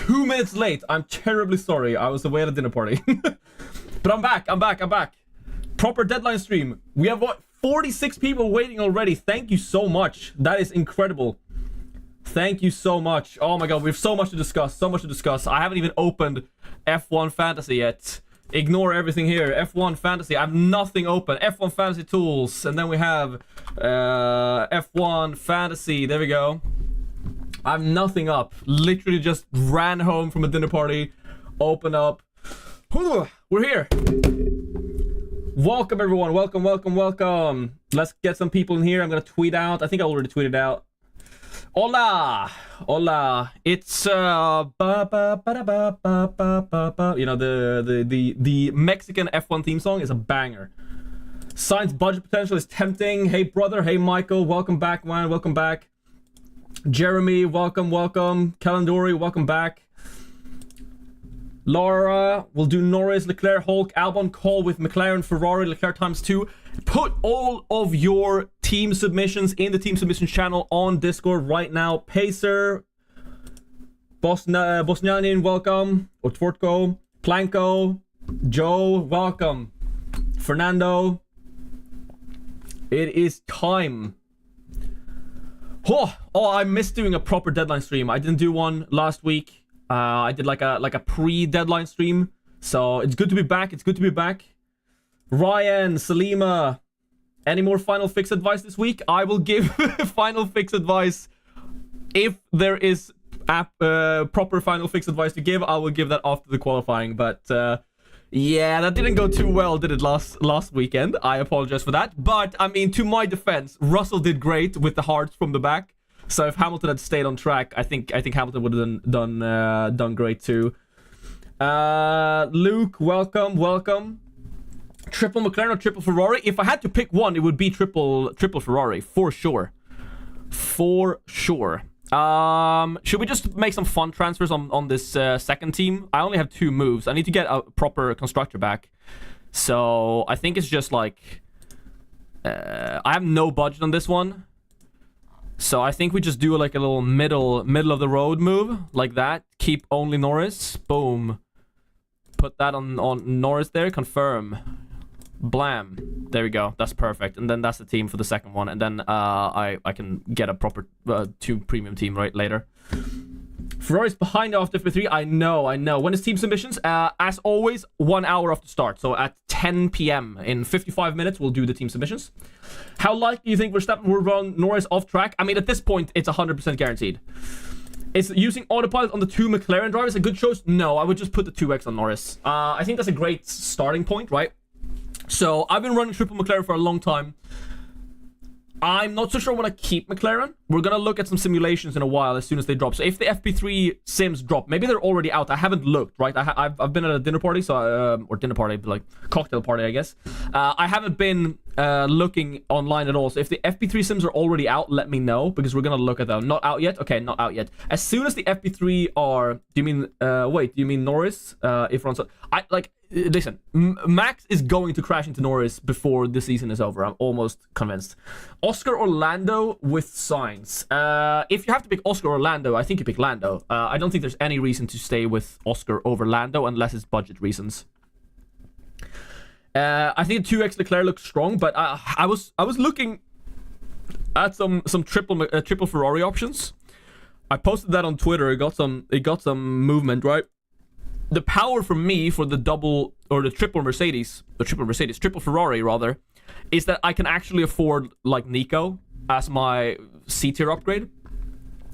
2 minutes late. I'm terribly sorry. I was away at a dinner party. But I'm back. Proper deadline stream. We have what, 46 people waiting already. Thank you so much. That is incredible. Thank you so much. Oh my god, we have so much to discuss. I haven't even opened F1 Fantasy yet. Ignore everything here. F1 Fantasy. I have nothing open. F1 Fantasy Tools. And then we have F1 Fantasy. There we go. I have nothing up. Literally just ran home from a dinner party. Open up. We're here. Welcome everyone. Welcome. Let's get some people in here. I'm gonna tweet out. I think I already tweeted out. Hola. It's you know, the Mexican F1 theme song is a banger. Science budget potential is tempting. Hey brother, hey Michael, welcome back, man. Welcome back. Jeremy, welcome. Calandori, welcome back. Laura, we'll do Norris, Leclerc, Hulk, Albon, call with McLaren, Ferrari, Leclerc ×2. Put all of your team submissions in the team submissions channel on Discord right now. Pacer, Bosnianin, welcome. Otvortko, Planko, Joe, welcome. Fernando, it is time. Oh, I missed doing a proper deadline stream. I didn't do one last week. I did like a pre-deadline stream, so it's good to be back. Ryan, Salima, any more final fix advice this week? I will give final fix advice if there is proper final fix advice to give. I will give that after the qualifying, but yeah, that didn't go too well, did it, last weekend? I apologize for that, but I mean, to my defense, Russell did great with the hearts from the back. So if Hamilton had stayed on track, I think Hamilton would have done great too. Luke, welcome. Triple McLaren or triple Ferrari? If I had to pick one, it would be triple Ferrari for sure. Should we just make some fun transfers on this second team? I only have 2 moves. I need to get a proper constructor back. So I think it's just like I have no budget on this one. So I think we just do like a little middle of the road move like that. Keep only Norris. Boom. Put that on Norris there. Confirm. Blam. There we go. That's perfect. And then that's the team for the second one. And then I can get a proper 2 premium team right later. Ferrari's behind after FP3. I know. When is team submissions? As always, 1 hour after start. So at 10 p.m. in 55 minutes, we'll do the team submissions. How likely do you think Verstappen will run Norris off track? I mean, at this point, it's 100% guaranteed. Is using Autopilot on the 2 McLaren drivers a good choice? No, I would just put the 2x on Norris. I think that's a great starting point, right? So I've been running triple McLaren for a long time. I'm not so sure I want to keep McLaren. We're going to look at some simulations in a while as soon as they drop. So if the FP3 sims drop, maybe they're already out. I haven't looked, right? I've been at a dinner party, so or dinner party, like cocktail party, I guess. I haven't been looking online at all. So if the FP3 sims are already out, let me know, because we're going to look at them. Not out yet? Okay, not out yet. As soon as the FP3 are... Do you mean... wait, do you mean Norris? If runs... Listen, Max is going to crash into Norris before the season is over. I'm almost convinced. Oscar or Lando with Sainz. If you have to pick Oscar or Lando, I think you pick Lando. I don't think there's any reason to stay with Oscar over Lando unless it's budget reasons. I think 2x Leclerc looks strong, but I was looking at some triple Ferrari options. I posted that on Twitter. It got some movement, right? The power for me for the triple Ferrari rather, is that I can actually afford like Nico as my C tier upgrade.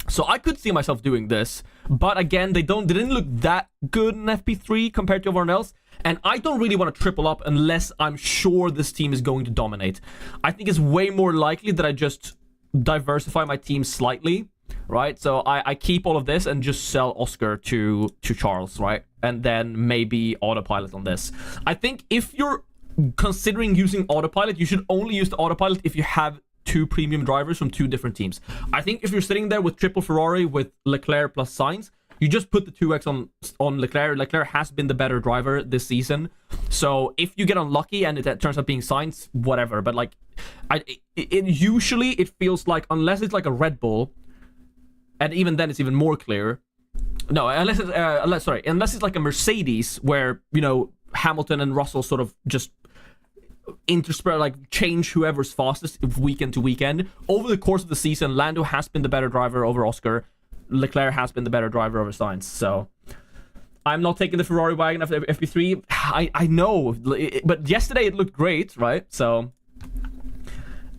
So I could see myself doing this, but again, they didn't look that good in FP3 compared to everyone else, and I don't really want to triple up unless I'm sure this team is going to dominate. I think it's way more likely that I just diversify my team slightly, right? So I keep all of this and just sell Oscar to Charles, right? And then maybe Autopilot on this. I think if you're considering using Autopilot, you should only use the Autopilot if you have 2 premium drivers from 2 different teams. I think if you're sitting there with triple Ferrari with Leclerc plus Sainz, you just put the 2x on Leclerc. Leclerc has been the better driver this season. So if you get unlucky and it turns out being Sainz, whatever. But like, usually it feels like, unless it's like a Red Bull, and even then it's even more clear, No, unless it's like a Mercedes where, you know, Hamilton and Russell sort of just interspread, like change whoever's fastest weekend to weekend. Over the course of the season, Lando has been the better driver over Oscar. Leclerc has been the better driver over Sainz. So I'm not taking the Ferrari wagon after FP3. I know, but yesterday it looked great, right? So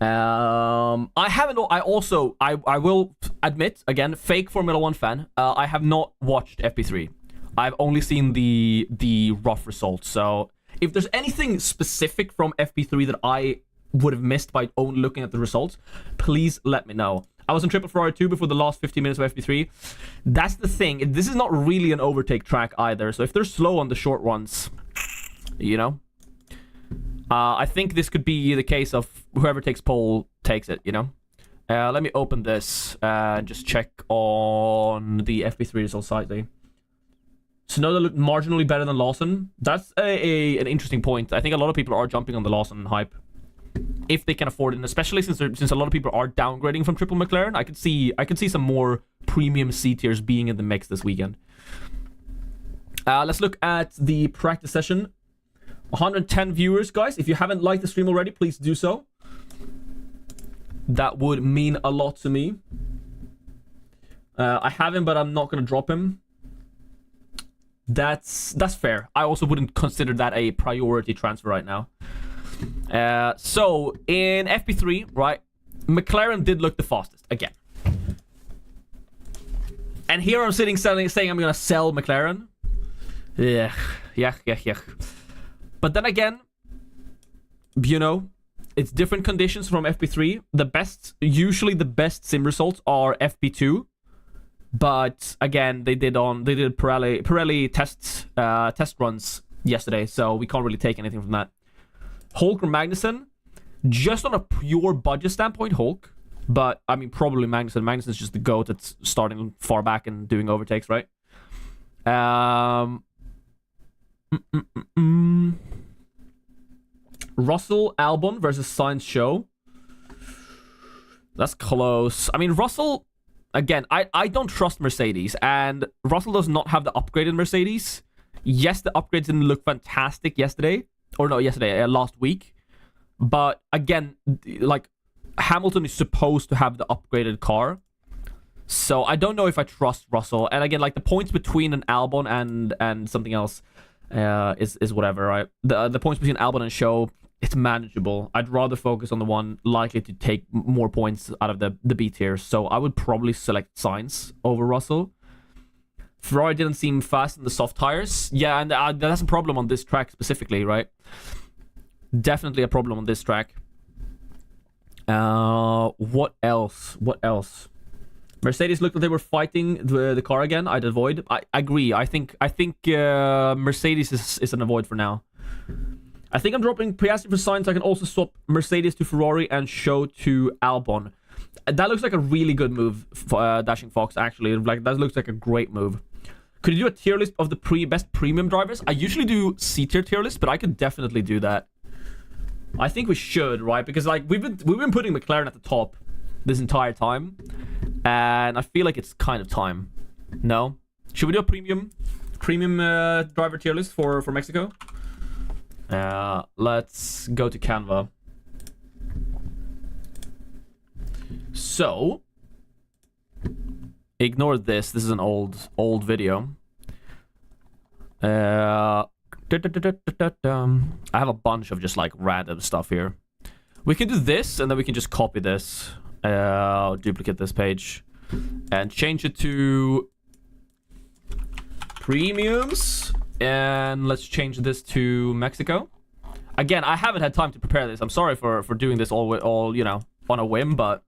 I will admit, again, fake Formula 1 fan, I have not watched FP3. I've only seen the rough results. So if there's anything specific from FP3 that I would have missed by only looking at the results, please let me know. I was in Triple Ferrari 2 before the last 15 minutes of FP3. That's the thing. This is not really an overtake track either. So if they're slow on the short runs, you know, I think this could be the case of whoever takes pole takes it, you know. Let me open this and just check on the FP3 results slightly. Tsunoda looked marginally better than Lawson. That's an interesting point. I think a lot of people are jumping on the Lawson hype if they can afford it, and especially since a lot of people are downgrading from Triple McLaren. I could see some more premium C tiers being in the mix this weekend. Let's look at the practice session. 110 viewers, guys. If you haven't liked the stream already, please do so. That would mean a lot to me. I have him, but I'm not gonna drop him. That's fair. I also wouldn't consider that a priority transfer right now. So in FP3, right, McLaren did look the fastest again. And here I'm saying I'm gonna sell McLaren. Yeah. But then again, you know, it's different conditions from FP3. Usually the best sim results are FP2. But again, they did Pirelli test runs yesterday, so we can't really take anything from that. Hulk or Magnussen, just on a pure budget standpoint, Hulk. But I mean, probably Magnussen. Magnussen's just the GOAT that's starting far back and doing overtakes, right? Russell, Albon versus Sainz Show. That's close. I mean, Russell. Again, I don't trust Mercedes, and Russell does not have the upgraded Mercedes. Yes, the upgrades didn't look fantastic last week. But again, like, Hamilton is supposed to have the upgraded car. So I don't know if I trust Russell. And again, like, the points between an Albon and something else is whatever, right? The points between Albon and Show, it's manageable. I'd rather focus on the one likely to take more points out of the B tiers. So I would probably select Sainz over Russell. Ferrari didn't seem fast in the soft tires. Yeah, and that's a problem on this track specifically, right? Definitely a problem on this track. What else? Mercedes looked like they were fighting the car again. I'd avoid. I agree. I think Mercedes is an avoid for now. I think I'm dropping Piastri for Sainz. I can also swap Mercedes to Ferrari and Show to Albon. That looks like a really good move, Dashing Fox, actually. Like, that looks like a great move. Could you do a tier list of the best premium drivers? I usually do C-tier tier list, but I could definitely do that. I think we should, right? Because, like, we've been putting McLaren at the top this entire time, and I feel like it's kind of time. No? Should we do a premium driver tier list for Mexico? Let's go to Canva. So, ignore this. This is an old video. I have a bunch of just like random stuff here. We can do this, and then we can just copy this. Duplicate this page and change it to premiums. And let's change this to Mexico. Again, I haven't had time to prepare this. I'm sorry for doing this all you know, on a whim, but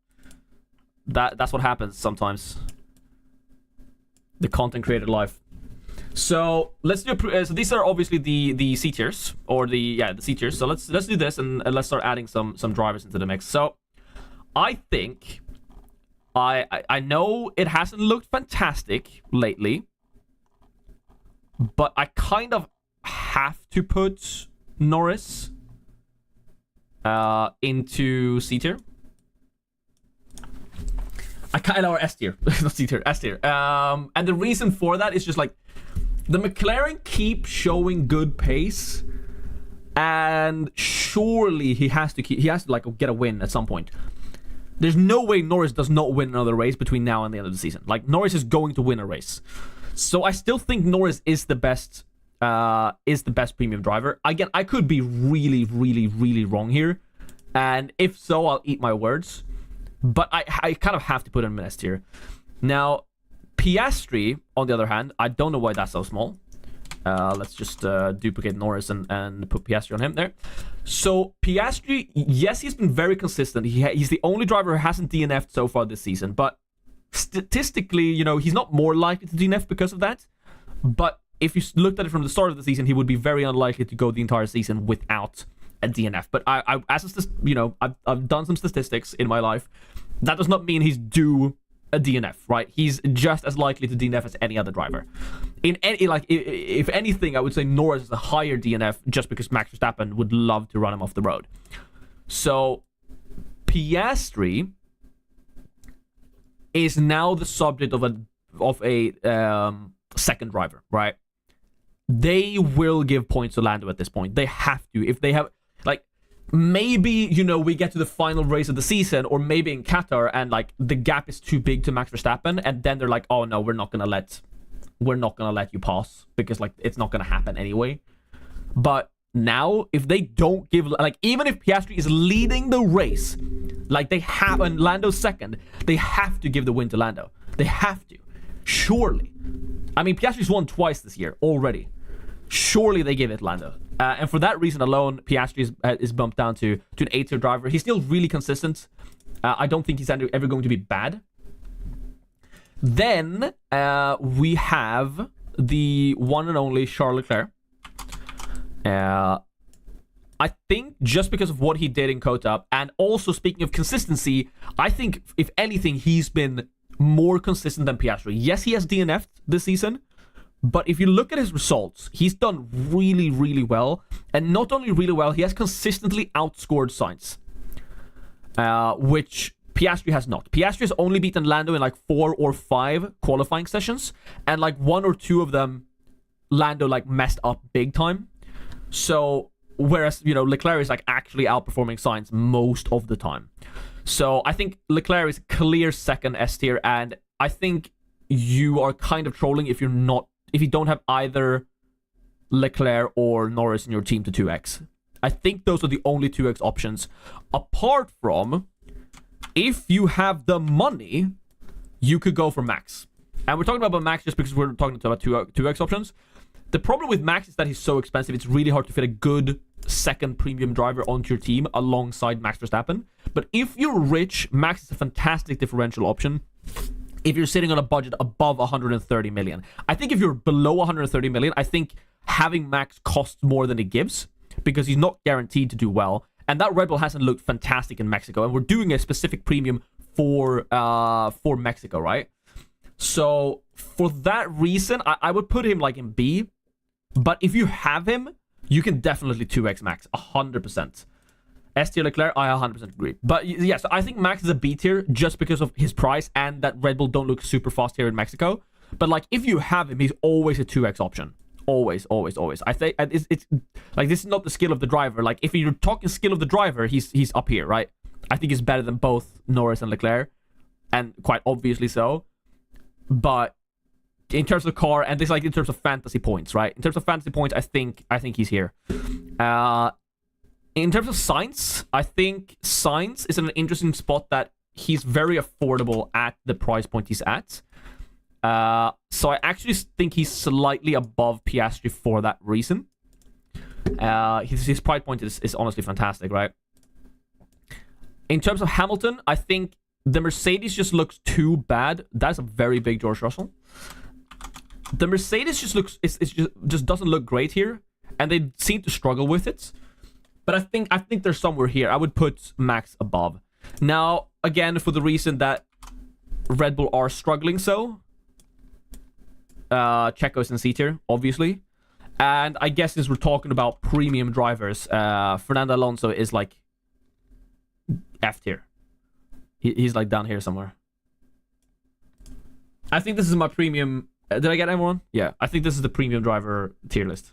that's what happens sometimes. The content creator life. So let's do. So these are obviously the C tiers, or the C tiers. So let's do this, and let's start adding some drivers into the mix. So I think I know it hasn't looked fantastic lately, but I kind of have to put Norris into C tier. I kind of, or S tier, not C tier, S tier. And the reason for that is just like the McLaren keep showing good pace, and surely he has to like get a win at some point. There's no way Norris does not win another race between now and the end of the season. Like, Norris is going to win a race. So I still think Norris is the best premium driver. Again, I could be really, really, really wrong here. And if so, I'll eat my words. But I kind of have to put him in S tier. Now, Piastri, on the other hand, I don't know why that's so small. Let's just duplicate Norris and put Piastri on him there. So Piastri, yes, he's been very consistent. He's the only driver who hasn't DNF'd so far this season. But statistically, you know, he's not more likely to DNF because of that. But if you looked at it from the start of the season, he would be very unlikely to go the entire season without a DNF. But I've done some statistics in my life. That does not mean he's due a DNF, right? He's just as likely to DNF as any other driver. In any, like, if anything, I would say Norris is a higher DNF just because Max Verstappen would love to run him off the road. So Piastri is now the subject of a second driver, right? They will give points to Lando at this point. They have to. If they have, like, maybe, you know, we get to the final race of the season, or maybe in Qatar, and like the gap is too big to Max Verstappen, and then they're like, oh no, we're not gonna let you pass because like it's not gonna happen anyway. But now, if they don't give, like, even if Piastri is leading the race, like they have, and Lando's second, they have to give the win to Lando. They have to, surely. I mean, Piastri's won twice this year already. Surely they give it Lando. And for that reason alone, Piastri is bumped down to an A-tier driver. He's still really consistent. I don't think he's ever going to be bad. Then we have the one and only Charles Leclerc. I think just because of what he did in Kota, and also speaking of consistency, I think, if anything, he's been more consistent than Piastri. Yes, he has DNF'd this season, but if you look at his results, he's done really, really well. And not only really well, he has consistently outscored Sainz, which Piastri has not. Piastri has only beaten Lando in like 4 or 5 qualifying sessions, and like 1 or 2 of them, Lando like messed up big time. So, whereas, you know, Leclerc is like actually outperforming Sainz most of the time. So I think Leclerc is clear second S tier, and I think you are kind of trolling if you don't have either Leclerc or Norris in your team to 2x. I think those are the only 2x options. Apart from, if you have the money, you could go for Max. And we're talking about Max just because we're talking about 2x options. The problem with Max is that he's so expensive, it's really hard to fit a good second premium driver onto your team alongside Max Verstappen. But if you're rich, Max is a fantastic differential option. If you're sitting on a budget above 130 million. I think if you're below 130 million, I think having Max costs more than it gives, because he's not guaranteed to do well. And that Red Bull hasn't looked fantastic in Mexico, and we're doing a specific premium for Mexico, right? So for that reason, I would put him like in B. But if you have him, you can definitely 2x Max, 100%. S tier Leclerc, I 100% agree. But yeah, so I think Max is a B tier just because of his price and that Red Bull don't look super fast here in Mexico. But like, if you have him, he's always a 2x option. Always, always, always. I think it's like, this is not the skill of the driver. Like, if you're talking skill of the driver, he's up here, right? I think he's better than both Norris and Leclerc, and quite obviously so. But in terms of car, and this, like, in terms of fantasy points, right? In terms of fantasy points, I think he's here. In terms of Sainz, I think Sainz is in an interesting spot that he's very affordable at the price point he's at. So I actually think he's slightly above Piastri for that reason. His price point is honestly fantastic, right? In terms of Hamilton, I think the Mercedes just looks too bad. That's a very big George Russell. The Mercedes just looks, just doesn't look great here, and they seem to struggle with it. But I think they're somewhere here. I would put Max above. Now, again, for the reason that Red Bull are struggling so, Checo's in C tier, obviously. And I guess since we're talking about premium drivers, Fernando Alonso is like F tier. He's like down here somewhere. I think this is my premium. Did I get everyone? Yeah, I think this is the premium driver tier list.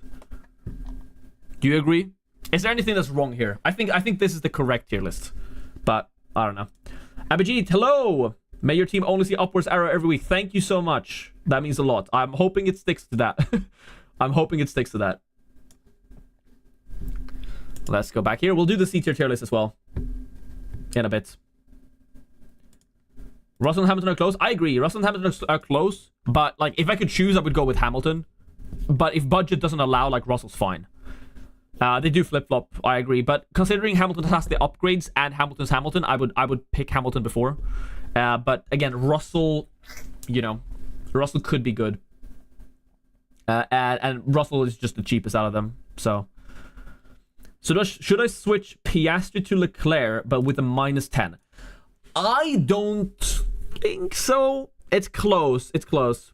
Do you agree? Is there anything that's wrong here? I think this is the correct tier list, but I don't know. Abhijit, hello. May your team only see upwards arrow every week. Thank you so much. That means a lot. I'm hoping it sticks to that. I'm hoping it sticks to that. Let's go back here. We'll do the C tier list as well in a bit. Russell and Hamilton are close. I agree. Russell and Hamilton are close, but like if I could choose, I would go with Hamilton. But if budget doesn't allow, like Russell's fine. They do flip-flop, I agree. But considering Hamilton has the upgrades and Hamilton's Hamilton, I would pick Hamilton before. But again, Russell, you know, Russell could be good. And Russell is just the cheapest out of them. So should I switch Piastri to Leclerc, but with a -10? I don't think so. It's close. It's close.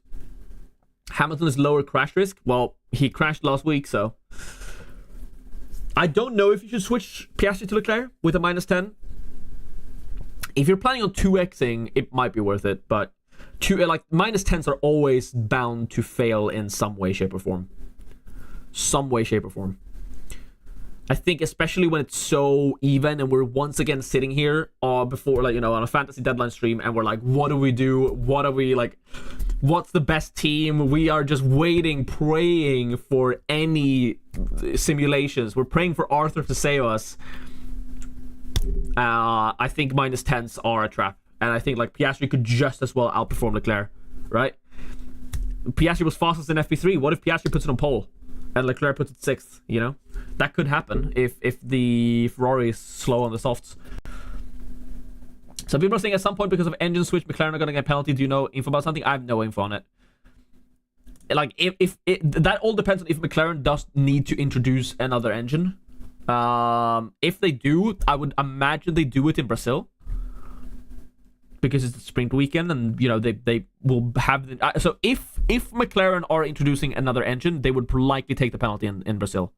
Hamilton is lower crash risk. Well, he crashed last week, so... I don't know if you should switch Piastri to Leclerc with a -10. If you're planning on 2xing, it might be worth it, but -10s are always bound to fail in some way, shape, or form. Some way, shape, or form. I think especially when it's so even and we're once again sitting here before, like, you know, on a fantasy deadline stream and we're like, what do we do? What are we like? What's the best team? We are just waiting, praying for any simulations. We're praying for Arthur to save us. I think -10s are a trap. And I think like Piastri could just as well outperform Leclerc, right? Piastri was fastest in FP3. What if Piastri puts it on pole and Leclerc puts it 6th, you know? That could happen if the Ferrari is slow on the softs. Some people are saying at some point because of engine switch, McLaren are going to get a penalty. Do you know info about something? I have no info on it. Like, if that all depends on if McLaren does need to introduce another engine. If they do, I would imagine they do it in Brazil. Because it's the sprint weekend and, you know, they will have... so if McLaren are introducing another engine, they would likely take the penalty in Brazil.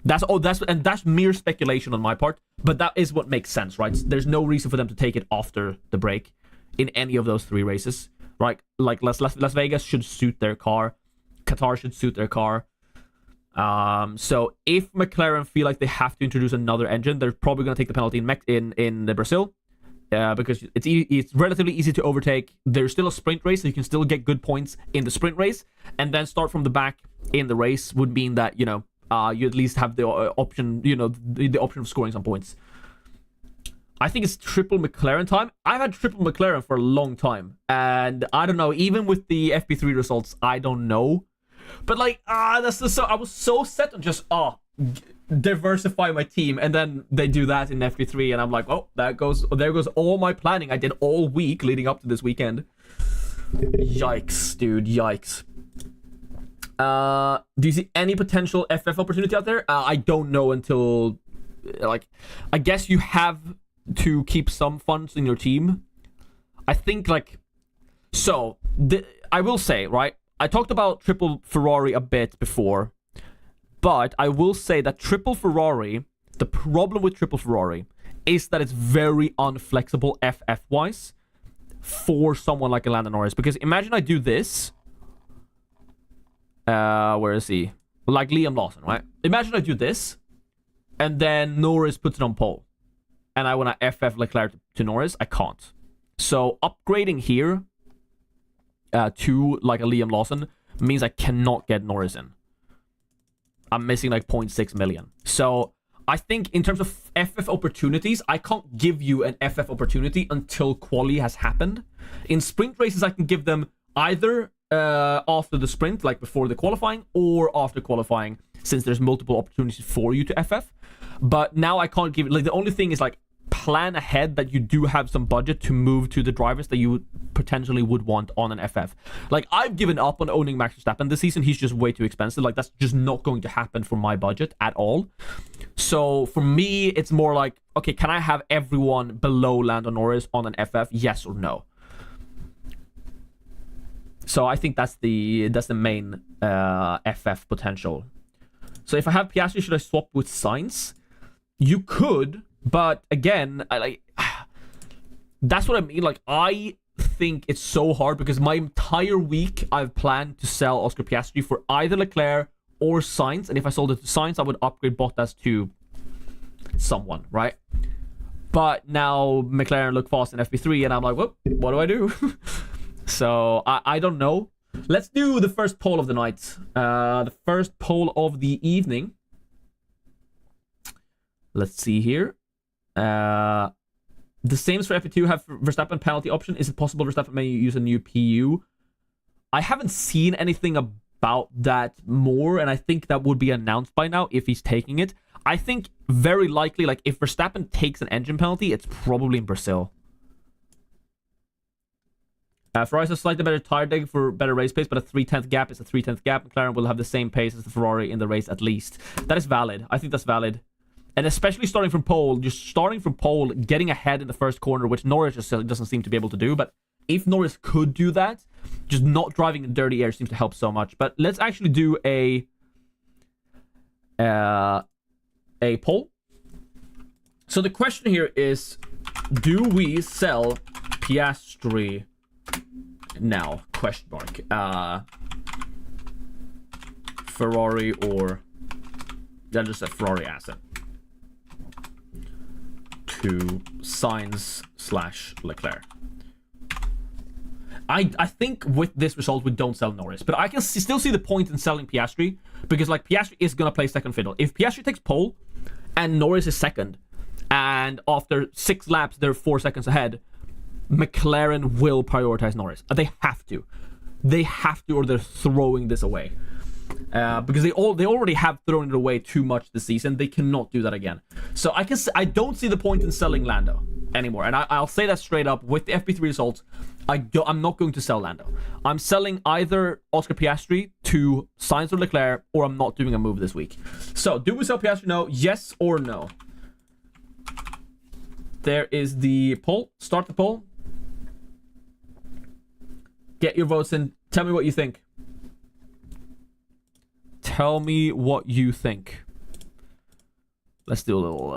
That's mere speculation on my part, but that is what makes sense, right? There's no reason for them to take it after the break in any of those 3 races, right? Like Las Vegas should suit their car, Qatar should suit their car. So if McLaren feel like they have to introduce another engine, they're probably going to take the penalty in Brazil, because it's relatively easy to overtake. There's still a sprint race, so you can still get good points in the sprint race, and then start from the back in the race would mean that, you know, you at least have the option, you know, the option of scoring some points. I think it's triple McLaren time. I've had triple McLaren for a long time, and I don't know, even with the FP3 results, I don't know. But like, that's just so, I was so set on just diversify my team, and then they do that in FP3, and I'm like, oh, there goes all my planning I did all week leading up to this weekend. Yikes, dude, yikes. Do you see any potential FF opportunity out there? I don't know until, like, I guess you have to keep some funds in your team. I think, like, so, I will say, right, I talked about triple Ferrari a bit before, but I will say that triple Ferrari, the problem with triple Ferrari is that it's very unflexible FF-wise for someone like a Lando Norris. Because imagine I do this. Where is he? Like Liam Lawson, right? Imagine I do this, and then Norris puts it on pole, and I want to FF Leclerc to Norris. I can't. So upgrading here to like a Liam Lawson means I cannot get Norris in. I'm missing like 0.6 million. So I think in terms of FF opportunities, I can't give you an FF opportunity until quali has happened. In sprint races, I can give them either after the sprint, like before the qualifying, or after qualifying, since there's multiple opportunities for you to FF. But now I can't give it, like, the only thing is, like, plan ahead that you do have some budget to move to the drivers that you potentially would want on an FF. Like, I've given up on owning Max Verstappen this season. He's just way too expensive. Like, that's just not going to happen for my budget at all. So for me, it's more like, okay, can I have everyone below Lando Norris on an FF? Yes or no? So I think that's the main FF potential. So if I have Piastri, should I swap with Sainz? You could, but again, that's what I mean. Like, I think it's so hard because my entire week I've planned to sell Oscar Piastri for either Leclerc or Sainz, and if I sold it to Sainz, I would upgrade Bottas to someone, right? But now McLaren look fast in FP3, and I'm like, well, what do I do? So I don't know. Let's do the first poll of the night. The first poll of the evening. Let's see here. The same for FP2 have Verstappen penalty option. Is it possible Verstappen may use a new PU? I haven't seen anything about that more, and I think that would be announced by now if he's taking it. I think very likely, like, if Verstappen takes an engine penalty, it's probably in Brazil. Ferrari has a slightly better tire deck for better race pace, but a 3/10 gap is a 3/10 gap. McLaren will have the same pace as the Ferrari in the race at least. That is valid. I think that's valid. And especially starting from pole, getting ahead in the first corner, which Norris just doesn't seem to be able to do. But if Norris could do that, just not driving in dirty air seems to help so much. But let's actually do a poll. So the question here is, do we sell Piastri now? Question mark. Ferrari or just a Ferrari asset to Sainz/Leclerc. I think with this result we don't sell Norris, but I can still see the point in selling Piastri because like Piastri is gonna play second fiddle. If Piastri takes pole and Norris is second, and after 6 laps they're 4 seconds ahead, McLaren will prioritize Norris. They have to, or they're throwing this away. Because they already have thrown it away too much this season. They cannot do that again. So I don't see the point in selling Lando anymore. And I'll say that straight up with the FP3 results. I'm not going to sell Lando. I'm selling either Oscar Piastri to Sainz or Leclerc, or I'm not doing a move this week. So do we sell Piastri now? Yes or no? There is the poll. Start the poll. Get your votes in. Tell me what you think. Tell me what you think. Let's do a little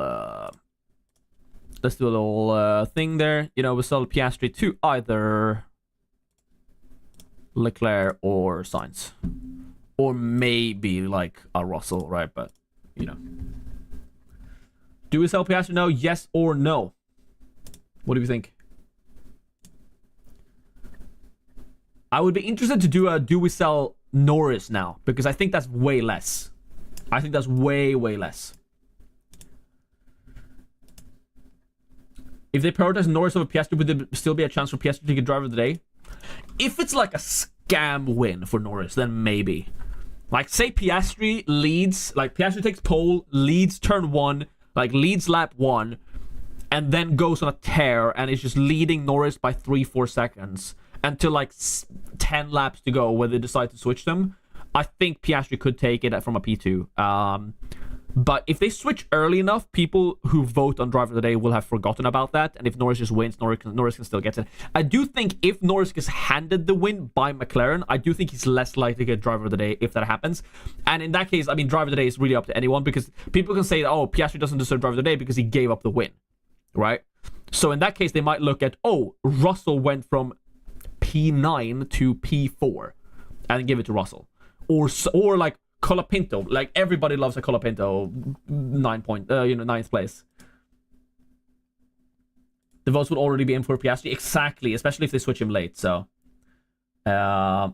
thing there. You know, we sell Piastri to either Leclerc or Sainz, or maybe like a Russell, right? But you know, do we sell Piastri now? Yes or no? What do you think? I would be interested to do we sell Norris now, because I think that's way less. I think that's way less. If they prioritize Norris over Piastri, would there still be a chance for Piastri to take a driver of the day? If it's like a scam win for Norris, then maybe. Like, say Piastri leads, like Piastri takes pole, leads turn 1, like leads lap 1, and then goes on a tear and is just leading Norris by 3-4 seconds until like 10 laps to go where they decide to switch them. I think Piastri could take it from a P2. But if they switch early enough, people who vote on driver of the day will have forgotten about that. And if Norris just wins, Norris can still get it. I do think if Norris gets handed the win by McLaren, I do think he's less likely to get driver of the day if that happens. And in that case, I mean, driver of the day is really up to anyone, because people can say, oh, Piastri doesn't deserve driver of the day because he gave up the win, right? So in that case, they might look at, oh, Russell went from P9 to P4 and give it to Russell. Or like Colapinto, like everybody loves a Colapinto 9th place. The votes would already be in for Piastri, exactly, especially if they switch him late. So Verstappen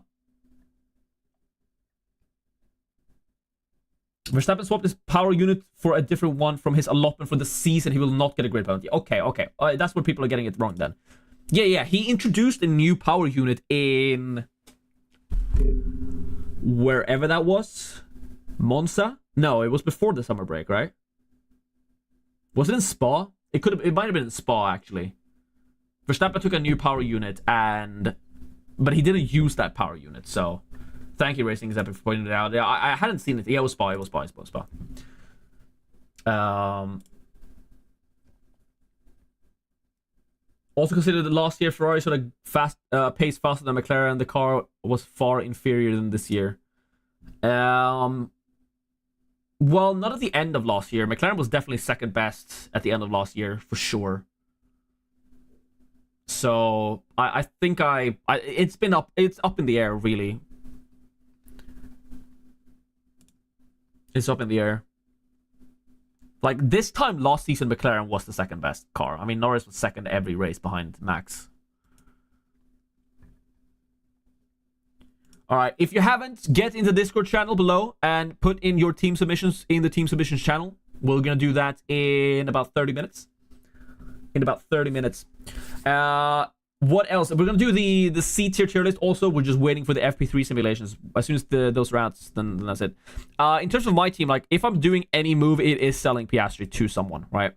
swapped his power unit for a different one from his allotment for the season. He will not get a grid penalty. Okay. That's where people are getting it wrong then. Yeah. He introduced a new power unit in wherever that was. Monza? No, it was before the summer break, right? Was it in Spa? It might have been in Spa, actually. Verstappen took a new power unit, but he didn't use that power unit, so thank you, Racing Example, for pointing it out. Yeah, I hadn't seen it. Yeah, it was Spa. Also consider that last year Ferrari sort of pace faster than McLaren. The car was far inferior than this year. Well, not at the end of last year. McLaren was definitely second best at the end of last year, for sure. So I think it's up in the air, really. It's up in the air. Like, this time last season, McLaren was the second best car. I mean, Norris was second every race behind Max. All right, if you haven't, get in the Discord channel below and put in your team submissions in the team submissions channel. We're gonna do that in about 30 minutes. What else? We're gonna do the C tier list. Also, we're just waiting for the FP3 simulations. As soon as those rounds, then that's it. In terms of my team, like, if I'm doing any move, it is selling Piastri to someone, right?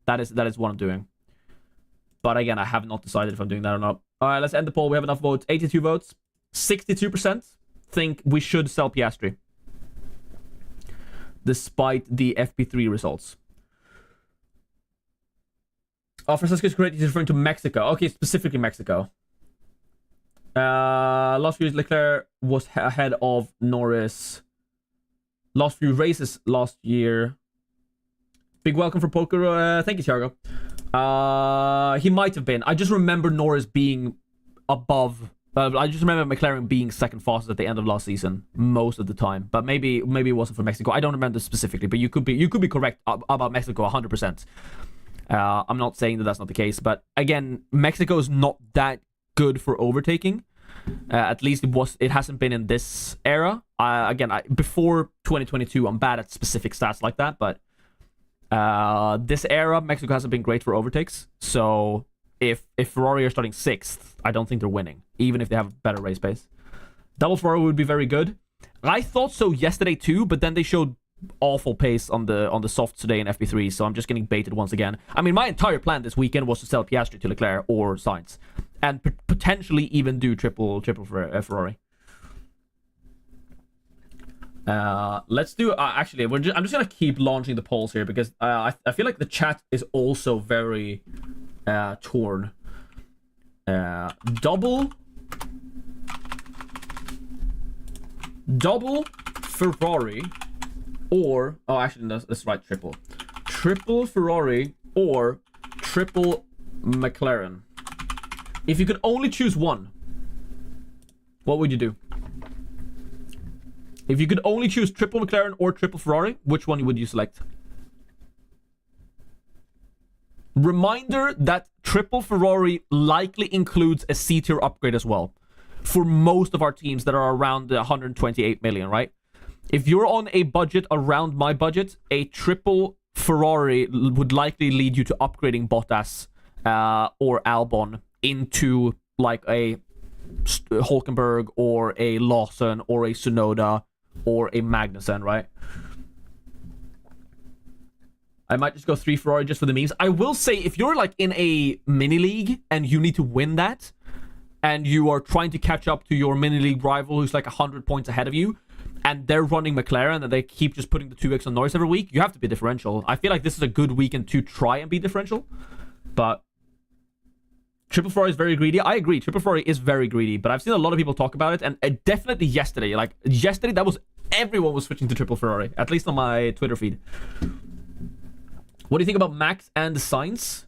That is what I'm doing. But again, I have not decided if I'm doing that or not. All right, let's end the poll. We have enough votes. 82 votes. 62% think we should sell Piastri, despite the FP3 results. Francisco's correct. He's referring to Mexico. Okay, specifically Mexico. Last few years, Leclerc was ahead of Norris. Last few races last year. Big welcome for Poker. Thank you, Thiago. He might have been. I just remember Norris being above. I just remember McLaren being second fastest at the end of last season most of the time. But maybe it wasn't for Mexico. I don't remember specifically, but you could be correct about Mexico 100%. I'm not saying that that's not the case, but again, Mexico is not that good for overtaking. At least it hasn't been in this era. Before 2022, I'm bad at specific stats like that, but this era, Mexico hasn't been great for overtakes. So if Ferrari are starting 6th, I don't think they're winning, even if they have better race pace. Double Ferrari would be very good. I thought so yesterday too, but then they showed awful pace on the softs today in FP3, so I'm just getting baited once again. I mean, my entire plan this weekend was to sell Piastri to Leclerc or Sainz, and potentially even do triple Ferrari. Let's do actually. I'm just gonna keep launching the polls here because I feel like the chat is also very torn. Double Ferrari. Or, oh, actually, let's write triple. Triple Ferrari or triple McLaren. If you could only choose one, what would you do? If you could only choose triple McLaren or triple Ferrari, which one would you select? Reminder that triple Ferrari likely includes a C-tier upgrade as well. For most of our teams that are around the 128 million, right? If you're on a budget around my budget, a triple Ferrari would likely lead you to upgrading Bottas or Albon into like a Hulkenberg or a Lawson or a Tsunoda or a Magnussen, right? I might just go 3 Ferrari just for the memes. I will say, if you're like in a mini league and you need to win that, and you are trying to catch up to your mini league rival who's like 100 points ahead of you, and they're running McLaren and they keep just putting the 2x on Norris every week, you have to be differential. I feel like this is a good weekend to try and be differential. But triple Ferrari is very greedy. I agree, triple Ferrari is very greedy, but I've seen a lot of people talk about it, and definitely yesterday, that was everyone was switching to triple Ferrari, at least on my Twitter feed. What do you think about Max and Sainz?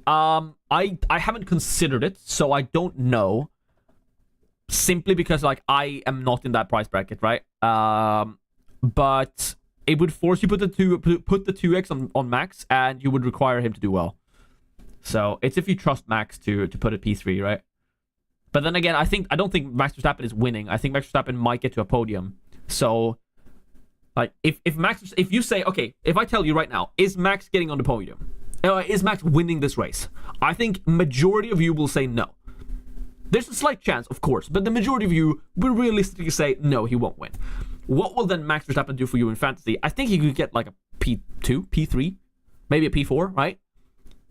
I haven't considered it, so I don't know. Simply because like I am not in that price bracket, right? But it would force you put the 2x on Max, and you would require him to do well. So it's if you trust Max to put a P3, right? But then again, I don't think Max Verstappen is winning. I think Max Verstappen might get to a podium. So like if you say, okay, if I tell you right now, is Max getting on the podium? Is Max winning this race? I think majority of you will say no. There's a slight chance, of course, but the majority of you will realistically say, no, he won't win. What will then Max Verstappen do for you in fantasy? I think he could get like a P2, P3, maybe a P4, right?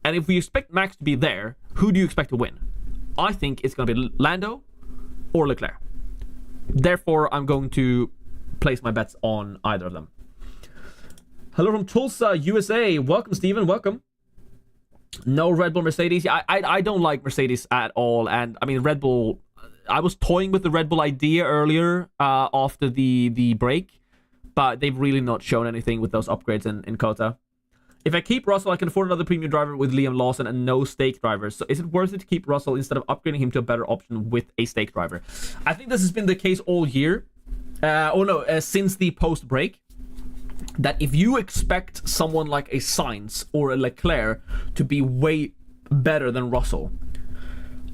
And if we expect Max to be there, who do you expect to win? I think it's going to be Lando or Leclerc. Therefore, I'm going to place my bets on either of them. Hello from Tulsa, USA. Welcome, Steven. Welcome. No Red Bull Mercedes. I don't like Mercedes at all. And I mean, Red Bull, I was toying with the Red Bull idea earlier after the break, but they've really not shown anything with those upgrades in Kota. If I keep Russell, I can afford another premium driver with Liam Lawson and no stake drivers. So is it worth it to keep Russell instead of upgrading him to a better option with a stake driver? I think this has been the case all year. Since the post break. That if you expect someone like a Sainz or a Leclerc to be way better than Russell,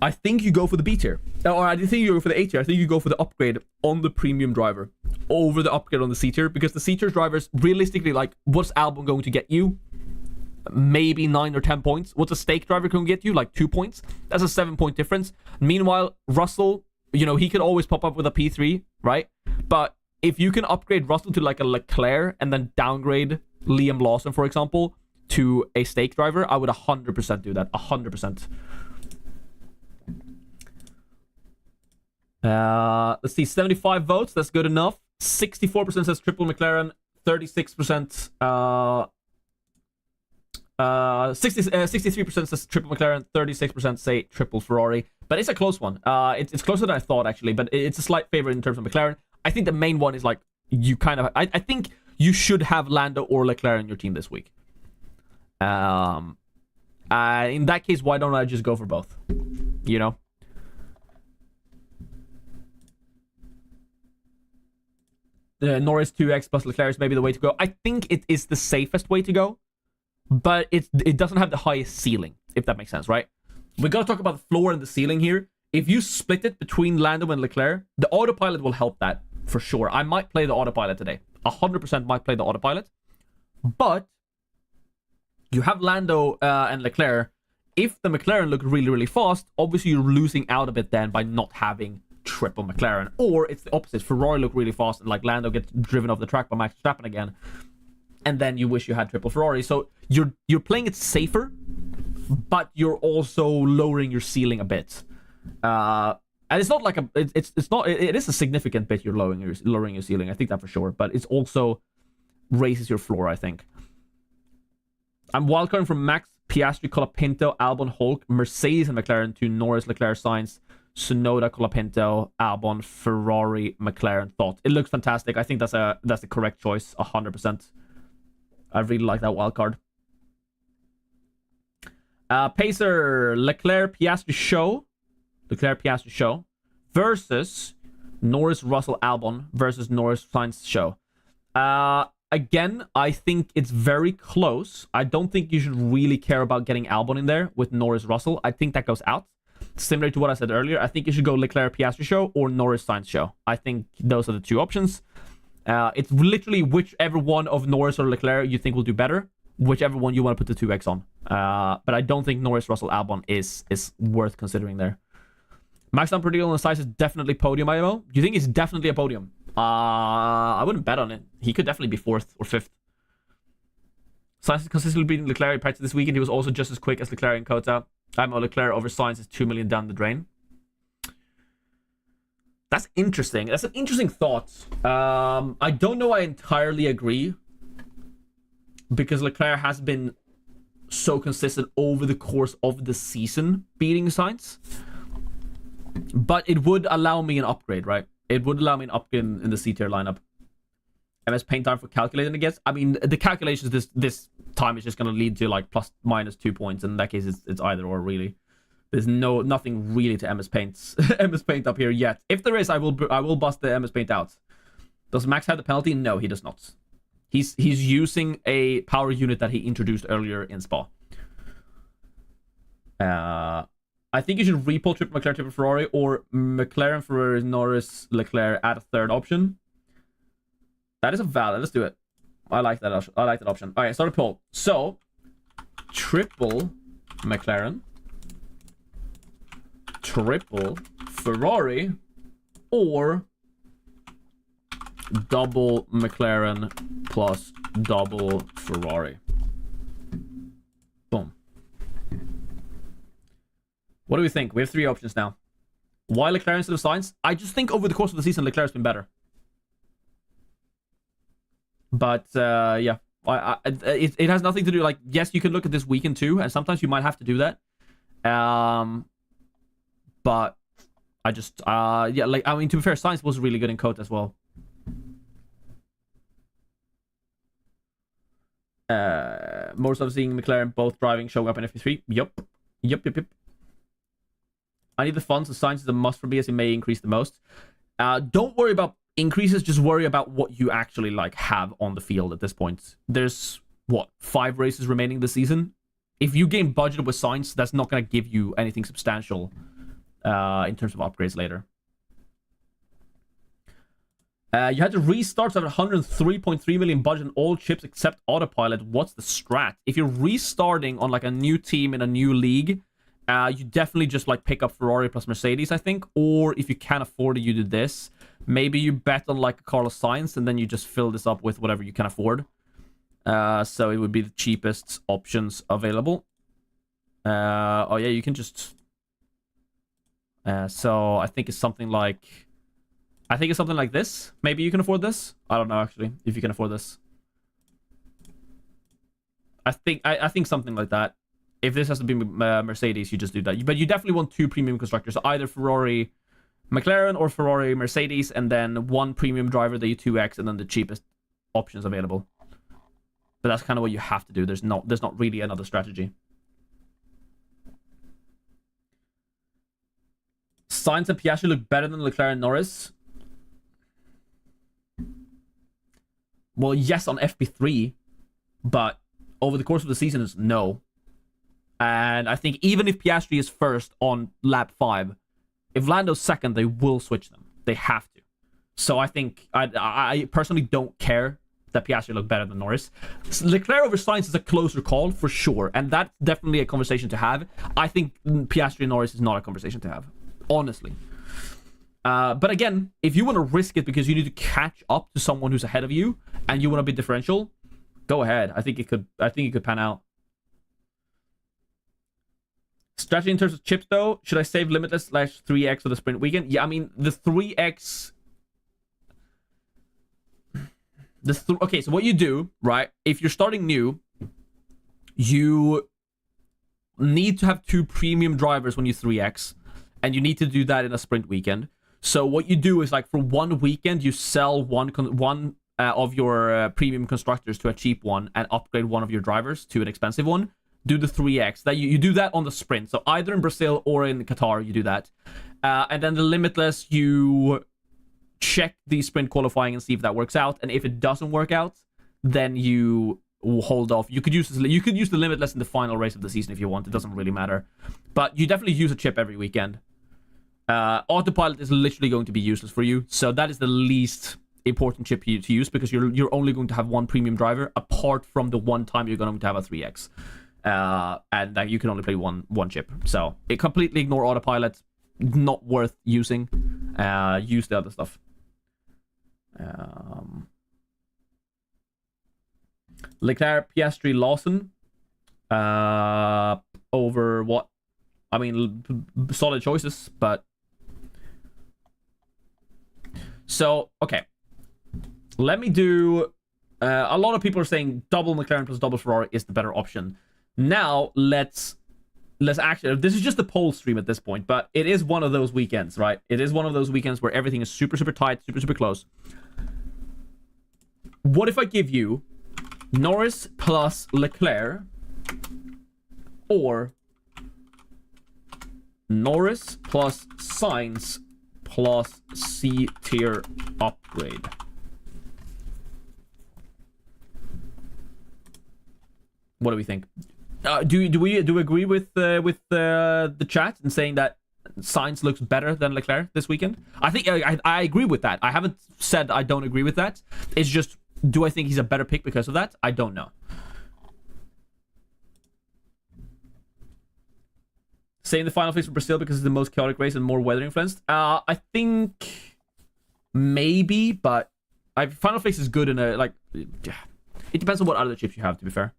I think you go for the B tier. Or I think you go for the A tier. I think you go for the upgrade on the premium driver over the upgrade on the C tier. Because the C tier drivers, realistically, like, what's Albon going to get you? Maybe 9 or 10 points. What's a stake driver going to get you? Like 2 points. That's a 7-point difference. Meanwhile, Russell, you know, he could always pop up with a P3, right? But if you can upgrade Russell to like a Leclerc and then downgrade Liam Lawson, for example, to a stake driver, I would 100% do that. 100%. Let's see, 75 votes. That's good enough. 64% says triple McLaren. 36%. 63% says triple McLaren. 36% say triple Ferrari. But it's a close one. It's closer than I thought, actually. But it's a slight favorite in terms of McLaren. I think the main one is like you kind of. I think you should have Lando or Leclerc in your team this week. In that case, why don't I just go for both? You know. Norris 2x plus Leclerc is maybe the way to go. I think it is the safest way to go, but it doesn't have the highest ceiling, if that makes sense, right? We gotta talk about the floor and the ceiling here. If you split it between Lando and Leclerc, the autopilot will help that for sure. I might play the autopilot today. 100% might play the autopilot. But you have Lando and Leclerc. If the McLaren look really, really fast, obviously you're losing out a bit then by not having triple McLaren. Or it's the opposite. Ferrari look really fast and like Lando gets driven off the track by Max Verstappen again. And then you wish you had triple Ferrari. So you're playing it safer, but you're also lowering your ceiling a bit. And it's not like it is a significant bit you're lowering your ceiling. I think that for sure, but it's also raises your floor, I think. I'm wildcarding from Max, Piastri, Colapinto, Albon, Hulk, Mercedes and McLaren to Norris, Leclerc, Sainz, Tsunoda, Colapinto, Albon, Ferrari, McLaren. Thought it looks fantastic. I think that's the correct choice. 100%. I really like that wildcard. Pacer, Leclerc, Piastri, Show. Leclerc, Piastri, Show versus Norris, Russell, Albon versus Norris, Sainz, Show. Again, I think it's very close. I don't think you should really care about getting Albon in there with Norris, Russell. I think that goes out. Similar to what I said earlier, I think you should go Leclerc, Piastri, Show or Norris, Sainz, Show. I think those are the two options. It's literally whichever one of Norris or Leclerc you think will do better. Whichever one you want to put the 2x on. But I don't think Norris, Russell, Albon is worth considering there. Max Predigal on Sainz is definitely podium IMO. Do you think it's definitely a podium? I wouldn't bet on it. He could definitely be 4th or 5th. Sainz is consistently beating Leclerc in practice this weekend. He was also just as quick as Leclerc in Kota. IMO Leclerc over Sainz is 2 million down the drain. That's interesting. That's an interesting thought. I don't know I entirely agree. Because Leclerc has been so consistent over the course of the season beating Sainz. But it would allow me an upgrade, right? It would allow me an upgrade in the C-tier lineup. MS paint time for calculating, I guess. I mean, the calculations this time is just going to lead to like plus minus 2 points. In that case, it's either or, really. There's nothing really to MS Paint up here yet. If there is, I will bust the MS Paint out. Does Max have the penalty? No, he does not. He's using a power unit that he introduced earlier in Spa. I think you should repo triple McLaren, triple Ferrari, or McLaren, Ferrari, Norris, Leclerc, add a third option. That is a valid. Let's do it. I like that option. All right, start a poll. So, triple McLaren, triple Ferrari, or double McLaren plus double Ferrari. Boom. What do we think? We have 3 options now. Why Leclerc instead of Sainz? I just think over the course of the season, Leclerc's been better. But, yeah. It has nothing to do, like, yes, you can look at this weekend too, and sometimes you might have to do that. But I just, yeah, like, I mean, to be fair, Sainz was really good in Code as well. Most of seeing McLaren both driving, showing up in FP3. Yup. I need the funds. The science is a must for me as it may increase the most. Don't worry about increases. Just worry about what you actually like have on the field at this point. There's, what, 5 races remaining this season? If you gain budget with science, that's not going to give you anything substantial in terms of upgrades later. You had to restart at 103.3 million budget on all chips except Autopilot. What's the strat? If you're restarting on like a new team in a new league, you definitely just like pick up Ferrari plus Mercedes, I think. Or if you can't afford it, you do this. Maybe you bet on like a Carlos Sainz and then you just fill this up with whatever you can afford. So it would be the cheapest options available. Oh yeah, you can just... so I think it's something like... this. Maybe you can afford this. I don't know, actually, if you can afford this. I think something like that. If this has to be Mercedes, you just do that. But you definitely want 2 premium constructors. So either Ferrari McLaren or Ferrari Mercedes, and then 1 premium driver that you 2x, and then the cheapest options available. But that's kind of what you have to do. There's not really another strategy. Sainz and Piastri look better than Leclerc and Norris. Well, yes, on FP3, but over the course of the season, is no. And I think even if Piastri is first on lap 5, if Lando's second, they will switch them. They have to. So I think I personally don't care that Piastri look better than Norris. Leclerc over Sainz is a closer call for sure, and that's definitely a conversation to have. I think Piastri and Norris is not a conversation to have, honestly. But again, if you want to risk it because you need to catch up to someone who's ahead of you and you want to be differential, go ahead. I think it could pan out. Strategy in terms of chips, though, should I save Limitless /3x for the sprint weekend? Yeah, I mean, the 3x... Okay, so what you do, right, if you're starting new, you need to have 2 premium drivers when you 3x, and you need to do that in a sprint weekend. So what you do is, like, for 1 weekend, you sell one of your premium constructors to a cheap one and upgrade one of your drivers to an expensive one. Do the 3x. That you do that on the sprint. So either in Brazil or in Qatar, you do that. And then the Limitless, you check the sprint qualifying and see if that works out. And if it doesn't work out, then you will hold off. You could use the Limitless in the final race of the season if you want. It doesn't really matter. But you definitely use a chip every weekend. Autopilot is literally going to be useless for you. So that is the least important chip to use because you're only going to have 1 premium driver apart from the one time you're going to have a 3x. And you can only play one chip. So it completely ignore Autopilot. Not worth using. Use the other stuff. Leclerc, Piastri, Lawson. Over what? I mean, solid choices, but... So, okay. Let me do... a lot of people are saying double McLaren plus double Ferrari is the better option. Now, let's actually... This is just a poll stream at this point, but it is one of those weekends, right? It is one of those weekends where everything is super, super tight, super, super close. What if I give you Norris plus Leclerc or Norris plus Sainz plus C-tier upgrade? What do we think? Do we agree with the chat in saying that Sainz looks better than Leclerc this weekend? I think I agree with that. I haven't said I don't agree with that. It's just, do I think he's a better pick because of that? I don't know. Saying the final phase for Brazil because it's the most chaotic race and more weather influenced. I think maybe, but final phase is good in a like. It depends on what other chips you have. To be fair.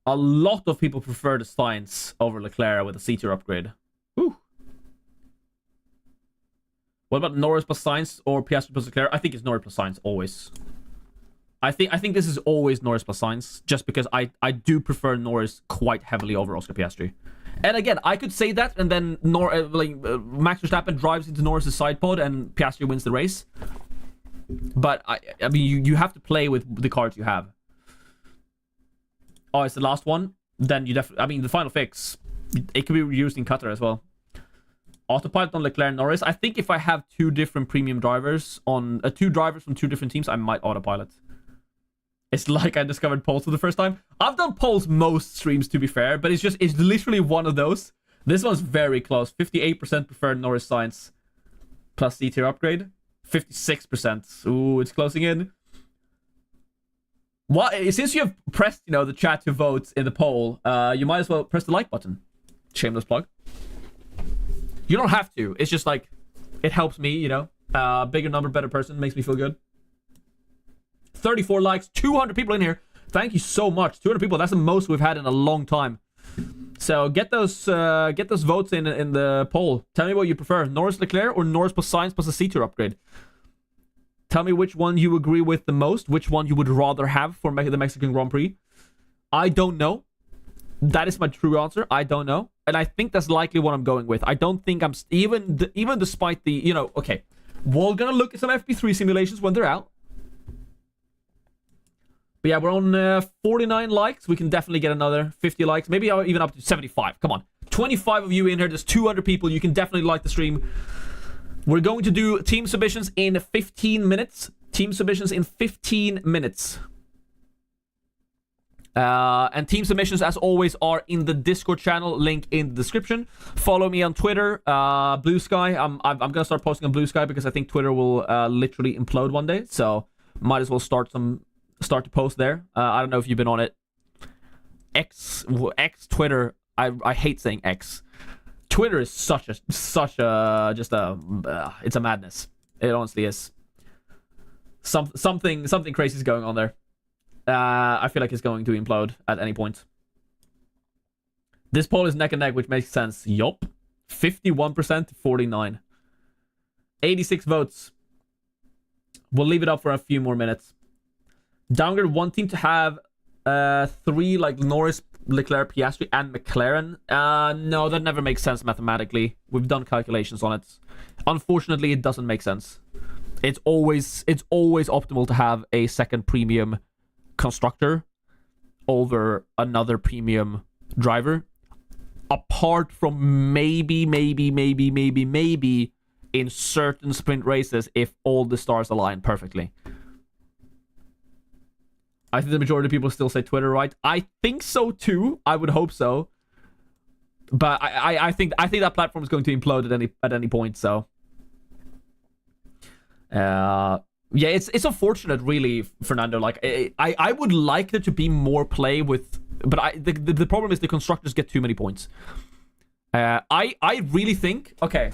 A lot of people prefer the Sainz over Leclerc with a C-tier upgrade. Whew. What about Norris plus Sainz or Piastri plus Leclerc? I think it's Norris plus Sainz always. I think this is always Norris plus Sainz, just because I do prefer Norris quite heavily over Oscar Piastri. And again, I could say that, and then Max Verstappen drives into Norris' side pod and Piastri wins the race. But I mean, you have to play with the cards you have. Oh, it's the last one. Then you definitely. I mean, the final fix. It can be used in Qatar as well. Autopilot on Leclerc, Norris. I think if I have two different premium drivers on two drivers from two different teams, I might autopilot. It's like I discovered polls for the first time. I've done polls most streams, to be fair, but it's literally one of those. This one's very close. 58% prefer Norris Science plus C tier upgrade. 56%. Ooh, it's closing in. What? Since you have pressed, the chat to vote in the poll, you might as well press the like button. Shameless plug. You don't have to. It's just like, it helps me, bigger number, better person, makes me feel good. 34 likes, 200 people in here. Thank you so much. 200 people, that's the most we've had in a long time. So get those votes in the poll. Tell me what you prefer, Norris Leclerc or Norris plus Science plus a C tier upgrade. Tell me which one you agree with the most, which one you would rather have for the Mexican Grand Prix. I don't know. That is my true answer. I don't know. And I think that's likely what I'm going with. I don't think I'm... Even despite the... Okay. We're going to look at some FP3 simulations when they're out. But yeah, we're on 49 likes. We can definitely get another 50 likes. Maybe even up to 75. Come on. 25 of you in here. There's 200 people. You can definitely like the stream. We're going to do team submissions in 15 minutes. Team submissions in 15 minutes. And team submissions, as always, are in the Discord channel, link in the description. Follow me on Twitter, Blue Sky. I'm gonna start posting on Blue Sky because I think Twitter will literally implode one day. So might as well start to post there. I don't know if you've been on it. X Twitter. I hate saying X. Twitter is such a it's a madness. It honestly is. Something crazy is going on there. I feel like it's going to implode at any point. This poll is neck and neck, which makes sense. Yup. 51% to 49. 86 votes. We'll leave it up for a few more minutes. Downgrade one team to have 3 like Norris, Leclerc, Piastri, and McLaren. No, that never makes sense mathematically. We've done calculations on it. Unfortunately, it doesn't make sense. It's always optimal to have a second premium constructor over another premium driver, apart from maybe in certain sprint races if all the stars align perfectly. I think the majority of people still say Twitter, right? I think so too. I would hope so, but I think that platform is going to implode at any point. So yeah, it's unfortunate, really, Fernando. Like, I would like there to be more play with, but the problem is the constructors get too many points. I really think, okay,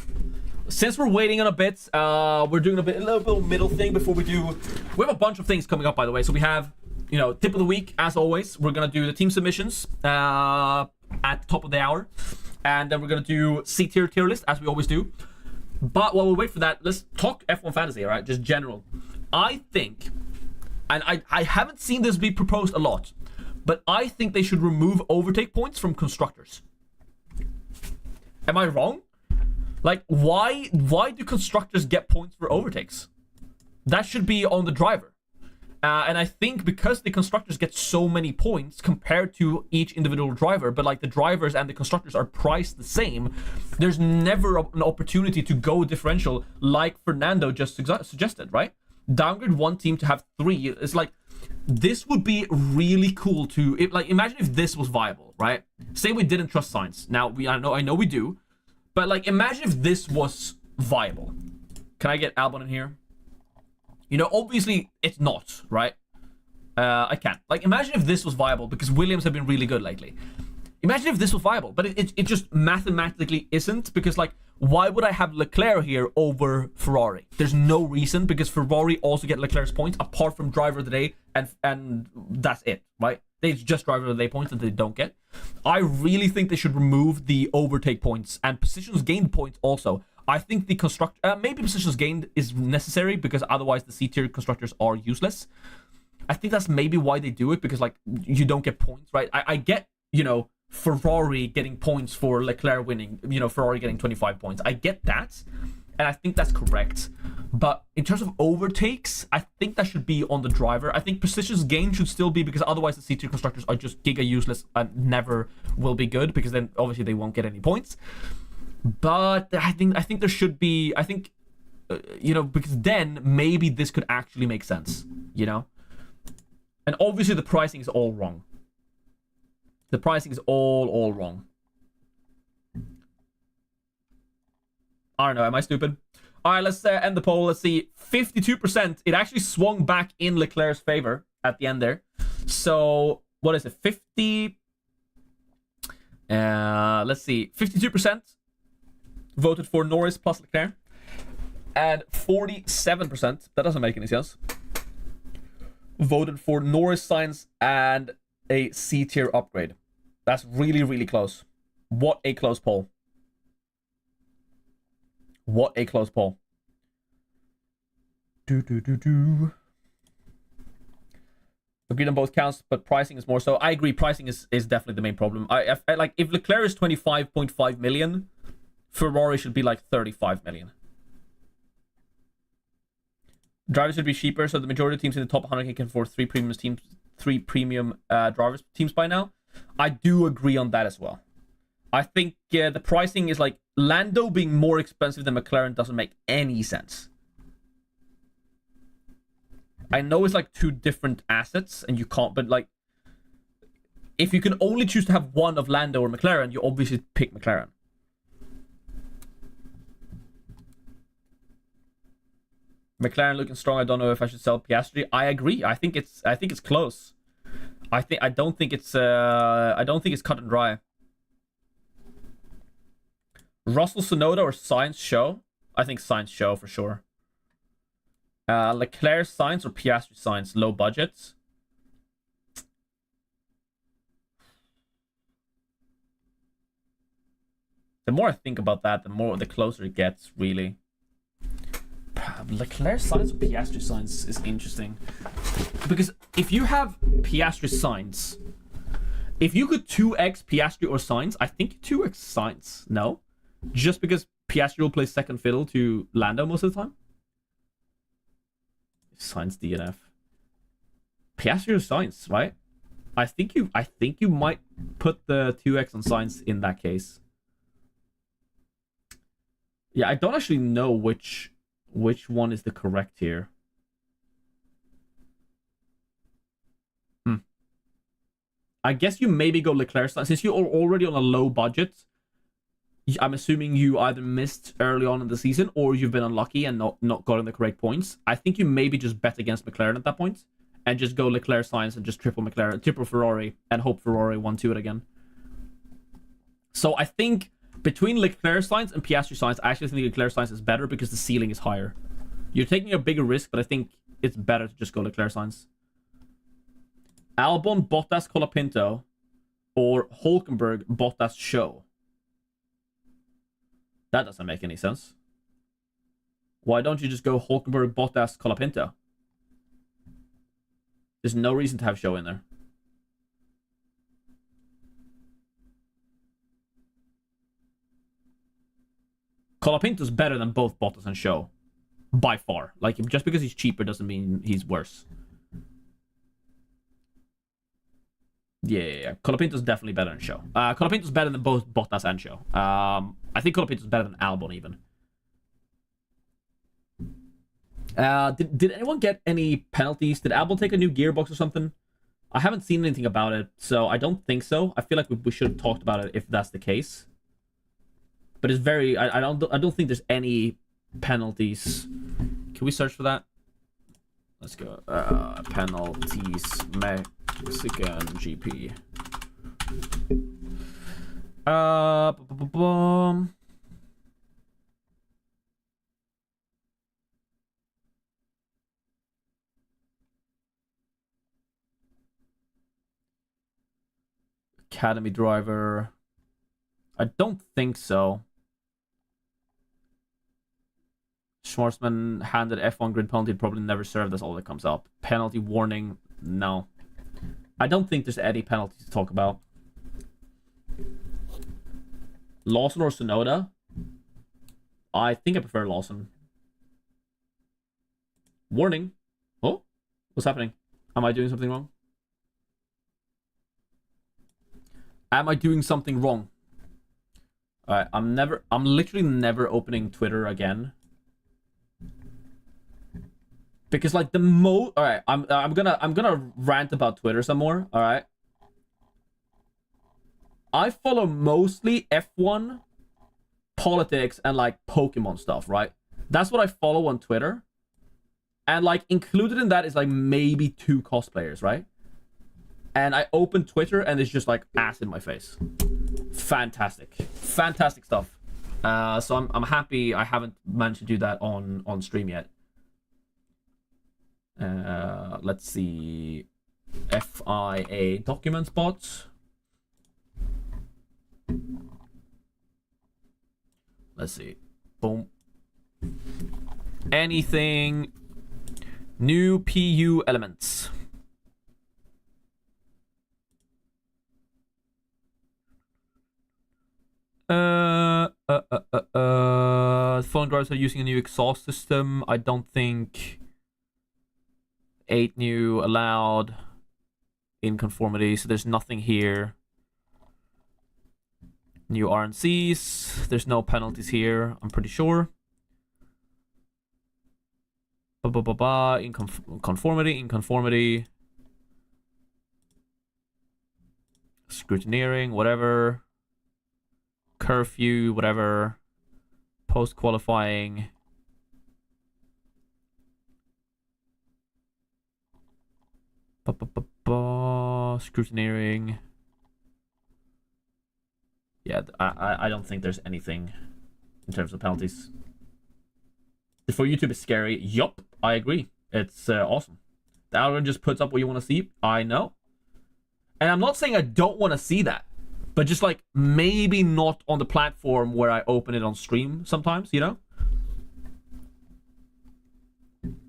since we're waiting on a bit, we're doing a little bit of middle thing before we do. We have a bunch of things coming up, by the way. So we have, tip of the week, as always. We're gonna do the team submissions at the top of the hour, and then we're gonna do C tier list as we always do. But while we wait for that, let's talk F1 fantasy, all right? Just general. I think, and I haven't seen this be proposed a lot, but I think they should remove overtake points from constructors. Am I wrong? Like, why do constructors get points for overtakes? That should be on the driver. And I think because the constructors get so many points compared to each individual driver, but like the drivers and the constructors are priced the same, there's never an opportunity to go differential like Fernando just suggested, right? Downgrade one team to have 3. It's like, this would be really cool to, imagine if this was viable, right? Say we didn't trust science. Now, I know we do, but like, imagine if this was viable. Can I get Albon in here? Obviously it's not, right? I can't. Like, imagine if this was viable, because Williams have been really good lately. Imagine if this was viable, but it just mathematically isn't, because like, why would I have Leclerc here over Ferrari? There's no reason, because Ferrari also get Leclerc's points apart from driver of the day, and that's it, right? They just driver of the day points that they don't get. I really think they should remove the overtake points and positions gained points also. I think the maybe positions gained is necessary, because otherwise the C-tier constructors are useless. I think that's maybe why they do it, because like, you don't get points, right? I get, Ferrari getting points for Leclerc winning, Ferrari getting 25 points. I get that, and I think that's correct. But in terms of overtakes, I think that should be on the driver. I think positions gain should still be, because otherwise the C-tier constructors are just giga useless and never will be good, because then obviously they won't get any points. But I think there should be, you know, because then maybe this could actually make sense, you know? And obviously the pricing is all wrong. The pricing is all wrong. I don't know, am I stupid? All right, let's end the poll. Let's see, 52%. It actually swung back in Leclerc's favor at the end there. So, what is it, 50? Let's see, 52% voted for Norris plus Leclerc. And 47%, that doesn't make any sense, voted for Norris, Sainz, and a C-tier upgrade. That's really, really close. What a close poll. What a close poll. Agreed on both counts, but pricing is more so. I agree, pricing is definitely the main problem. I like, if Leclerc is 25.5 million, Ferrari should be like 35 million. Drivers should be cheaper, so the majority of teams in the top 100 can afford three premium drivers teams by now. I do agree on that as well. I think the pricing is like, Lando being more expensive than McLaren doesn't make any sense. I know it's like two different assets and you can't, but like, if you can only choose to have one of Lando or McLaren, you obviously pick McLaren. McLaren looking strong. I don't know if I should sell Piastri. I agree. I think it's close. I don't think it's cut and dry. Russell, Tsunoda, or Sainz, Show? I think Sainz, Show for sure. Leclerc, Sainz, or Piastri, Sainz? Low budgets. The more I think about that, the closer it gets, really. Leclerc, Sainz, or Piastri, Sainz is interesting. Because if you have Piastri, Sainz, if you could 2x Piastri or Sainz, I think 2x Sainz. No? Just because Piastri will play second fiddle to Lando most of the time? Sainz DNF. Piastri or Sainz, right? I think you might put the 2x on Sainz in that case. Yeah, I don't actually know which one is the correct here. I guess you maybe go Leclerc, since you're already on a low budget. I'm assuming you either missed early on in the season or you've been unlucky and not gotten the correct points. I think you maybe just bet against McLaren at that point and just go Leclerc, Sainz, and just triple Ferrari, and hope Ferrari 1-2 it again. So I think between Leclerc, Sainz, and Piastri, Sainz, I actually think Leclerc, Sainz is better because the ceiling is higher. You're taking a bigger risk, but I think it's better to just go Leclerc, Sainz. Albon, Bottas, Colapinto, or Hülkenberg, Bottas, Show. That doesn't make any sense. Why don't you just go Hülkenberg, Bottas, Colapinto? There's no reason to have Show in there. Colapinto's better than both Bottas and Show. By far. Like, just because he's cheaper doesn't mean he's worse. Yeah. Colapinto's definitely better than Show. Colapinto's better than both Bottas and Show. I think Colapinto's better than Albon even. Did anyone get any penalties? Did Albon take a new gearbox or something? I haven't seen anything about it, so I don't think so. I feel like we should have talked about it if that's the case. But it's very... I don't think there's any penalties. Can we search for that? Let's go. Penalties, Mexican GP. Academy driver. I don't think so. Schwarzman handed F1 grid penalty, probably never served. That's all that comes up. Penalty warning, no. I don't think there's any penalties to talk about. Lawson or Tsunoda? I think I prefer Lawson. Warning. Oh, what's happening? Am I doing something wrong? Am I doing something wrong? Alright, I'm literally never opening Twitter again. Because like alright, I'm gonna rant about Twitter some more, alright? I follow mostly F1, politics, and like Pokemon stuff, right? That's what I follow on Twitter. And like included in that is like maybe 2 cosplayers, right? And I open Twitter and it's just like ass in my face. Fantastic stuff. So I'm happy I haven't managed to do that on stream yet. Let's see. FIA document spots. Let's see. Boom. Anything. New PU elements. Phone drivers are using a new exhaust system. I don't think 8 new allowed in conformity, so there's nothing here. New RNCs. There's no penalties here, I'm pretty sure. In conformity. Scrutineering, whatever. Curfew, whatever. Post-qualifying. Scrutineering. Yeah, I don't think there's anything in terms of penalties. For YouTube, it's scary. Yup, I agree. It's awesome. The algorithm just puts up what you want to see. I know. And I'm not saying I don't want to see that. But just like, maybe not on the platform where I open it on stream sometimes, you know?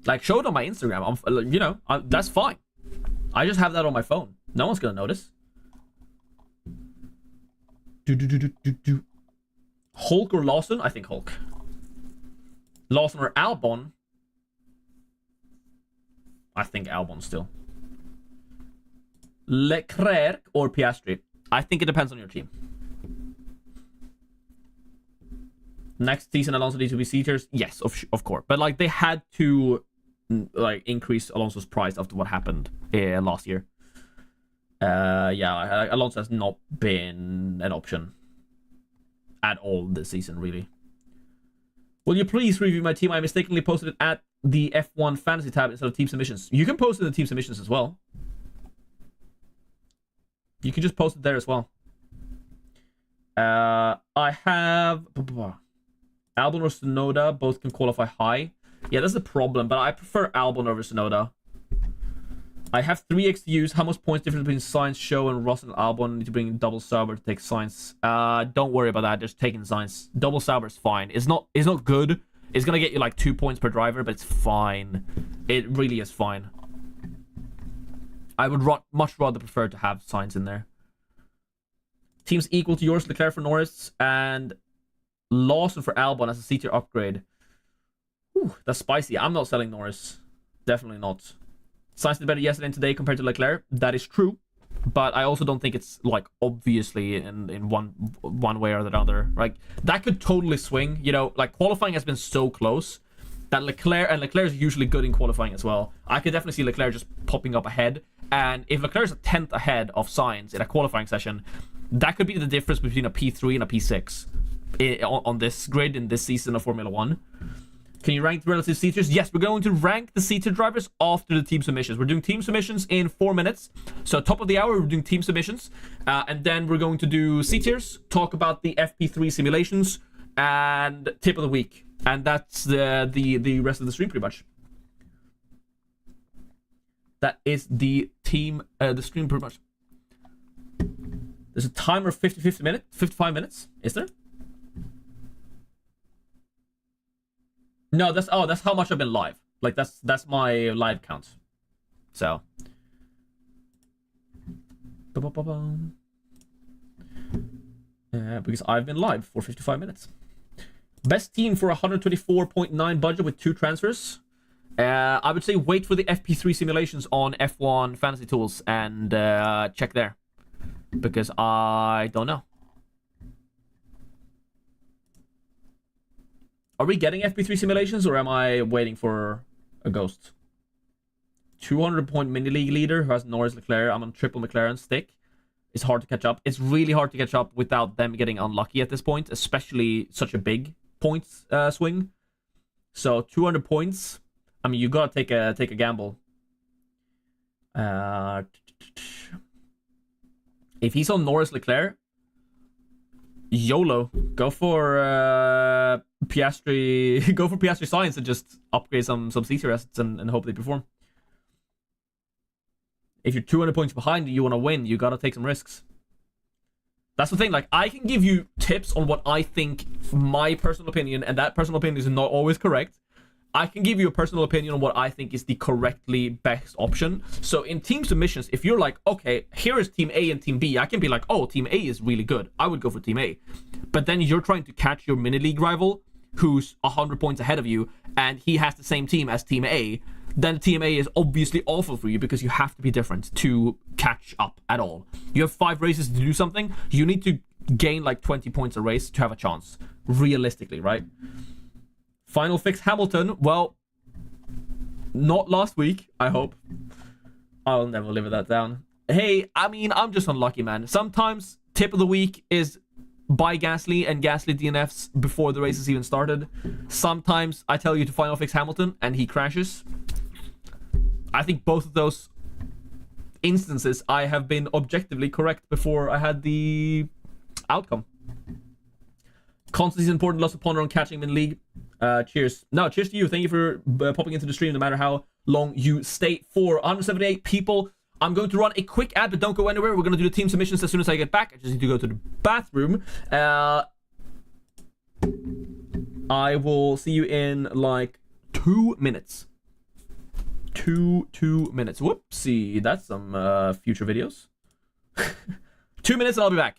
Like, show it on my Instagram. You know, that's fine. I just have that on my phone. No one's gonna notice. Hulk or Lawson? I think Hulk. Lawson or Albon? I think Albon still. Leclerc or Piastri? I think it depends on your team. Next season, Alonso needs to be C-tiers? Yes, of course. But like, they had to like increase Alonso's price after what happened last year. Yeah, Alonso has not been an option at all this season, really. Will you please review my team? I mistakenly posted it at the F1 Fantasy tab instead of Team Submissions. You can post it in the Team Submissions as well. You can just post it there as well. I have Albon or Tsunoda. Both can qualify high. Yeah, that's the problem, but I prefer Albon over Tsunoda. I have 3 XUs. How much points difference between Sainz, Show, and Ross and Albon? Need to bring double Sauber to take Sainz. Don't worry about that. Just taking Sainz. Double Sauber is fine. It's not good. It's gonna get you like 2 points per driver, but it's fine. It really is fine. I would much rather prefer to have Sainz in there. Teams equal to yours. Leclerc for Norris and Lawson for Albon as a C-tier upgrade. Whew, that's spicy. I'm not selling Norris. Definitely not. Sainz did better yesterday and today compared to Leclerc. That is true. But I also don't think it's like obviously in one way or the other. Like that could totally swing. You know, like qualifying has been so close that Leclerc is usually good in qualifying as well. I could definitely see Leclerc just popping up ahead. And if Leclerc is a 10th ahead of Sainz in a qualifying session, that could be the difference between a P3 and a P6 on this grid in this season of Formula 1. Can you rank the relative C-tiers? Yes, we're going to rank the C-tier drivers after the team submissions. We're doing team submissions in 4 minutes. So top of the hour, we're doing team submissions. And then we're going to do C-tiers, talk about the FP3 simulations, and tip of the week. And that's the rest of the stream pretty much. That is the stream pretty much. There's a timer of 55 minutes. Is there? No, that's how much I've been live. Like that's my live count. So. Because I've been live for 55 minutes. Best team for 124.9 budget with 2 transfers. I would say wait for the FP3 simulations on F1 Fantasy Tools and check there. Because I don't know. Are we getting FP3 simulations or am I waiting for a ghost? 200-point mini league leader who has Norris, Leclerc. I'm on triple McLaren stick. It's hard to catch up. It's really hard to catch up without them getting unlucky at this point, especially such a big points swing. So 200 points. I mean, you gotta take a gamble. If he's on Norris, Leclerc, YOLO. Go for Piastri. Go for Piastri Science and just upgrade some CC rests and hope they perform. If you're 200 points behind, you want to win. You gotta take some risks. That's the thing. Like, I can give you tips on what I think, my personal opinion, and that personal opinion is not always correct. I can give you a personal opinion on what I think is the correctly best option. So in team submissions, if you're like, okay, here is team A and team B, I can be like, oh, team A is really good. I would go for team A. But then you're trying to catch your mini league rival who's 100 points ahead of you and he has the same team as team A. Then team A is obviously awful for you because you have to be different to catch up at all. You have 5 races to do something. You need to gain like 20 points a race to have a chance. Realistically, right? Final fix Hamilton. Well, not last week, I hope. I'll never live that down. Hey, I mean, I'm just unlucky, man. Sometimes tip of the week is buy Gasly and Gasly DNFs before the race has even started. Sometimes I tell you to final fix Hamilton and he crashes. I think both of those instances I have been objectively correct before I had the outcome. Constancy is important. Lots of ponder on catching him in league. Cheers. No, cheers to you. Thank you for popping into the stream no matter how long you stay for. 178 people. I'm going to run a quick ad, but don't go anywhere. We're going to do the team submissions as soon as I get back. I just need to go to the bathroom. I will see you in like 2 minutes. 2 minutes. Whoopsie. That's some future videos. 2 minutes and I'll be back.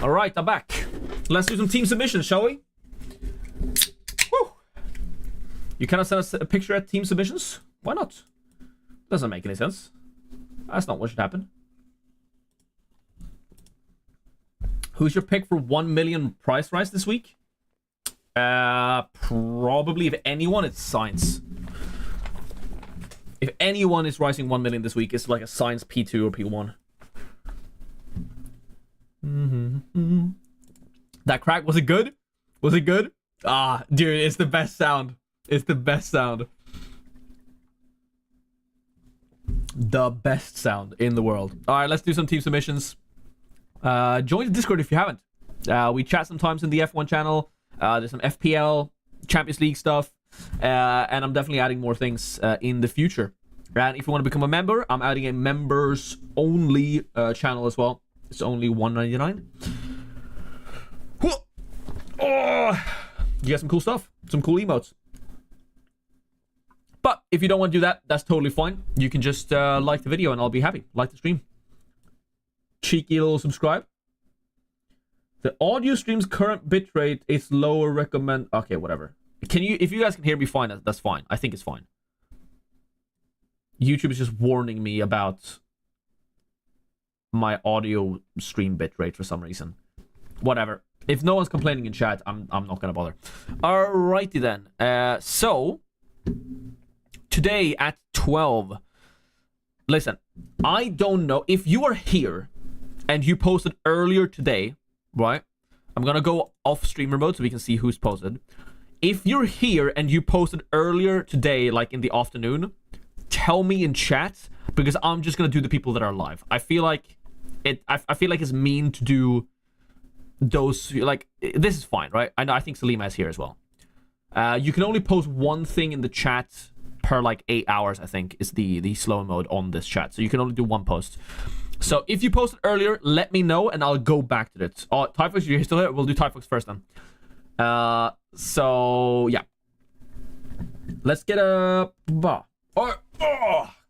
All right, I'm back. Let's do some team submissions, shall we? Woo. You cannot send us a picture at team submissions? Why not? Doesn't make any sense. That's not what should happen. Who's your pick for 1 million prize rise this week? Probably, if anyone, it's Science. If anyone is rising 1 million this week, it's like a Science P2 or P1. That crack, was it good? Was it good? Ah, dude, it's the best sound. It's the best sound. The best sound in the world. All right, let's do some team submissions. Join the Discord if you haven't. We chat sometimes in the F1 channel. There's some FPL, Champions League stuff. And I'm definitely adding more things in the future. And if you want to become a member, I'm adding a members only channel as well. It's only $1.99. Oh, you get some cool stuff, some cool emotes. But if you don't want to do that, that's totally fine. You can just like the video and I'll be happy. Like the stream. Cheeky little subscribe. The audio stream's current bitrate is lower. Recommend. Okay, whatever. Can you? If you guys can hear me fine, that's fine. I think it's fine. YouTube is just warning me about my audio stream bitrate for some reason. Whatever. If no one's complaining in chat, I'm not gonna bother. Alrighty then. So today at 12. Listen, I don't know if you are here and you posted earlier today, right? I'm gonna go off streamer mode so we can see who's posted. If you're here and you posted earlier today, like in the afternoon, tell me in chat, because I'm just gonna do the people that are live. I feel like I feel like it's mean to do those, like, this is fine, right? I think Salima is here as well. You can only post one thing in the chat per like 8 hours, I think, is the slow mode on this chat. So you can only do one post. So if you posted earlier, let me know and I'll go back to it. Oh, Typhox, you're still here? We'll do Typhox first then. So yeah. Let's get a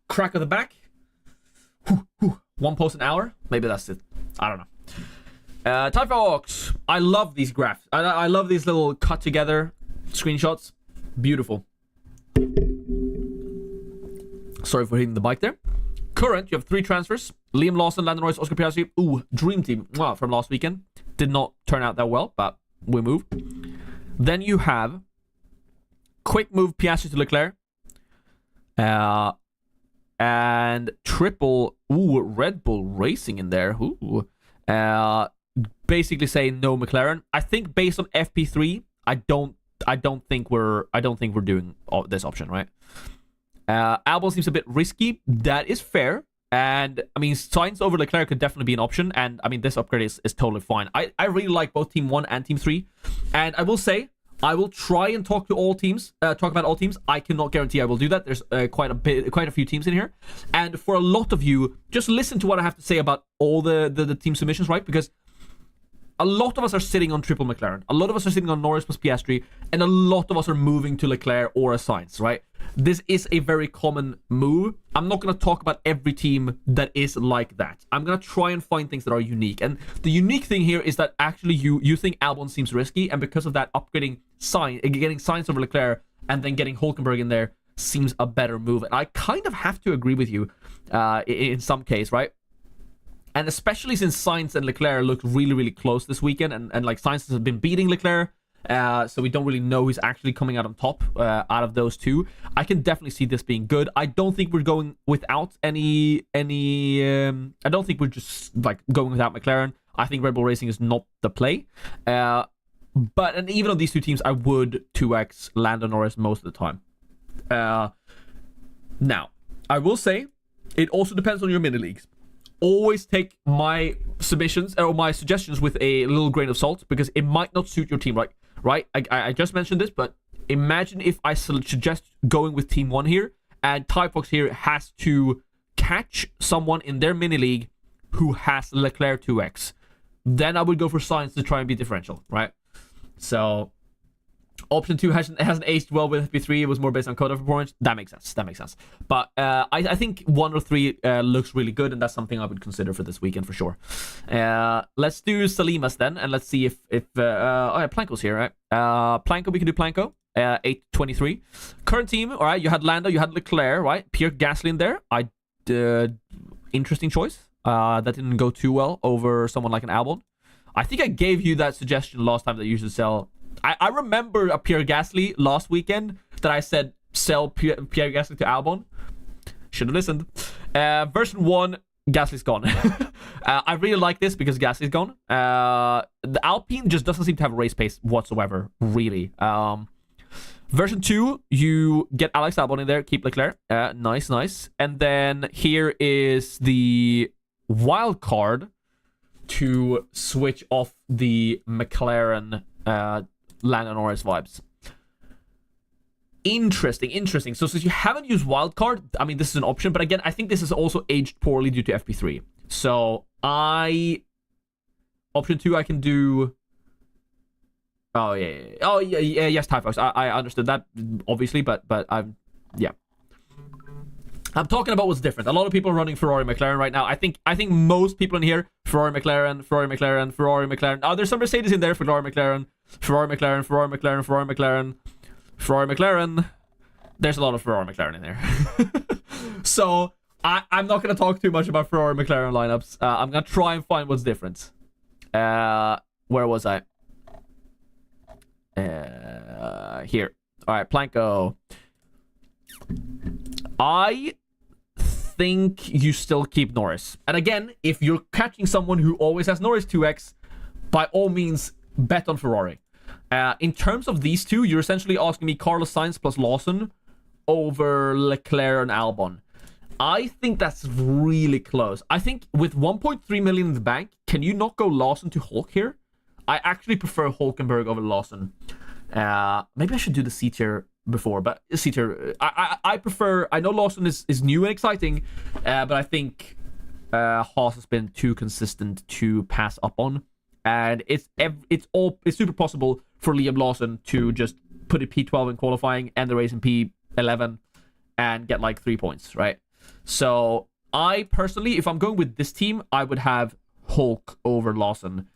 crack of the back. One post an hour? Maybe that's it. I don't know. Typhox, I love these graphs. I love these little cut together screenshots. Beautiful. Sorry for hitting the mic there. Current, you have 3 transfers. Liam Lawson, Landon Norris, Oscar Piastri. Ooh, dream team from last weekend. Did not turn out that well, but we move. Then you have quick move Piastri to Leclerc. And triple, Red Bull Racing in there. Ooh. Basically saying no McLaren. I think based on FP3, I don't think we're doing this option, right? Albon seems a bit risky. That is fair. And I mean, Sainz over Leclerc could definitely be an option. And I mean, this upgrade is totally fine. I really like both Team 1 and Team 3. And I will say, I will try and talk to all teams, talk about all teams. I cannot guarantee I will do that. There's quite a few teams in here. And for a lot of you, just listen to what I have to say about all the team submissions, right? Because a lot of us are sitting on triple McLaren. A lot of us are sitting on Norris plus Piastri. And a lot of us are moving to Leclerc or a Sainz, right? This is a very common move. I'm not going to talk about every team that is like that. I'm going to try and find things that are unique. And the unique thing here is that actually you think Albon seems risky. And because of that, upgrading getting Sainz over Leclerc and then getting Hülkenberg in there seems a better move. And I kind of have to agree with you in some case, right? And especially since Sainz and Leclerc looked really, really close this weekend. And like Sainz has been beating Leclerc. So we don't really know who's actually coming out on top out of those two. I can definitely see this being good. I don't think we're going without any I don't think we're just like going without McLaren. I think Red Bull Racing is not the play. But and even on these two teams, I would 2x Lando Norris most of the time. Now, I will say, it also depends on your mini leagues. Always take my submissions or my suggestions with a little grain of salt, because it might not suit your team, right? I just mentioned this, but imagine if I suggest going with Team 1 here, and Typhox here has to catch someone in their mini league who has Leclerc 2x. Then I would go for Sainz to try and be differential, right? So Option 2 hasn't aged well with FP3. It was more based on code performance. That makes sense. But I think 1 or 3 looks really good, and that's something I would consider for this weekend for sure. Let's do Salimas then, and let's see if Planko's here, right? Planko, we can do Planko. 823. Current team, all right. You had Lando, you had Leclerc, right? Pierre Gasly in there. Interesting choice. That didn't go too well over someone like an Albon. I think I gave you that suggestion last time that you should sell. I remember a Pierre Gasly last weekend that I said sell Pierre Gasly to Albon. Should have listened. Version 1, Gasly's gone. I really like this because Gasly's gone. The Alpine just doesn't seem to have a race pace whatsoever, really. Version 2, you get Alex Albon in there, keep Leclerc. Nice. And then here is the wild card to switch off the McLaren Lando Norris vibes. Interesting. So since you haven't used wildcard, I mean, this is an option, but again, I think this is also aged poorly due to FP3. So option 2, I can do. Oh yeah. Yes, Typhus. I understood that obviously, but I'm talking about what's different. A lot of people are running Ferrari McLaren right now. I think most people in here Ferrari McLaren. Oh, there's some Mercedes in there. Ferrari McLaren. There's a lot of Ferrari McLaren in there. So I'm not gonna talk too much about Ferrari McLaren lineups. I'm gonna try and find what's different. Where was I? Here. All right, Planko. I think you still keep Norris. And again, if you're catching someone who always has Norris 2x, by all means, bet on Ferrari. In terms of these two, you're essentially asking me Carlos Sainz plus Lawson over Leclerc and Albon. I think that's really close. I think with 1.3 million in the bank, can you not go Lawson to Hulk here? I actually prefer Hulkenberg over Lawson. Maybe I should do the C tier before, but C tier. I prefer. I know Lawson is new and exciting, but I think Haas has been too consistent to pass up on, and it's super possible for Liam Lawson to just put a P12 in qualifying and the race in P11 and get like 3 points, right? So I personally, if I'm going with this team, I would have Hulk over Lawson.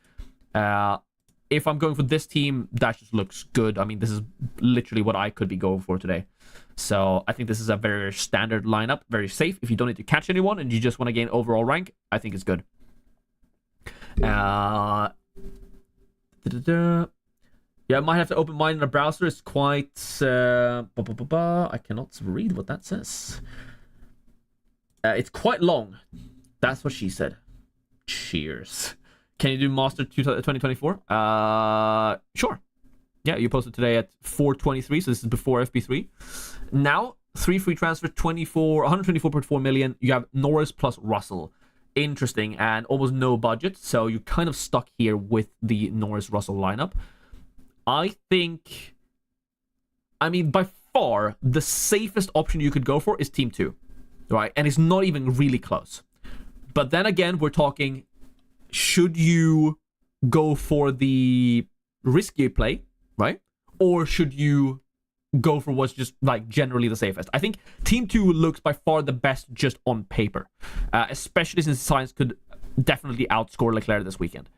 If I'm going for this team, that just looks good. I mean, this is literally what I could be going for today. So I think this is a very standard lineup, very safe. If you don't need to catch anyone and you just want to gain overall rank, I think it's good. Yeah, I might have to open mine in a browser. It's quite... I cannot read what that says. It's quite long. That's what she said. Cheers. Can you do Master 2024? Sure. Yeah, you posted today at 4:23, so this is before FP3. Now, 3 free transfers, 124.4 million. You have Norris plus Russell. Interesting, and almost no budget, so you're kind of stuck here with the Norris-Russell lineup. I think... I mean, by far, the safest option you could go for is Team 2. Right? And it's not even really close. But then again, we're talking... Should you go for the risky play, right? Or should you go for what's just like generally the safest? I think Team 2 looks by far the best just on paper, especially since Sainz could definitely outscore Leclerc this weekend.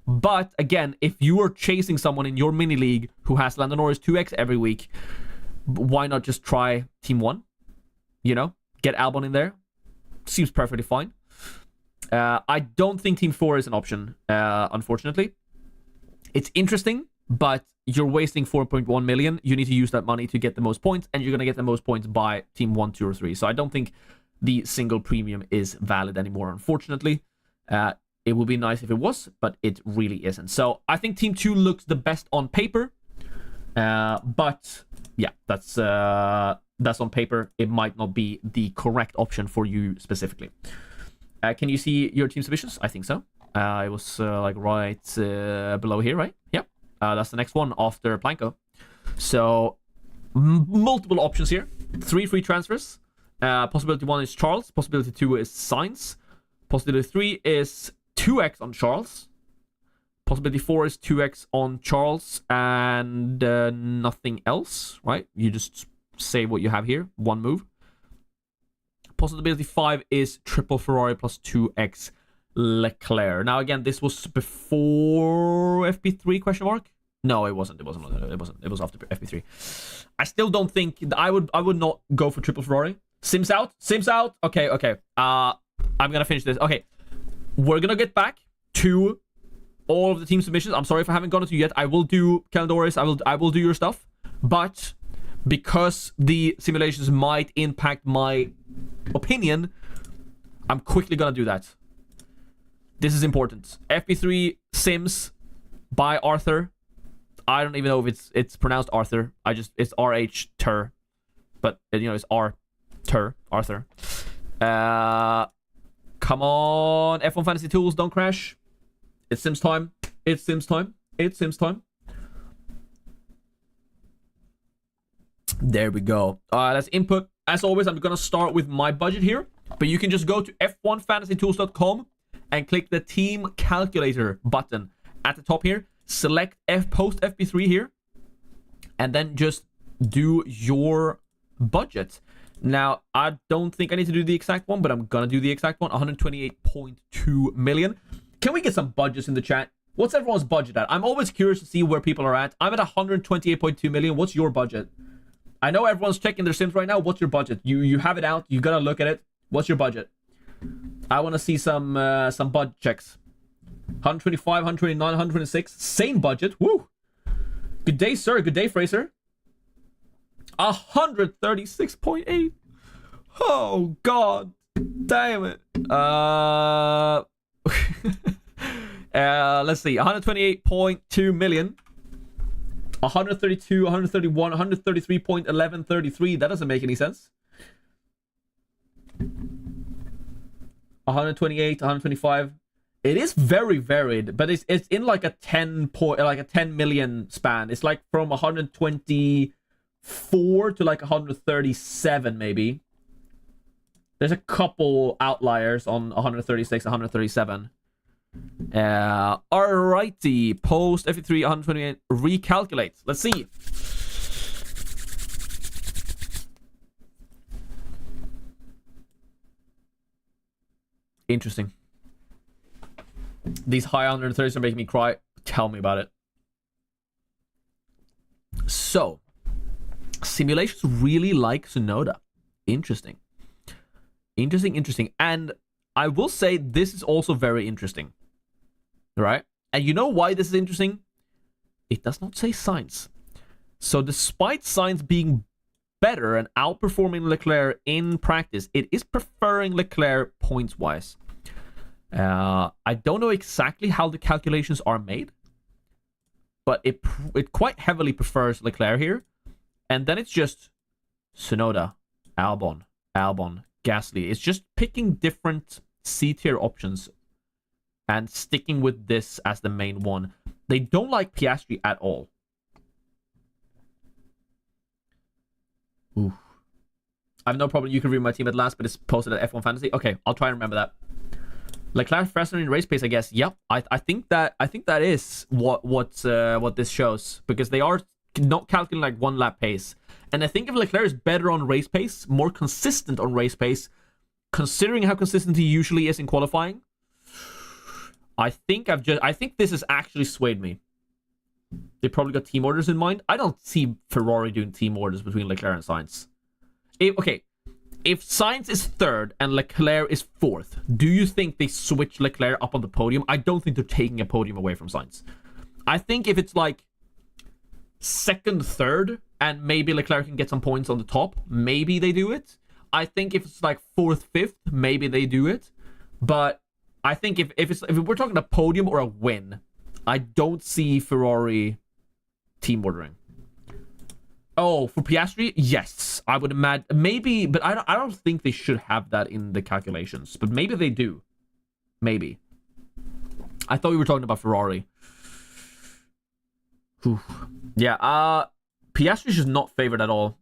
But again, if you are chasing someone in your mini league who has Lando Norris 2x every week, why not just try Team 1? You know, get Albon in there. Seems perfectly fine. I don't think Team 4 is an option, unfortunately. It's interesting, but you're wasting 4.1 million. You need to use that money to get the most points, and you're going to get the most points by Team 1, 2, or 3. So I don't think the single premium is valid anymore, unfortunately. It would be nice if it was, but it really isn't. So I think Team 2 looks the best on paper. But yeah, that's on paper. It might not be the correct option for you specifically. Can you see your team submissions? I think so. It was like right below here, right? Yep. That's the next one after Planko. So multiple options here. 3 free transfers. Possibility 1 is Charles. Possibility 2 is Sainz. Possibility 3 is 2x on Charles. Possibility 4 is 2x on Charles and nothing else, right? You just say what you have here, one move. Possibility 5 is triple Ferrari plus 2x Leclerc. Now again, this was before FP3 question mark? No, it wasn't. It was after FP3. I still don't think I would not go for triple Ferrari. Sims out. Okay. I'm gonna finish this. Okay. We're gonna get back to all of the team submissions. I'm sorry if I haven't gotten to you yet. I will do Norris. I will do your stuff. But because the simulations might impact my opinion, I'm quickly gonna do that. This is important. FP3 Sims by Arthur. I don't even know if it's pronounced Arthur. It's RH Tur. But it's Arthur. Come on, F1 Fantasy Tools, don't crash. It's Sims time. There we go. Let's input. As always, I'm gonna start with my budget here. But you can just go to f1fantasytools.com and click the team calculator button at the top here. Select post FP3 here. And then just do your budget. Now, I don't think I need to do the exact one, but I'm gonna do the exact one. 128.2 million. Can we get some budgets in the chat? What's everyone's budget at? I'm always curious to see where people are at. I'm at 128.2 million. What's your budget? I know everyone's checking their sims right now. What's your budget? You have it out. You gotta look at it. What's your budget? I want to see some budget checks. 125, 129, 126. Same budget. Woo! Good day, sir. Good day, Fraser. 136.8. Oh, God. Damn it. Let's see. 128.2 million. 132, 131, 133.1133. That doesn't make any sense. 128, 125. It is very varied, but it's in like a 10 million span. It's like from 124 to like 137 maybe. There's a couple outliers on 136, 137. Alrighty, post FE3 128. Recalculate. Let's see. Interesting. These high 130s are making me cry. Tell me about it. So, simulations really like Tsunoda. Interesting. Interesting. And I will say this is also very interesting. Right? And you know why this is interesting? It does not say Sainz. So despite Sainz being better and outperforming Leclerc in practice, it is preferring Leclerc points-wise. I don't know exactly how the calculations are made, but it quite heavily prefers Leclerc here. And then it's just Tsunoda, Albon, Gasly. It's just picking different C-tier options and sticking with this as the main one. They don't like Piastri at all. Ooh. I have no problem. You can read my team at last, but it's posted at F1 Fantasy. Okay, I'll try and remember that. Leclerc faster in race pace, I guess. Yep, I think that is what this shows, because they are not calculating like one lap pace. And I think if Leclerc is better on race pace, more consistent on race pace, considering how consistent he usually is in qualifying, I think this has actually swayed me. They probably got team orders in mind. I don't see Ferrari doing team orders between Leclerc and Sainz. If Sainz is third and Leclerc is fourth, do you think they switch Leclerc up on the podium? I don't think they're taking a podium away from Sainz. I think if it's like second, third, and maybe Leclerc can get some points on the top, maybe they do it. I think if it's like fourth, fifth, maybe they do it. But I think if we're talking a podium or a win, I don't see Ferrari team ordering. Oh, for Piastri, yes, I would imagine maybe, but I don't think they should have that in the calculations. But maybe they do. Maybe. I thought we were talking about Ferrari. Whew. Yeah. Piastri is just not favored at all.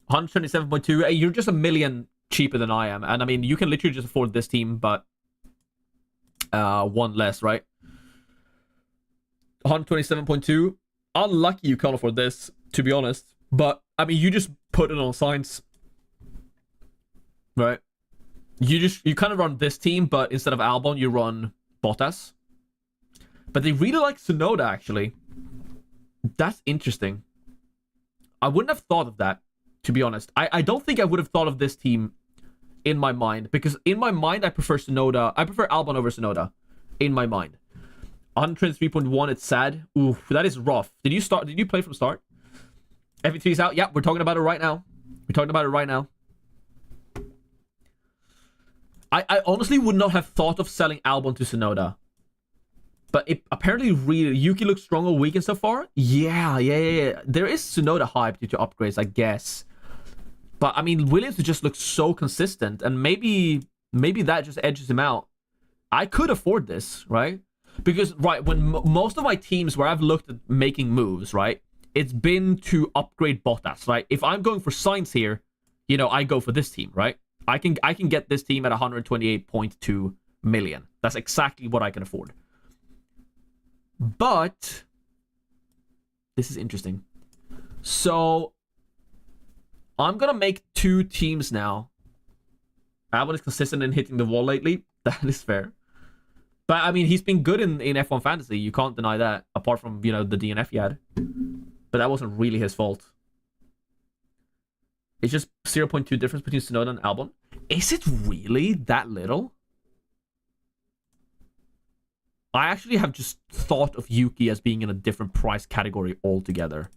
127.2. Hey, you're just a million cheaper than I am, and I mean you can literally just afford this team, but one less, right? 127.2. Unlucky you can't afford this, to be honest. But, I mean, you just put it on Sainz. Right? You kind of run this team, but instead of Albon, you run Bottas. But they really like Tsunoda, actually. That's interesting. I wouldn't have thought of that, to be honest. I don't think I would have thought of this team in my mind. Because in my mind, I prefer Tsunoda. I prefer Albon over Tsunoda. In my mind. 123.1, it's sad. Ooh, that is rough. Did you play from start? FE3's out. Yeah, we're talking about it right now. I honestly would not have thought of selling Albon to Tsunoda. But it apparently really... Yuki looks strong all weekend so far? Yeah. There is Tsunoda hype due to upgrades, I guess. But, I mean, Williams just looks so consistent. And maybe that just edges him out. I could afford this, right? Because, right, when most of my teams where I've looked at making moves, right? It's been to upgrade Bottas, right? If I'm going for Sainz here, you know, I go for this team, right? I can get this team at 128.2 million. That's exactly what I can afford. But this is interesting. So I'm gonna make two teams now. Albon is consistent in hitting the wall lately. That is fair. But I mean, he's been good in F1 Fantasy. You can't deny that. Apart from, you know, the DNF he had. But that wasn't really his fault. It's just 0.2 difference between Tsunoda and Albon. Is it really that little? I actually have just thought of Yuki as being in a different price category altogether.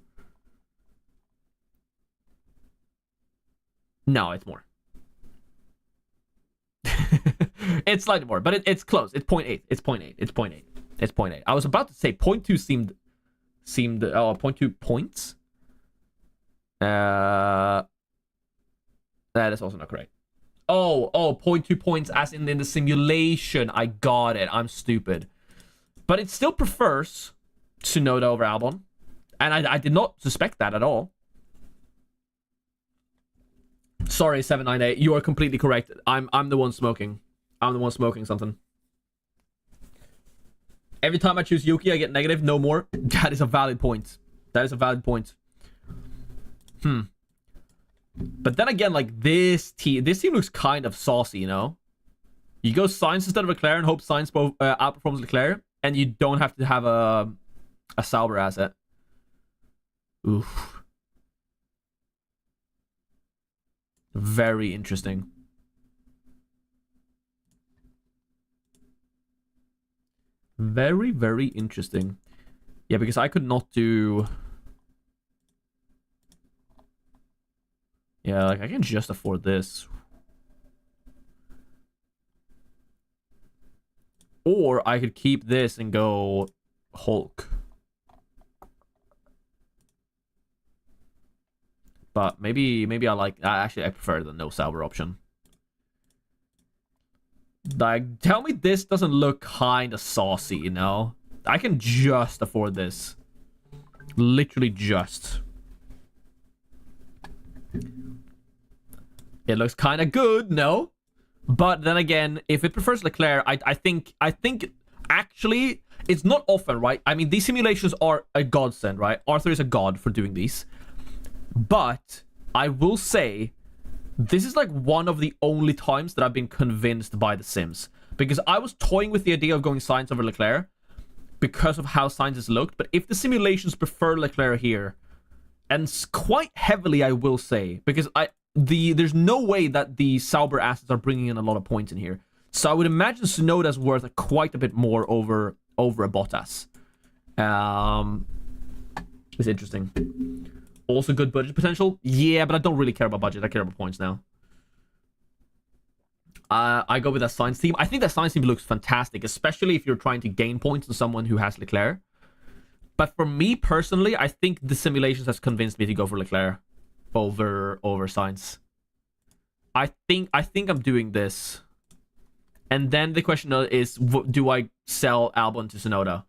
No, it's more. It's slightly more, but it's close. It's 0.8. It's 0.8. It's 0.8. It's 0.8. I was about to say 0.2 seemed 0.2 points. That is also not correct. Oh, 0.2 points as in the simulation. I got it. I'm stupid. But it still prefers Tsunoda over Albon. And I did not suspect that at all. Sorry, 798. You are completely correct. I'm the one smoking. I'm the one smoking something. Every time I choose Yuki, I get negative. No more. That is a valid point. That is a valid point. But then again, like this team looks kind of saucy, you know? You go Sainz instead of Leclerc and hope Sainz outperforms Leclerc, and you don't have to have a Sauber asset. Oof. Very interesting. Very, very interesting. Yeah, because I could not do... Yeah, like I can just afford this. Or I could keep this and go Hulk. But maybe I like... Actually, I prefer the no Sauber option. Like, tell me this doesn't look kind of saucy, you know? I can just afford this. Literally just. It looks kind of good, no? But then again, if it prefers Leclerc, I think actually it's not often, right? I mean, these simulations are a godsend, right? Arthur is a god for doing these. But I will say this is like one of the only times that I've been convinced by the Sims. Because I was toying with the idea of going Sainz over Leclerc because of how Sainz has looked. But if the simulations prefer Leclerc here, and quite heavily I will say, because there's no way that the Sauber assets are bringing in a lot of points in here. So I would imagine Tsunoda's worth quite a bit more over a Bottas. It's interesting. Also good budget potential. Yeah, but I don't really care about budget. I care about points now. I go with that Sainz team. I think that Sainz team looks fantastic, especially if you're trying to gain points on someone who has Leclerc. But for me personally, I think the simulations has convinced me to go for Leclerc over Sainz. I think I'm doing this. And then the question is, do I sell Albon to Tsunoda?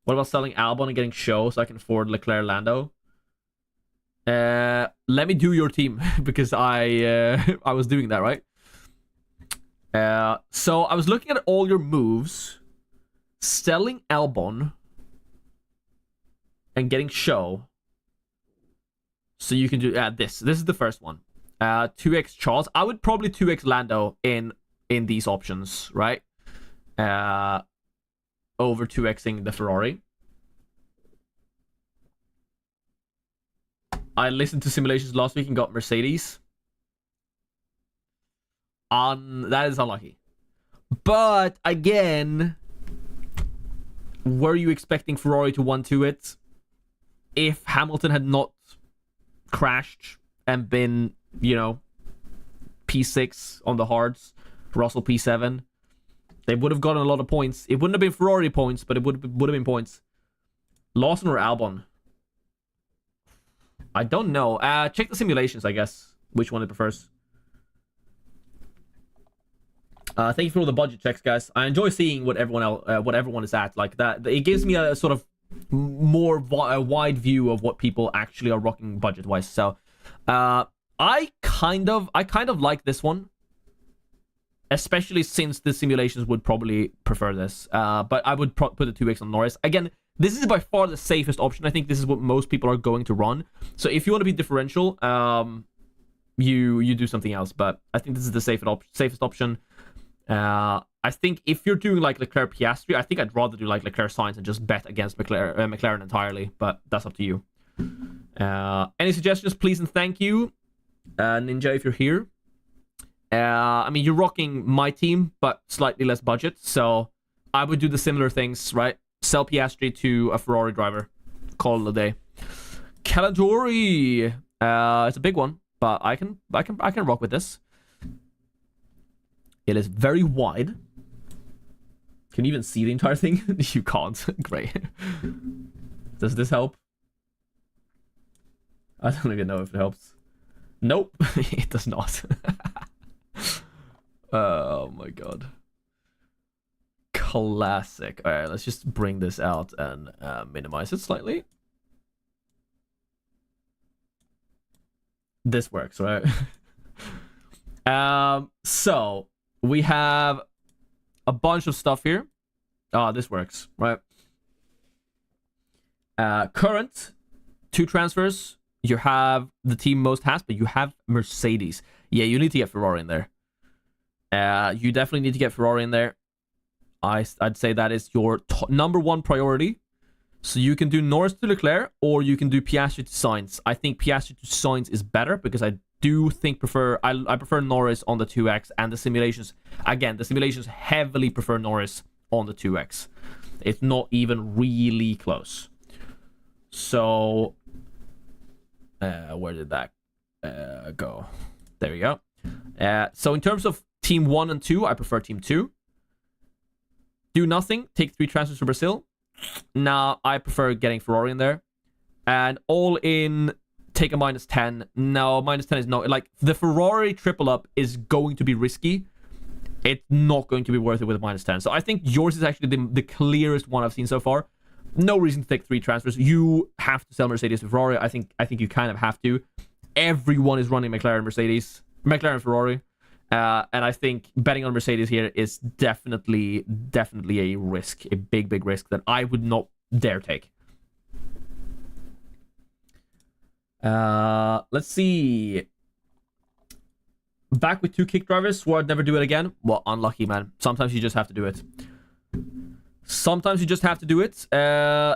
What about selling Albon and getting Show so I can afford Leclerc Lando? Let me do your team because I was doing that, right? So I was looking at all your moves. selling Albon and getting Show. So you can do this. This is the first one. 2x Charles. I would probably 2x Lando in these options, right? Over 2xing the Ferrari. I listened to simulations last week and got Mercedes. That is unlucky. But again, were you expecting Ferrari to 1-2 it? If Hamilton had not crashed and been, you know, P6 on the hards, Russell P7, they would have gotten a lot of points. It wouldn't have been Ferrari points, but it would have been points. Lawson or Albon? I don't know. Check the simulations, I guess. Which one it prefers. Thank you for all the budget checks, guys. I enjoy seeing what everyone is at like that. It gives me a sort of more wide view of what people actually are rocking budget-wise. So, I kind of like this one, especially since the simulations would probably prefer this. But I would put the 2x on Norris again. This is by far the safest option. I think this is what most people are going to run. So if you want to be differential, you do something else. But I think this is the safest option. I think if you're doing like Leclerc Piastri, I think I'd rather do like Leclerc Sainz and just bet against McLaren entirely. But that's up to you. Any suggestions, please and thank you, Ninja, if you're here. I mean, you're rocking my team, but slightly less budget. So I would do the similar things, right? Sell Piastri to a Ferrari driver. Call it a day. Calagiuri. It's a big one, but I can rock with this. It is very wide. Can you even see the entire thing? You can't. Great. Does this help? I don't even know if it helps. Nope, it does not. Oh my god. Classic. All right, let's just bring this out and minimize it slightly. This works, right? So we have a bunch of stuff here. This works, right? Current 2 transfers. You have the team most has, but you have Mercedes. Yeah, you need to get Ferrari in there. You definitely need to get Ferrari in there. I'd say that is your number 1 priority. So you can do Norris to Leclerc, or you can do Piastri to Sainz. I think Piastri to Sainz is better because I do think I prefer Norris on the 2x, and the simulations, again, the simulations heavily prefer Norris on the 2x. It's not even really close. So where did that go? There we go. So in terms of team 1 and 2, I prefer team 2. Do nothing, take 3 transfers to Brazil. Now I prefer getting Ferrari in there. And all in, take a -10. No, -10 is no. Like, the Ferrari triple up is going to be risky. It's not going to be worth it with a -10. So I think yours is actually the clearest one I've seen so far. No reason to take 3 transfers. You have to sell Mercedes to Ferrari. I think you kind of have to. Everyone is running McLaren, Ferrari. And I think betting on Mercedes here is definitely a risk, a big risk that I would not dare take. Let's see. Back with 2 kick drivers. Swore I'd never do it again. Well, unlucky, man. Sometimes you just have to do it.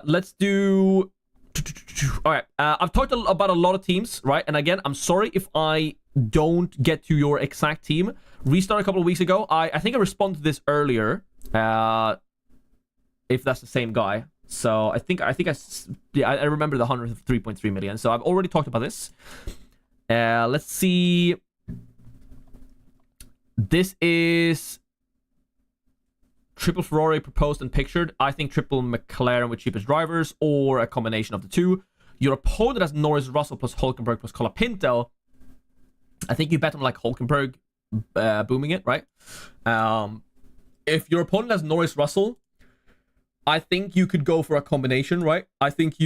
Let's do... All right. I've talked about a lot of teams, right? And again, I'm sorry if I don't get to your exact team. Restart a couple of weeks ago. I think I responded to this earlier. If that's the same guy. So I think I remember the 103.3 million. So I've already talked about this. Let's see. This is triple Ferrari proposed and pictured. I think triple McLaren with cheapest drivers, or a combination of the two. Your opponent has Norris, Russell plus Hülkenberg plus Colapinto. I think you bet on like Hülkenberg booming it, right? If your opponent has Norris, Russell, I think you could go for a combination, right? I think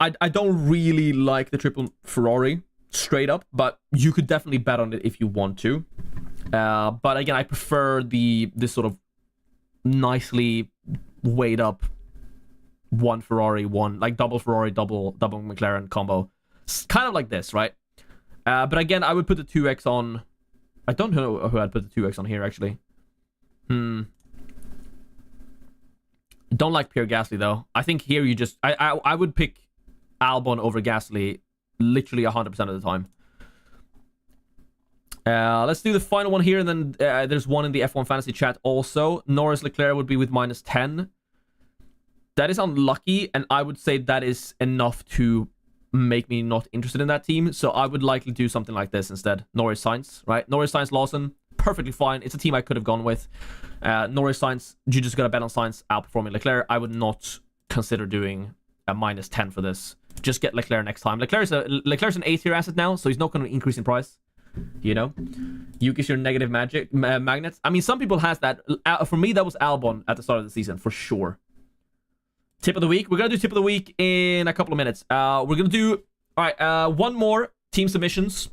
I don't really like the triple Ferrari straight up, but you could definitely bet on it if you want to. But again, I prefer this sort of nicely weighed up one Ferrari, one like double Ferrari, double McLaren combo. It's kind of like this, right? But again, I would put the 2x on. I don't know who I'd put the 2x on here actually. Don't like Pierre Gasly though. I think here you just I would pick Albon over Gasly literally 100% of the time. Let's do the final one here, and then there's one in the F1 Fantasy chat also. Norris Leclerc would be with -10. That is unlucky, and I would say that is enough to make me not interested in that team. So I would likely do something like this instead. Norris Sainz, right? Norris Sainz Lawson, perfectly fine. It's a team I could have gone with. Norris Sainz, you just gotta bet on Sainz outperforming Leclerc. I would not consider doing a -10 for this. Just get Leclerc next time. Leclerc's an A-tier asset now, so he's not going to increase in price. You know, Yuki's your negative magnet. I mean, some people has that. For me, that was Albon at the start of the season for sure. Tip of the week. We're gonna do tip of the week in a couple of minutes. We're gonna do one more team submissions,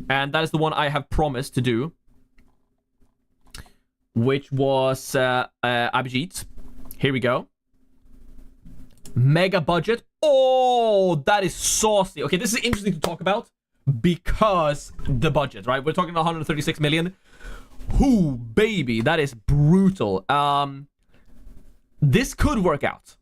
and that is the one I have promised to do, which was Abhijit. Here we go. Mega budget. Oh, that is saucy. Okay, this is interesting to talk about because the budget, right? We're talking 136 million. Whoo, baby, that is brutal. This could work out.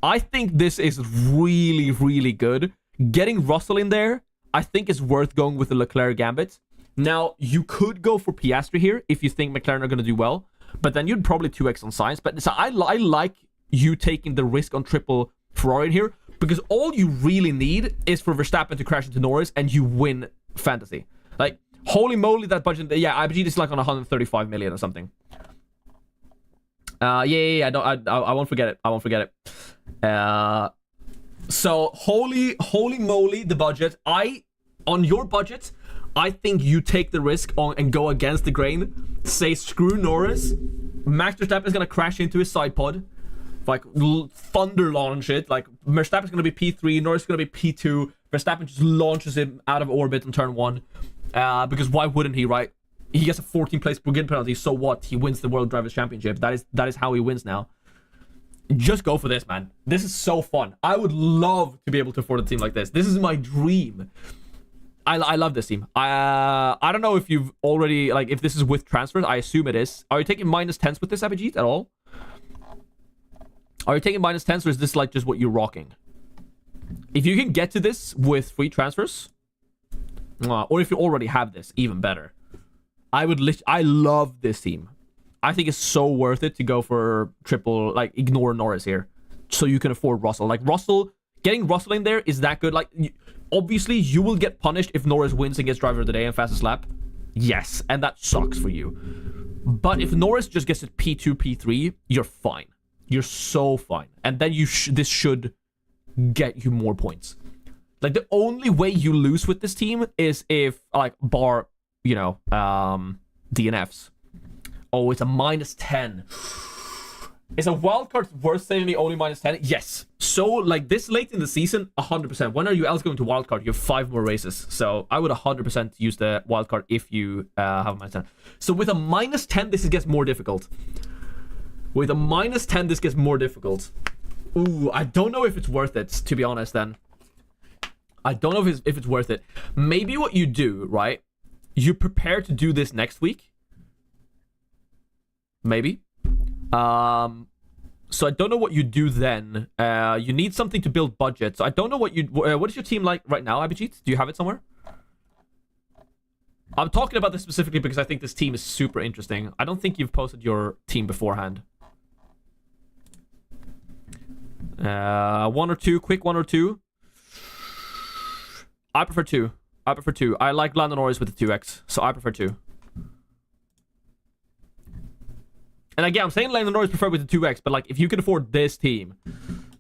I think this is really, really good. Getting Russell in there, I think is worth going with the Leclerc gambit. Now, you could go for Piastri here if you think McLaren are going to do well, but then you'd probably 2x on Sainz. But so I like you taking the risk on triple Ferrari in here, because all you really need is for Verstappen to crash into Norris and you win fantasy. Like, holy moly, that budget. Yeah, Abhijit is like on 135 million or something. Yeah. I won't forget it. I won't forget it. So holy moly, the budget. On your budget, I think you take the risk on and go against the grain. Say screw Norris. Max Verstappen is gonna crash into his side pod, like thunder launch it. Like Verstappen's gonna be P3, Norris is gonna be P2. Verstappen just launches him out of orbit in turn 1. Because why wouldn't he, right? He gets a 14 place per grid penalty. So what? He wins the World Drivers' Championship. That is how he wins now. Just go for this, man. This is so fun. I would love to be able to afford a team like this. This is my dream. I love this team. I don't know if you've already, like, if this is with transfers. I assume it is. Are you taking -10s with this, Abhijit, at all? Are you taking -10s, or is this like just what you're rocking? If you can get to this with free transfers, or if you already have this, even better. I love this team. I think it's so worth it to go for triple, like, ignore Norris here, so you can afford Russell. Like, getting Russell in there is that good. Like, obviously, you will get punished if Norris wins and gets driver of the day and fastest lap. Yes, and that sucks for you. But if Norris just gets it P2, P3, you're fine. You're so fine. And then this should get you more points. Like, the only way you lose with this team is if, like, DNFs. Oh, it's a -10. Is a wildcard worth saving only -10? Yes. So, like, this late in the season, 100%. When are you else going to wildcard? You have 5 more races. So, I would 100% use the wildcard if you have a -10. So, with a -10, this gets more difficult. With a -10, this gets more difficult. Ooh, I don't know if it's worth it, to be honest, then. I don't know if it's worth it. Maybe what you do, right? You prepare to do this next week. Maybe. So I don't know what you do then. You need something to build budget. So I don't know what is your team like right now, Abhijit? Do you have it somewhere? I'm talking about this specifically because I think this team is super interesting. I don't think you've posted your team beforehand. One or two, quick one or two. I prefer 2. I like Lando Norris with the 2x, so I prefer 2. And again, I'm saying Lando Norris prefer with the 2x, but like, if you can afford this team.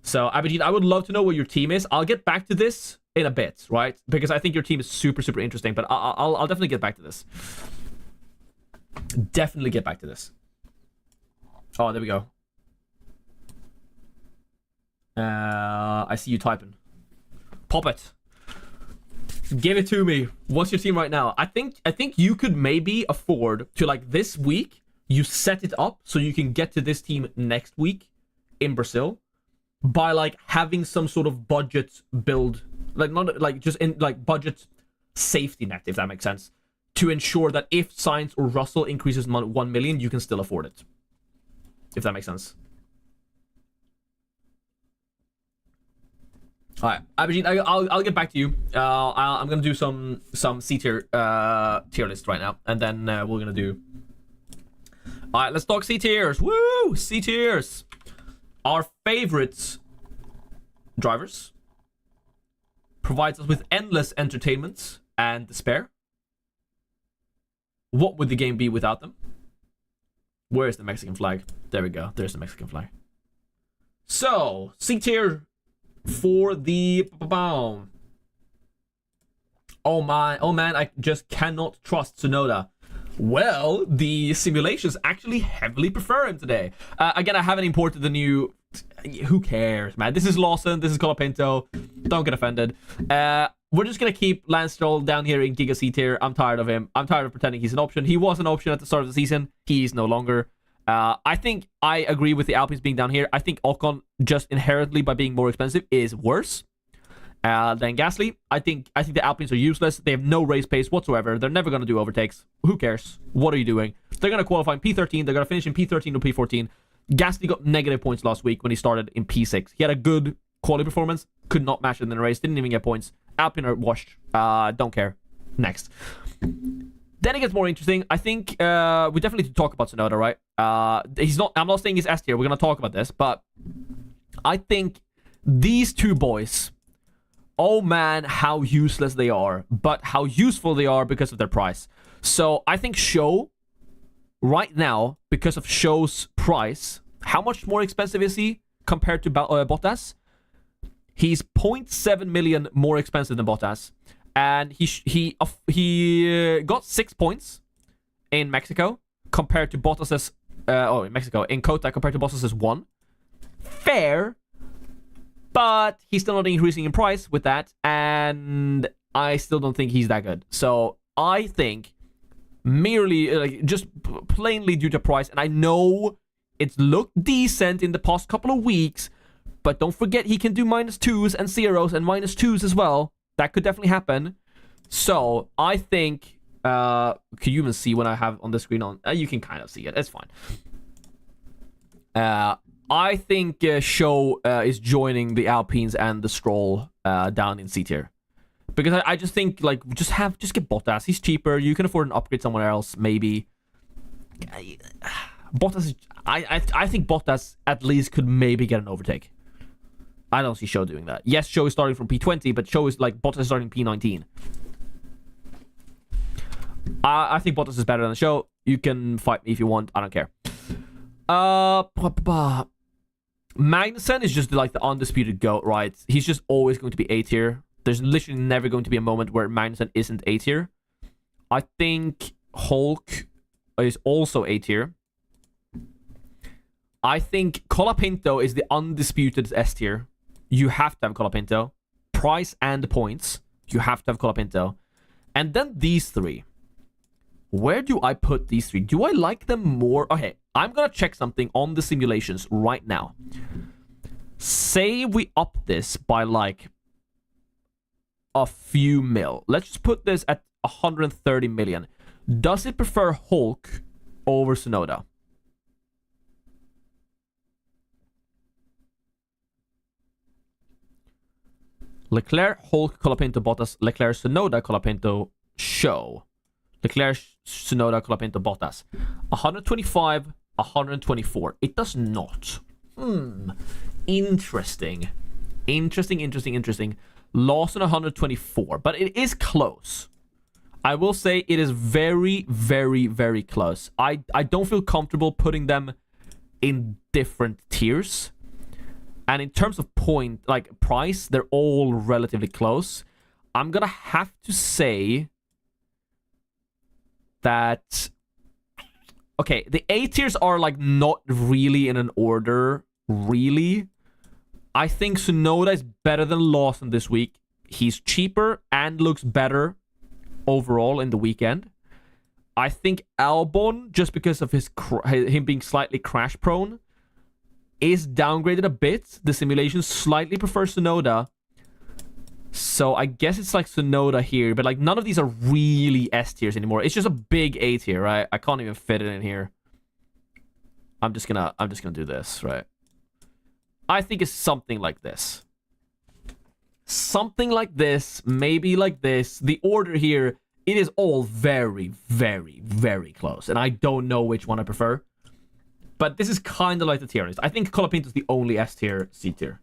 So, Abhijit, I would love to know what your team is. I'll get back to this in a bit, right? Because I think your team is super, super interesting, but I'll definitely get back to this. Definitely get back to this. Oh, there we go. I see you typing. Pop it. Give it to me. What's your team right now? I think you could maybe afford to, like, this week, you set it up so you can get to this team next week in Brazil by like having some sort of budget build, like not like just in like budget safety net, if that makes sense, to ensure that if Sainz or Russell increases 1 million, you can still afford it, if that makes sense. All right, Abhijit, I'll get back to you. I'm gonna do some C tier tier list right now, and then we're gonna do. All right, let's talk C tiers. Woo, C tiers. Our favorite drivers provides us with endless entertainment and despair. What would the game be without them? Where is the Mexican flag? There we go. There's the Mexican flag. So C tier. For the oh man, I just cannot trust Tsunoda. Well, the simulations actually heavily prefer him today. Again, I haven't imported the new. Who cares, man? This is Lawson. This is Colapinto. Don't get offended. We're just gonna keep Lance Stroll down here in Giga C tier. I'm tired of him. I'm tired of pretending he's an option. He was an option at the start of the season. He's no longer. I think I agree with the Alpines being down here. I think Ocon, just inherently by being more expensive, is worse than Gasly. I think the Alpines are useless. They have no race pace whatsoever. They're never going to do overtakes. Who cares? What are you doing? They're going to qualify in P13. They're going to finish in P13 or P14. Gasly got negative points last week when he started in P6. He had a good quality performance. Could not match it in the race. Didn't even get points. Alpine are washed. Don't care. Next. Then it gets more interesting. I think we definitely need to talk about Tsunoda, right? He's not. I'm not saying he's S tier. We're gonna talk about this, but I think these two boys. Oh man, how useless they are, but how useful they are because of their price. So I think Show, right now, because of Show's price, how much more expensive is he compared to Bottas? He's 0.7 million more expensive than Bottas. And he got 6 points in Mexico compared to Bottas's in Mexico in Kota compared to Bottas's 1. Fair, but he's still not increasing in price with that, and I still don't think he's that good. So I think merely just plainly due to price, and I know it's looked decent in the past couple of weeks, but don't forget he can do -2s and 0s and -2s as well. That could definitely happen. So I think, can you even see when I have on the screen on? You can kind of see it. It's fine. I think Show is joining the Alpines and the Stroll down in C tier, because I just think like just get Bottas. He's cheaper. You can afford an upgrade somewhere else, maybe. Bottas. I think Bottas at least could maybe get an overtake. I don't see Show doing that. Yes, Show is starting from P20, but Show is like Bottas is starting P19. I think Bottas is better than Show. You can fight me if you want. I don't care. Magnussen is just like the undisputed GOAT, right? He's just always going to be A tier. There's literally never going to be a moment where Magnussen isn't A tier. I think Hulk is also A tier. I think Colapinto is the undisputed S tier. You have to have Colapinto. Price and points. You have to have Colapinto. And then these three. Where do I put these three? Do I like them more? Okay, I'm going to check something on the simulations right now. Say we up this by like a few mil. Let's just put this at 130 million. Does it prefer Hulk over Tsunoda? Leclerc, Hulk, Colapinto, Bottas, Leclerc, Tsunoda, Colapinto, Show. Leclerc, Tsunoda, Colapinto, Bottas. 125, 124. It does not. Interesting. Interesting. Lawson 124, but it is close. I will say it is very, very, very close. I don't feel comfortable putting them in different tiers. And in terms of point, like price, they're all relatively close. I'm gonna have to say that, okay, the A tiers are like not really in an order, really. I think Tsunoda is better than Lawson this week. He's cheaper and looks better overall in the weekend. I think Albon, just because of him being slightly crash prone, is downgraded a bit. The simulation slightly prefers Tsunoda. So I guess it's like Tsunoda here, but like none of these are really S tiers anymore. It's just a big A tier, right? I can't even fit it in here. I'm just gonna do this, right? I think it's something like this. Something like this, maybe like this. The order here, it is all very, very, very close. And I don't know which one I prefer. But this is kind of like the tier list. I think Colapinto is the only S tier, C tier.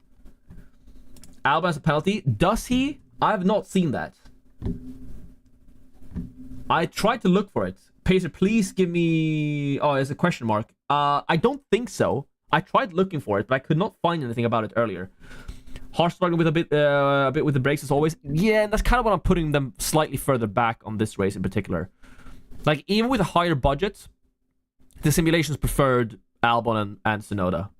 Albon has a penalty. Does he? I have not seen that. I tried to look for it. Pacer, please give me... Oh, there's a question mark. I don't think so. I tried looking for it, but I could not find anything about it earlier. Harsh struggling with a bit with the brakes as always. Yeah, and that's kind of what I'm putting them slightly further back on this race in particular. Like, even with a higher budget, the simulations preferred Albon and Tsunoda.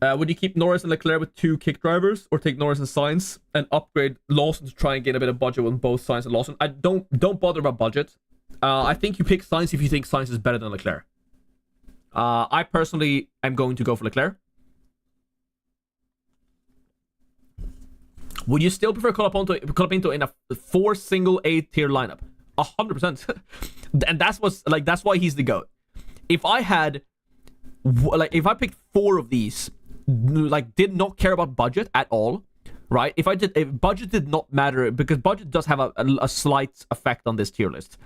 Would you keep Norris and Leclerc with 2 kick drivers, or take Norris and Sainz and upgrade Lawson to try and gain a bit of budget with both Sainz and Lawson? I don't bother about budget. I think you pick Sainz if you think Sainz is better than Leclerc. I personally am going to go for Leclerc. Would you still prefer Colapinto in a 4 single A tier lineup? 100%. And that's why he's the GOAT. If I picked 4 of these, like, did not care about budget at all, right? If budget did not matter, because budget does have a slight effect on this tier list.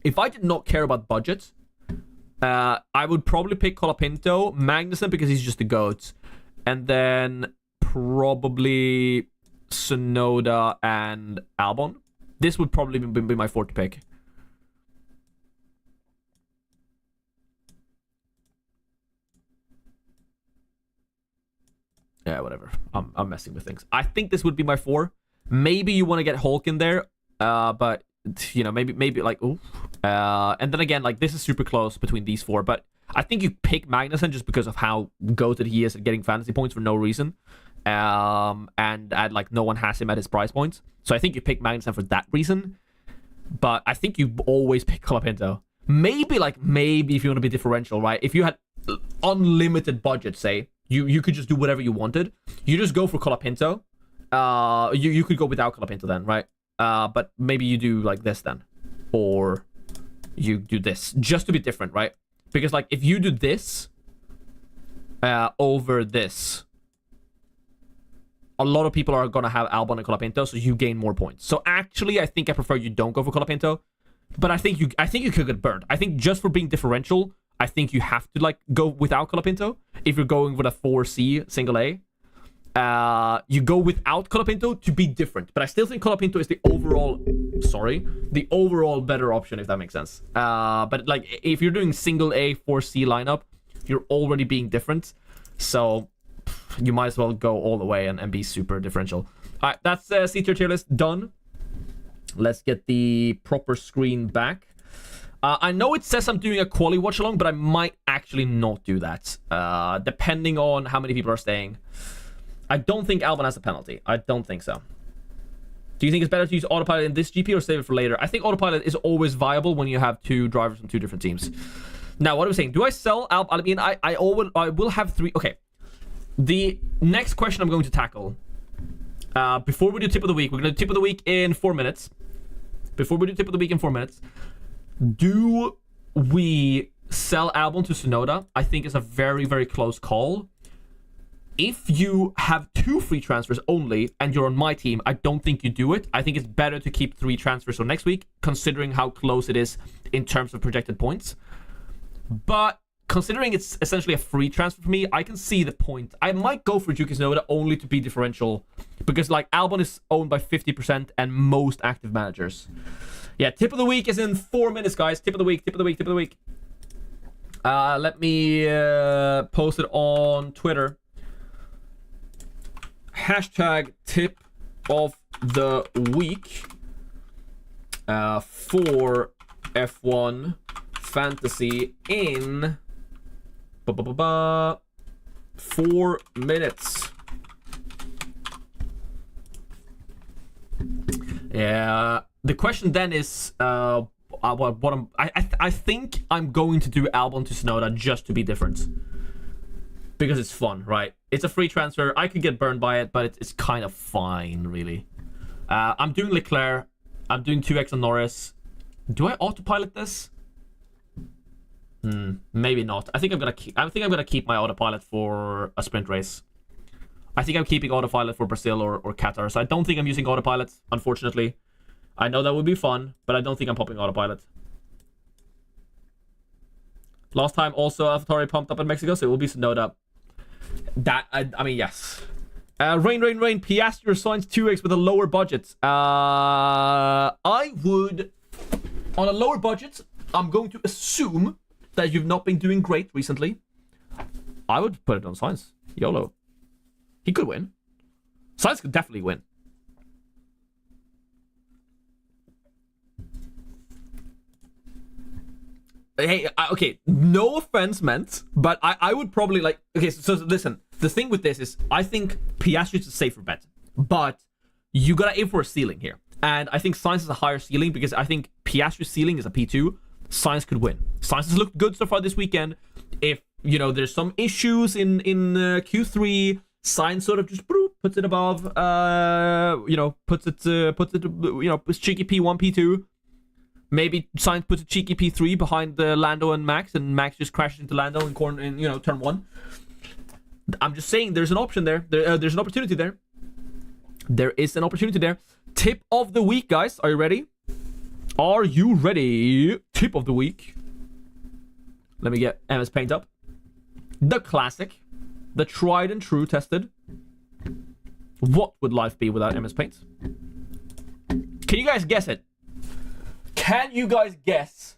If I did not care about budget, I would probably pick Colapinto, Magnussen because he's just the GOAT, and then probably Tsunoda and Albon. This would probably be my 4th pick. Yeah, whatever. I'm messing with things. I think this would be my 4. Maybe you want to get Hulk in there, but you know, maybe like ooh. And then again, like this is super close between these 4, but I think you pick Magnussen just because of how goated he is at getting fantasy points for no reason. And like no one has him at his price points. So I think you pick Magnussen for that reason. But I think you always pick Colapinto. Maybe if you want to be differential, right? If you had unlimited budget, say, you could just do whatever you wanted. You just go for Colapinto. You could go without Colapinto then, right? But maybe you do like this then. Or you do this. Just to be different, right? Because like if you do this over this, a lot of people are gonna have Albon and Colapinto, so you gain more points. So actually, I think I prefer you don't go for Colapinto, but I think you could get burned. I think just for being differential, I think you have to like go without Colapinto if you're going with a 4C single A. You go without Colapinto to be different, but I still think Colapinto is the overall better option, if that makes sense. But like if you're doing single A 4C lineup, you're already being different, so you might as well go all the way and be super differential. All right, that's C tier list done. Let's get the proper screen back. I know it says I'm doing a quali watch along, but I might actually not do that, depending on how many people are staying. I don't think Albon has a penalty. I don't think so. Do you think it's better to use Autopilot in this GP or save it for later? I think Autopilot is always viable when you have 2 drivers from 2 different teams. Now, what am I saying? Do I sell Albon? I mean, I will have 3. Okay. The next question I'm going to tackle, before we do tip of the week, we're going to tip of the week in 4 minutes. Before we do tip of the week in 4 minutes, do we sell Albon to Tsunoda? I think it's a very, very close call. If you have 2 free transfers only and you're on my team, I don't think you do it. I think it's better to keep 3 transfers for next week, considering how close it is in terms of projected points. But considering it's essentially a free transfer for me, I can see the point. I might go for Yuki Tsunoda only to be differential, because like Albon is owned by 50% and most active managers. Yeah, tip of the week is in 4 minutes, guys. Tip of the week. Let me post it on Twitter. Hashtag tip of the week for F1 fantasy in 4 minutes. Yeah. The question then is, I think I'm going to do Albon to Tsunoda just to be different. Because it's fun, right? It's a free transfer. I could get burned by it, but it's kind of fine, really. I'm doing Leclerc. I'm doing 2x on Norris. Do I autopilot this? Maybe not. I think I'm gonna keep my autopilot for a sprint race. I think I'm keeping autopilot for Brazil or Qatar. So I don't think I'm using autopilot, unfortunately. I know that would be fun, but I don't think I'm popping autopilot. Last time also AlphaTauri pumped up in Mexico, so it will be Tsunoda. That I mean, yes. Rain. Piastri or Sainz 2x with a lower budget. I would, on a lower budget, I'm going to assume that you've not been doing great recently. I would put it on Sainz. YOLO. He could win. Sainz could definitely win. Hey, okay, no offense meant, but I would probably like... Okay, so listen. The thing with this is, I think Piastri is a safer bet, but you gotta aim for a ceiling here. And I think Sainz is a higher ceiling because I think Piastri's ceiling is a P2. Sainz could win. Sainz has looked good so far this weekend. If, you know, there's some issues in Q3, Sainz sort of just puts it above, you know, puts it, you know, puts cheeky P1, P2. Maybe Sainz puts a cheeky P3 behind Lando and Max just crashes into Lando in you know, turn 1. I'm just saying there's an option there. There's an opportunity there. There is an opportunity there. Tip of the week, guys. Are you ready? Are you ready? Tip of the week. Let me get MS Paint up. The classic. The tried and true tested. What would life be without MS Paint? Can you guys guess it? Can you guys guess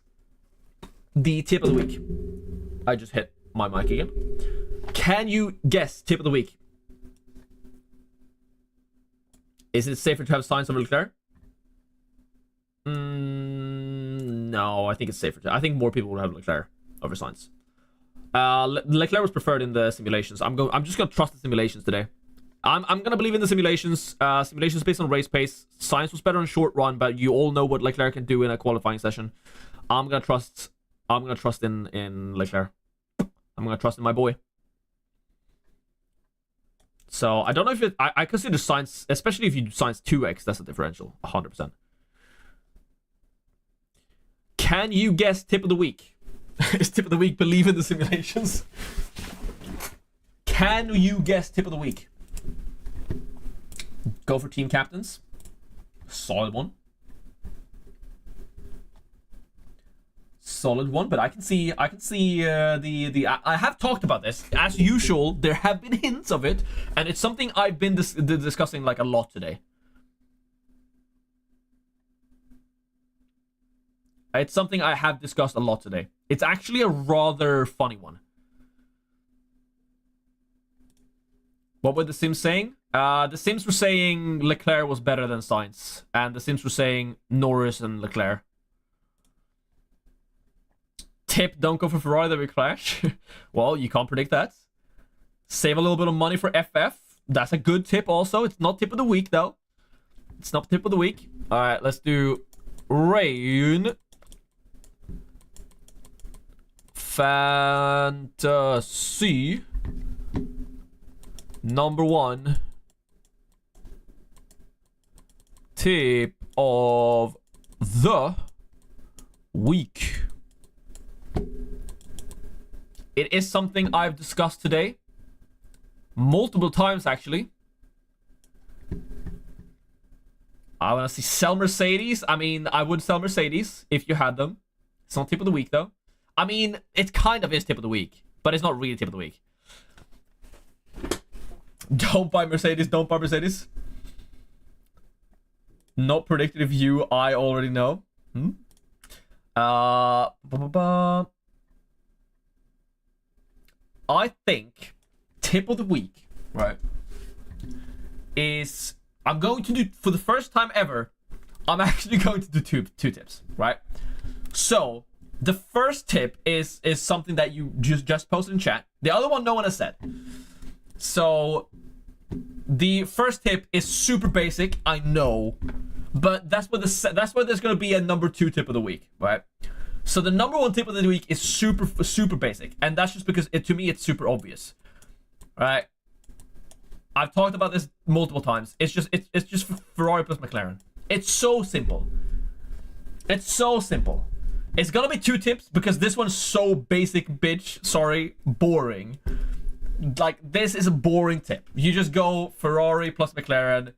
the tip of the week? I just hit my mic again. Can you guess tip of the week? Is it safer to have Sainz over Leclerc? No, I think it's safer. I think more people would have Leclerc over Sainz. Leclerc was preferred in the simulations. I'm just gonna trust the simulations today. I'm gonna believe in the simulations. Simulations based on race pace. Sainz was better on short run, but you all know what Leclerc can do in a qualifying session. I'm gonna trust in Leclerc. I'm gonna trust in my boy. So I don't know if I consider Sainz, especially if you do Sainz 2x, that's a differential, 100%. Can you guess tip of the week? Is tip of the week believe in the simulations? Can you guess tip of the week? Go for team captains. Solid one. Solid one, but I can see I have talked about this. As usual, there have been hints of it, and it's something I've been discussing like a lot today. It's something I have discussed a lot today. It's actually a rather funny one. What were the Sims saying? The Sims were saying Leclerc was better than Sainz, and the Sims were saying Norris and Leclerc. Tip, don't go for Ferrari, that will crash. Well, you can't predict that. Save a little bit of money for FF. That's a good tip also. It's not tip of the week, though. It's not tip of the week. All right, let's do Rain. Fantasy. Number 1. Tip of the week. It is something I've discussed today. Multiple times, actually. I want to see sell Mercedes. I mean, I would sell Mercedes if you had them. It's not tip of the week, though. I mean, it kind of is tip of the week, but it's not really tip of the week. Don't buy Mercedes. Don't buy Mercedes. Not predictive view. I already know. I think tip of the week, right, is I'm going to do, for the first time ever, I'm actually going to do two tips, right? So the first tip is something that you just posted in chat. The other one no one has said. So the first tip is super basic, I know, But that's where there's gonna be a number 2 tip of the week, right? So the number 1 tip of the week is super basic, and that's just because to me it's super obvious, right? I've talked about this multiple times. It's just Ferrari plus McLaren. It's so simple. It's so simple. It's gonna be 2 tips because this one's so basic, bitch. Sorry, boring. Like, this is a boring tip. You just go Ferrari plus McLaren,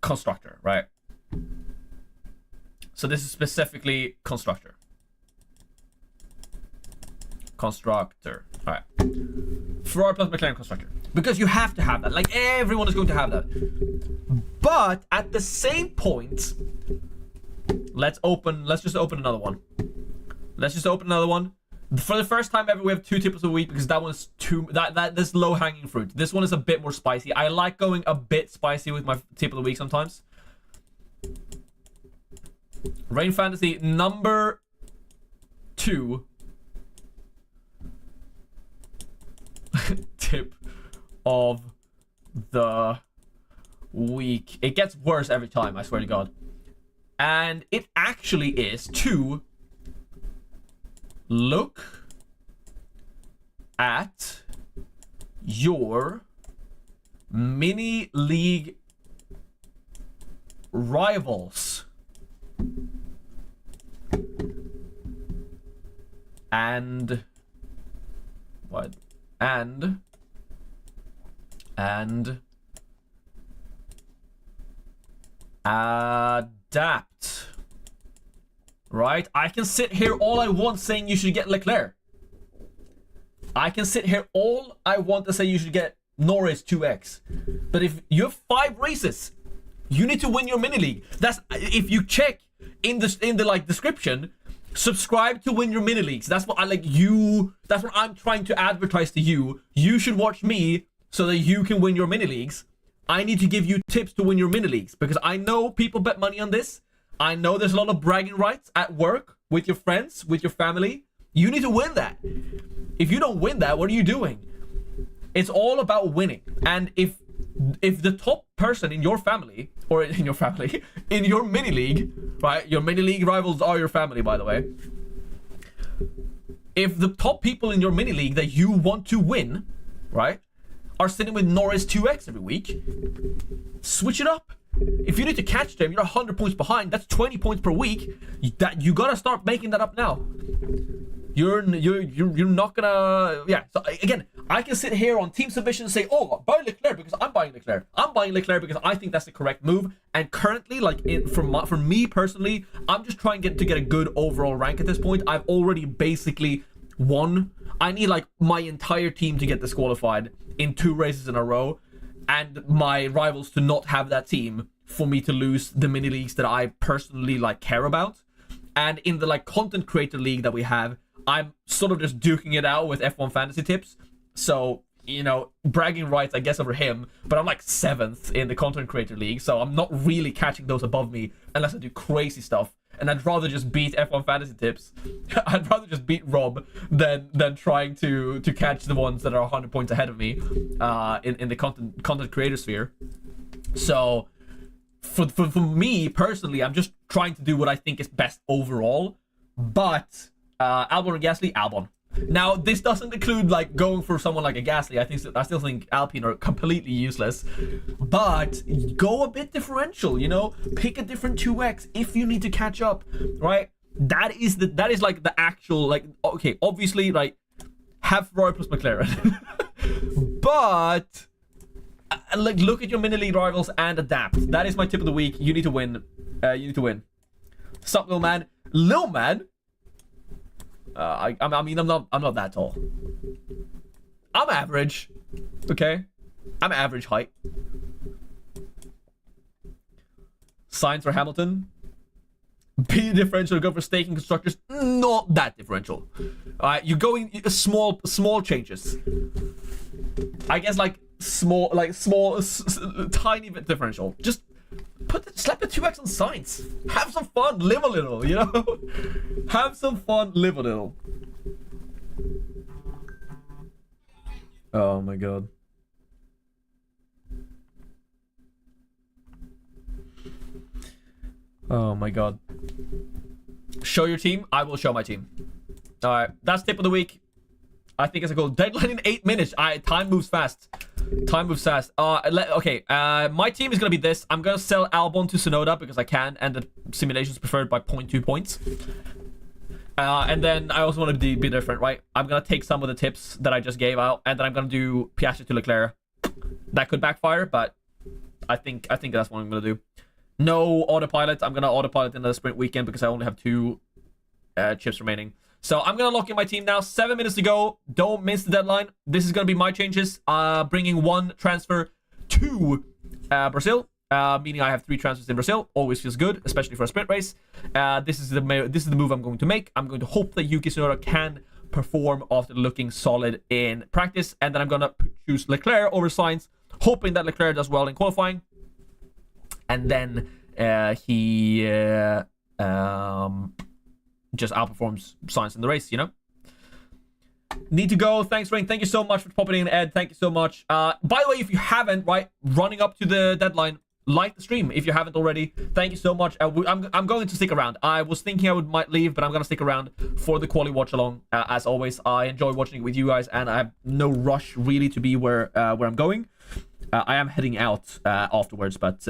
constructor, right? So this is specifically constructor. Constructor. All right. Ferrari plus McLaren constructor. Because you have to have that. Like, everyone is going to have that. But at the same point, let's just open another one. Let's just open another one. For the first time ever, we have 2 tips a week because that one's this low-hanging fruit. This one is a bit more spicy. I like going a bit spicy with my tip of the week sometimes. Rain Fantasy number 2 tip of the week. It gets worse every time, I swear to God. And it actually is to look at your mini league rivals and what? And adapt. Right? I can sit here all I want saying you should get Leclerc. I can sit here all I want to say you should get Norris 2x. But if you have 5 races, you need to win your mini league. That's if you check in the like description, subscribe to win your mini leagues. That's what that's what I'm trying to advertise to you. You should watch me so that you can win your mini leagues. I need to give you tips to win your mini leagues because I know people bet money on this. I know there's a lot of bragging rights at work, with your friends, with your family. You need to win that. If you don't win that, what are you doing? It's all about winning. And if the top person in your family, or in your family, in your mini league, right? Your mini league rivals are your family, by the way. If the top people in your mini league that you want to win, right, are sitting with Norris 2x every week, switch it up. If you need to catch them, you're 100 points behind. That's 20 points per week. You gotta start making that up now. You're not gonna. Yeah. So again, I can sit here on team submission and say, "Oh, buy Leclerc because I'm buying Leclerc. I'm buying Leclerc because I think that's the correct move." And currently, like for me personally, I'm just trying to get a good overall rank at this point. I've already basically won. I need like my entire team to get disqualified in 2 races in a row, and my rivals to not have that team for me to lose the mini leagues that I personally like care about. And in the like content creator league that we have, I'm sort of just duking it out with F1 fantasy tips. So, you know, bragging rights, I guess, over him, but I'm like 7th in the content creator league, so I'm not really catching those above me unless I do crazy stuff. And I'd rather just beat F1 fantasy tips. I'd rather just beat Rob than trying to catch the ones that are 100 points ahead of me in the content creator sphere. So for me personally, I'm just trying to do what I think is best overall. But Albon or Gasly, Albon. Now, this doesn't include like going for someone like a Gasly. I still think Alpine are completely useless. But go a bit differential, you know? Pick a different 2x if you need to catch up, right? That is like the actual, like, okay, obviously, like, have Ferrari plus McLaren. But like, look at your mini league rivals and adapt. That is my tip of the week. You need to win. You need to win. Sup, Lil Man? Lil Man? I mean, I'm not that tall. I'm average. Okay? I'm average height. Sainz or Hamilton? Be differential, go for staking constructors. Not that differential. Alright, you're going small changes. I guess like small, tiny bit differential. Just slap the 2x on Sainz. Have some fun, live a little, you know? Have some fun, live a little. Oh my god. Oh my god. Show your team. I will show my team. All right, that's tip of the week. I think it's a goal. Deadline in 8 minutes. Time moves fast. Time moves fast. Okay. My team is gonna be this. I'm gonna sell Albon to Sonoda because I can, and the simulation's preferred by 0.2 points. And then I also want to be different, right? I'm gonna take some of the tips that I just gave out, and then I'm gonna do Piastri to Leclerc. That could backfire, but I think that's what I'm gonna do. No autopilot. I'm gonna autopilot in the sprint weekend because I only have 2 chips remaining. So I'm gonna lock in my team now. 7 minutes to go. Don't miss the deadline. This is gonna be my changes. Bringing 1 transfer to Brazil. Meaning I have 3 transfers in Brazil. Always feels good, especially for a sprint race. This is the move I'm going to make. I'm going to hope that Yuki Tsunoda can perform after looking solid in practice, and then I'm gonna choose Leclerc over Sainz, hoping that Leclerc does well in qualifying, and then he just outperforms Sainz in the race, you know? Need to go. Thanks, Rain. Thank you so much for popping in, Ed. Thank you so much. By the way, if you haven't, right, running up to the deadline, like the stream if you haven't already. Thank you so much. I'm going to stick around. I was thinking I might leave, but I'm going to stick around for the QUALI watch along. As always, I enjoy watching it with you guys, and I have no rush really to be where I'm going. I am heading out afterwards, but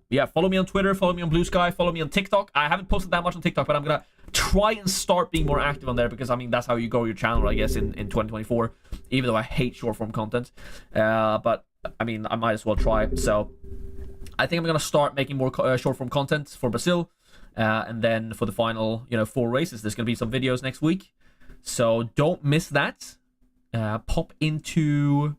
yeah, follow me on Twitter, follow me on Blue Sky, follow me on TikTok. I haven't posted that much on TikTok, but I'm gonna try and start being more active on there, because I mean that's how you grow your channel, I guess, in 2024. Even though I hate short form content, but I mean I might as well try. So I think I'm gonna start making more short form content for Brazil, and then for the final 4 races, there's gonna be some videos next week. So don't miss that. Pop into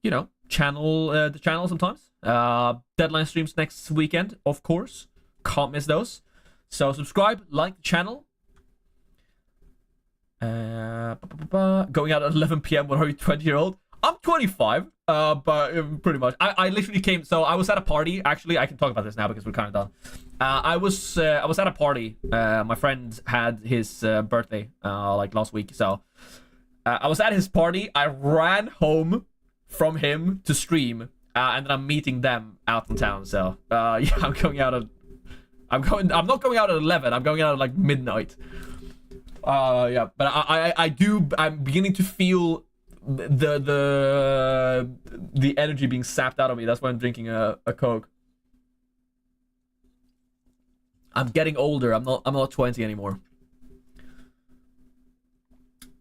the channel sometimes. Deadline streams next weekend, of course. Can't miss those. So subscribe, like the channel. Going out at 11 p.m. What are you, 20-year-old? I'm 25. But pretty much. I literally came. So I was at a party. Actually, I can talk about this now because we're kind of done. I was at a party. My friend had his birthday like last week. So I was at his party. I ran home from him to stream, and then I'm meeting them out in town. So yeah, I'm not going out at 11. I'm going out at like midnight. Yeah, but I'm beginning to feel the energy being sapped out of me. That's why I'm drinking a Coke. I'm getting older. I'm not 20 anymore.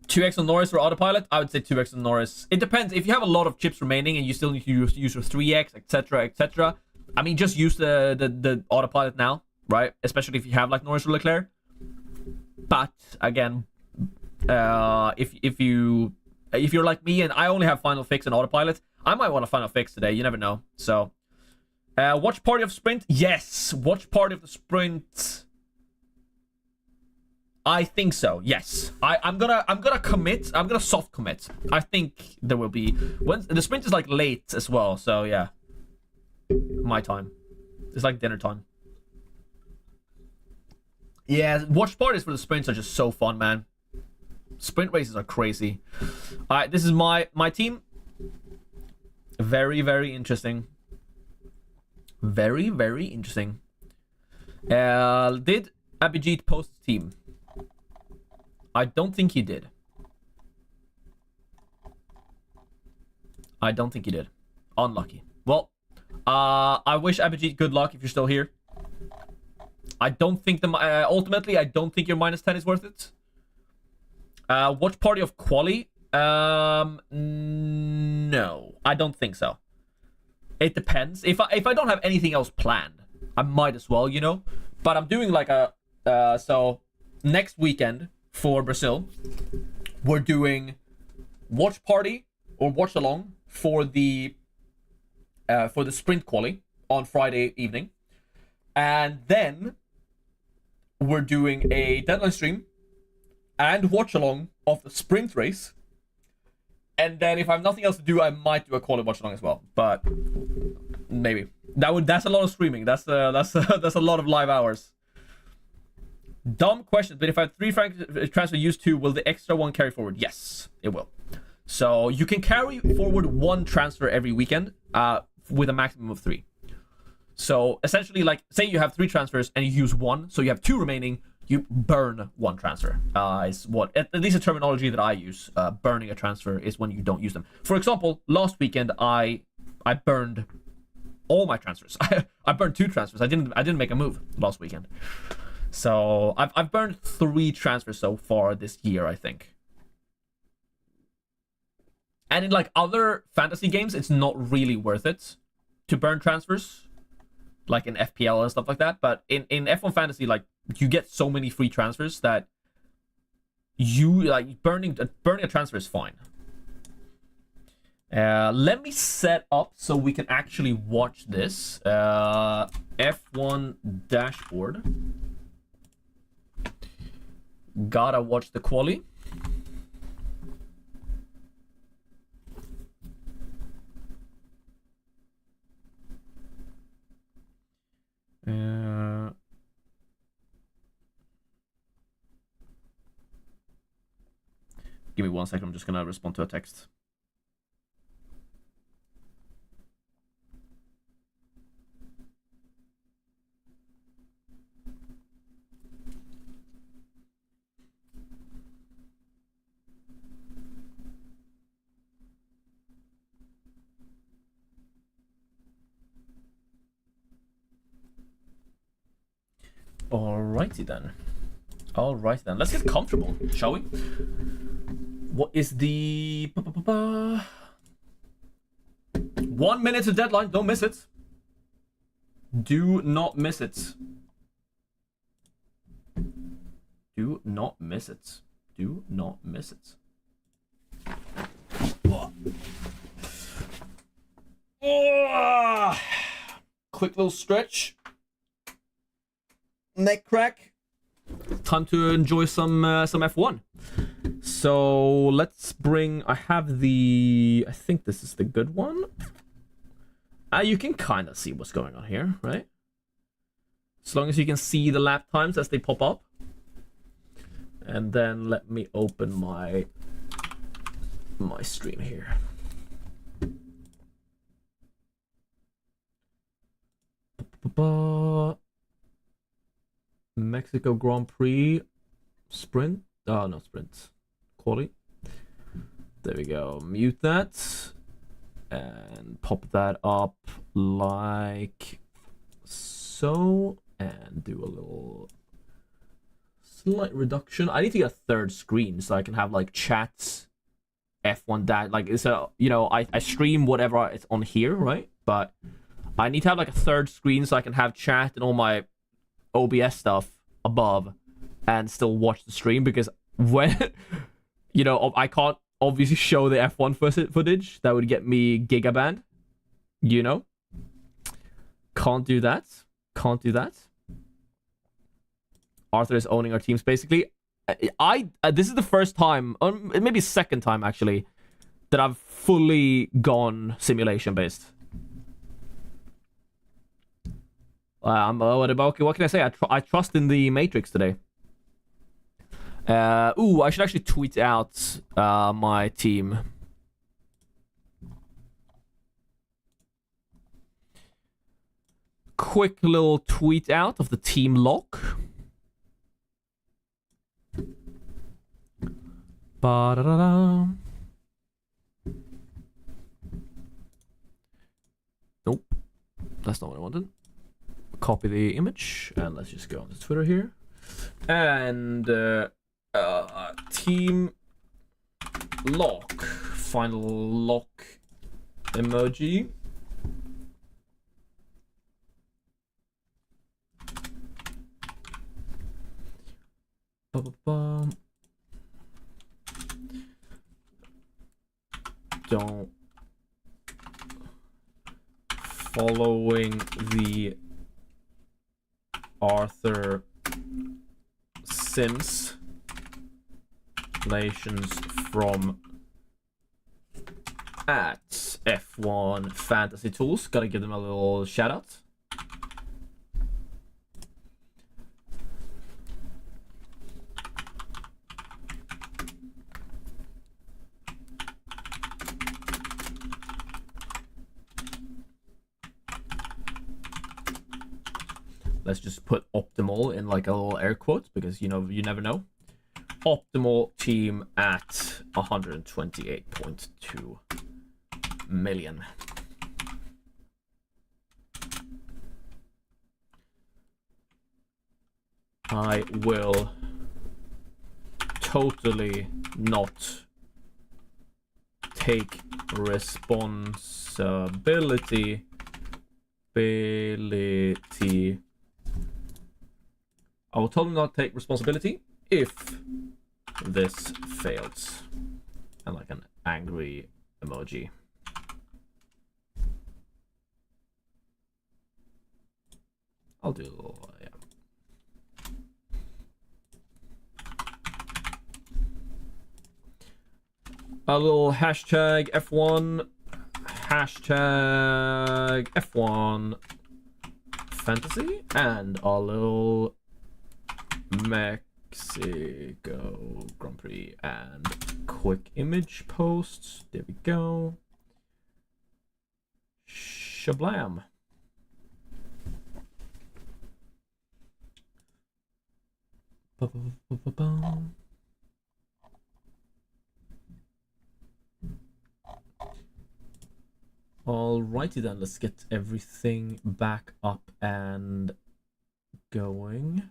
2x on Norris or autopilot? I would say 2x on Norris. It depends. If you have a lot of chips remaining and you still need to use your 3x, etc., etc. I mean, just use the autopilot now, right? Especially if you have like Norris or Leclerc. But again, if you're like me and I only have final fix and autopilot, I might want a final fix today. You never know. So, watch party of sprint? Yes, watch party of the sprint. I think so. Yes, I'm gonna commit. I'm gonna soft commit. I think there will be when the sprint is like late as well. So yeah, my time. It's like dinner time. Yeah, watch parties for the sprints are just so fun, man. Sprint races are crazy. All right, this is my team. Very, very interesting. Very, very interesting. Did Abhijit post his team? I don't think he did. I don't think he did. Unlucky. Well, I wish Abhijit good luck if you're still here. I don't think ultimately, I don't think your -10 is worth it. Watch party of QUALI? No, I don't think so. It depends. If I don't have anything else planned, I might as well, But I'm doing like so next weekend for Brazil, we're doing watch party or watch along for the sprint QUALI on Friday evening, and then we're doing a deadline stream and watch along of the sprint race. And then if I have nothing else to do, I might do a QUALI watch along as well. But maybe that's a lot of streaming. That's a lot of live hours. Dumb question, but if I have 3 frank transfer used 2, will the extra one carry forward? Yes, it will. So you can carry forward 1 transfer every weekend with a maximum of 3. So essentially, like, say you have 3 transfers and you use 1, so you have 2 remaining. You burn 1 transfer. Is what, at least the terminology that I use. Burning a transfer is when you don't use them. For example, last weekend I burned all my transfers. I burned 2 transfers. I didn't make a move last weekend. So I've burned 3 transfers so far this year, I think. And in like other fantasy games, it's not really worth it to burn transfers, like in FPL and stuff like that. But in F1 Fantasy, like, you get so many free transfers that you like burning a transfer is fine. Let me set up so we can actually watch this F1 dashboard. Gotta watch the quali. Give me 1 second. I'm just gonna respond to a text. Alrighty then. Alright then. Let's get comfortable, shall we? What is the 1 minute to deadline? Don't miss it. Do not miss it. Do not miss it. Do not miss it. Oh. Quick little stretch. Neck crack. Time to enjoy some F1. So let's bring. I have the. I think this is the good one. You can kind of see what's going on here, right? As long as you can see the lap times as they pop up. And then let me open my stream here. Mexico Grand Prix sprint. Oh, no, sprint. Quali. There we go. Mute that. And pop that up like so. And do a little slight reduction. I need to get a third screen so I can have like chats. F1 dash. Like, it's a, you know, I stream whatever it's on here, right? But I need to have like a third screen so I can have chat and all my OBS stuff above and still watch the stream, because when, you know, I can't obviously show the F1 footage. That would get me gigabanned, you know? Can't do that. Can't do that. Arthur is owning our teams, basically. This is the first time, or maybe second time actually, that I've fully gone simulation based. What can I say? I trust in the Matrix today. I should actually tweet out my team. Quick little tweet out of the team lock. Ba-da-da-da. Nope. That's not what I wanted. Copy the image and let's just go on to Twitter here. And team lock. Final lock emoji. Ba-ba-ba. Don't following the Arthur Sims nations from at F1 Fantasy Tools. Gotta give them a little shout out. let's just put optimal in like a little air quote, because you know, you never know. Optimal team at 128.2 million. I will totally not take responsibility. I will totally not take responsibility if this fails. And like an angry emoji. I'll do a little, yeah. A little hashtag F1. Hashtag F1 fantasy. And a little Mexico Grand Prix and quick image posts. There we go. Shablam. Alrighty then, let's get everything back up and going.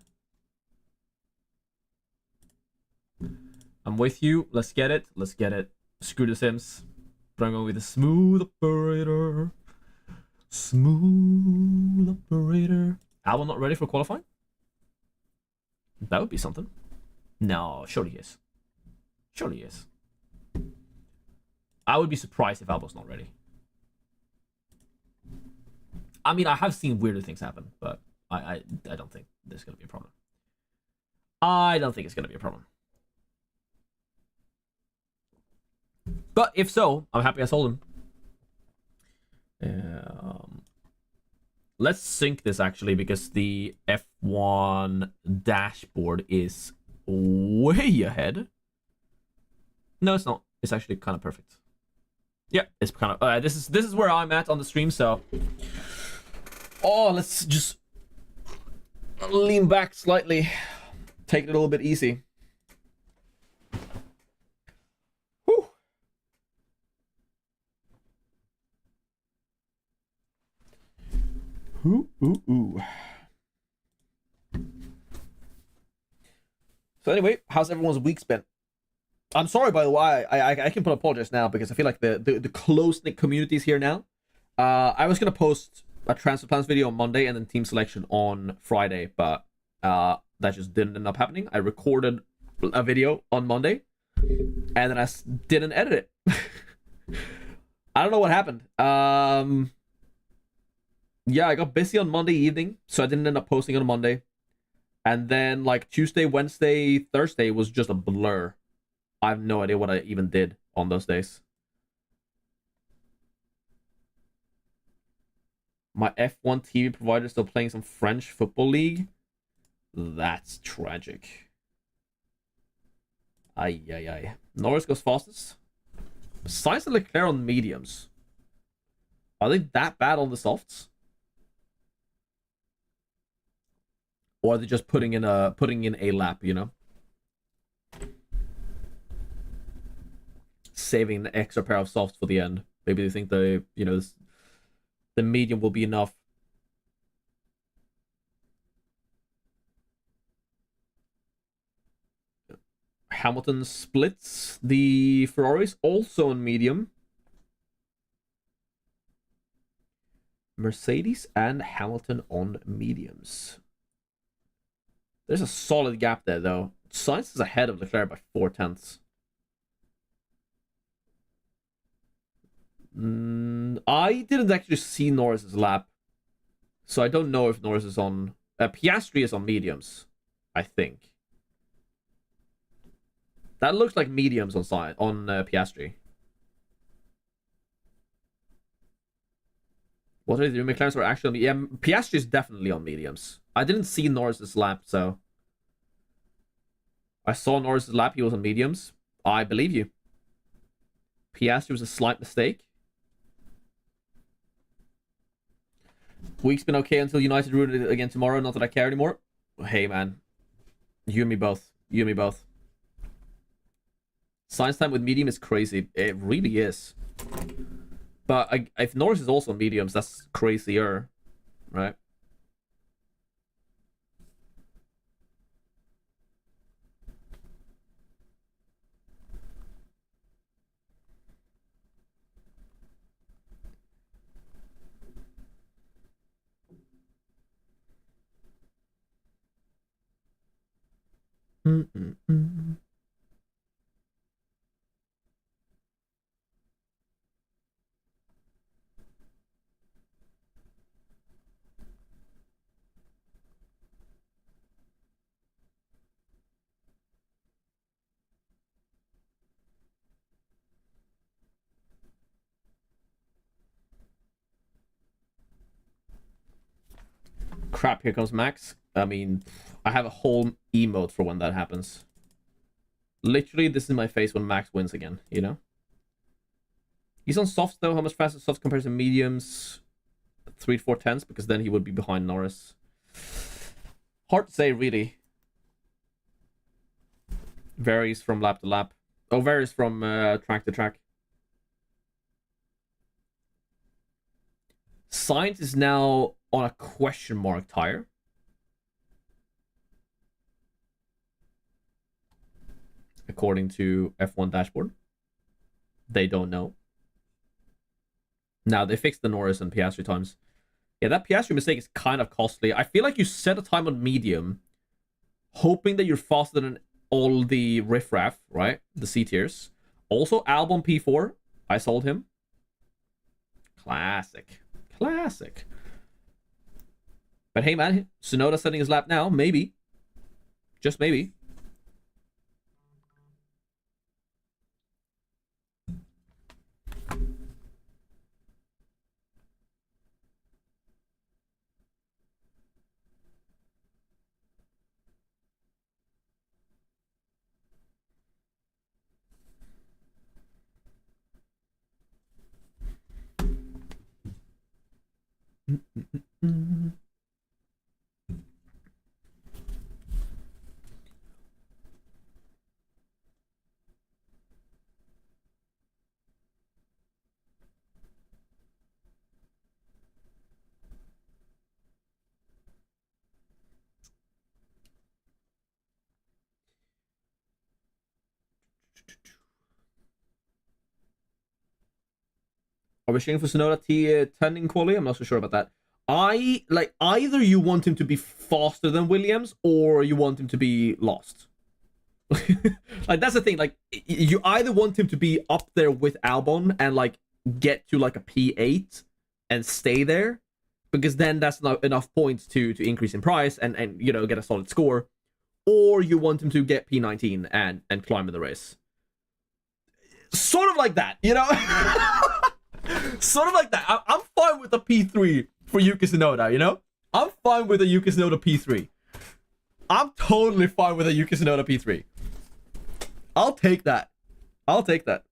I'm with you. Let's get it. Let's get it. Screw the Sims. But I'm going with the smooth operator. Smooth operator. Albon not ready for qualifying? That would be something. No, surely he is. Surely he is. I would be surprised if Albon's not ready. I mean, I have seen weirder things happen, but I don't think there's going to be a problem. I don't think it's going to be a problem. But if so, I'm happy I sold him. Let's sync this actually, because the F1 dashboard is way ahead. No, it's not. It's actually kind of perfect. Yeah, it's kind of this is where I'm at on the stream. So, let's just lean back slightly, take it a little bit easy. Whew. Ooh. So anyway, how's everyone's week been? I'm sorry, by the way, I can put apologize now, because I feel like the close-knit community is here now. I was going to post a transfer plans video on Monday and then team selection on Friday, but that just didn't end up happening. I recorded a video on Monday, and then I didn't edit it. I don't know what happened. Yeah, I got busy on Monday evening, so I didn't end up posting on Monday. And then, like, Tuesday, Wednesday, Thursday was just a blur. I have no idea what I even did on those days. My F1 TV provider is still playing some French football league. That's tragic. Ay. Norris goes fastest. Sainz and Leclerc on mediums. Are they that bad on the softs? Or are they just putting in a lap, you know? Saving an extra pair of softs for the end. Maybe they think the medium will be enough. Hamilton splits the Ferraris, also on medium. Mercedes and Hamilton on mediums. There's a solid gap there, though. Sainz is ahead of Leclerc by 4/10. I didn't actually see Norris's lap, so I don't know if Norris is on... Piastri is on mediums, I think. That looks like mediums on Piastri. What are they doing? McLaren's were actually... Yeah, Piastri is definitely on mediums. I didn't see Norris's lap, so... I saw Norris's lap, he was on mediums. I believe you. Piastri was a slight mistake. Week's been okay until United ruined it again tomorrow. Not that I care anymore. Hey, man. You and me both. You and me both. Science time with medium is crazy. It really is. But if Norris is also mediums, that's crazier. Right? Mm-mm-mm. Crap, here comes Max. I mean, I have a whole emote for when that happens. Literally, this is my face when Max wins again, you know? He's on softs, though. How much faster softs compared to mediums? 3 to 4 tenths, because then he would be behind Norris. Hard to say, really. Varies from lap to lap. Oh, varies from track to track. Sainz is now on a question mark tire. According to F1 dashboard. They don't know. Now, they fixed the Norris and Piastri times. Yeah, that Piastri mistake is kind of costly. I feel like you set a time on medium, hoping that you're faster than all the riffraff, right? The C tiers. Also, Albon P4. I sold him. Classic. Classic. But hey, man, Tsunoda setting his lap now. Maybe. Just maybe. Are we shooting for Tsunoda T10 in quali? I'm not so sure about that. I like either you want him to be faster than Williams or you want him to be lost. Like that's the thing. Like you either want him to be up there with Albon and like get to like a P8 and stay there, because then that's not enough points to increase in price and you know get a solid score, or you want him to get P19 and climb in the race. Sort of like that, you know. Sort of like that. I'm fine with a P3 for Yuki Tsunoda, you know? I'm fine with a Yuki Tsunoda P3. I'm totally fine with a Yuki Tsunoda P3. I'll take that. I'll take that.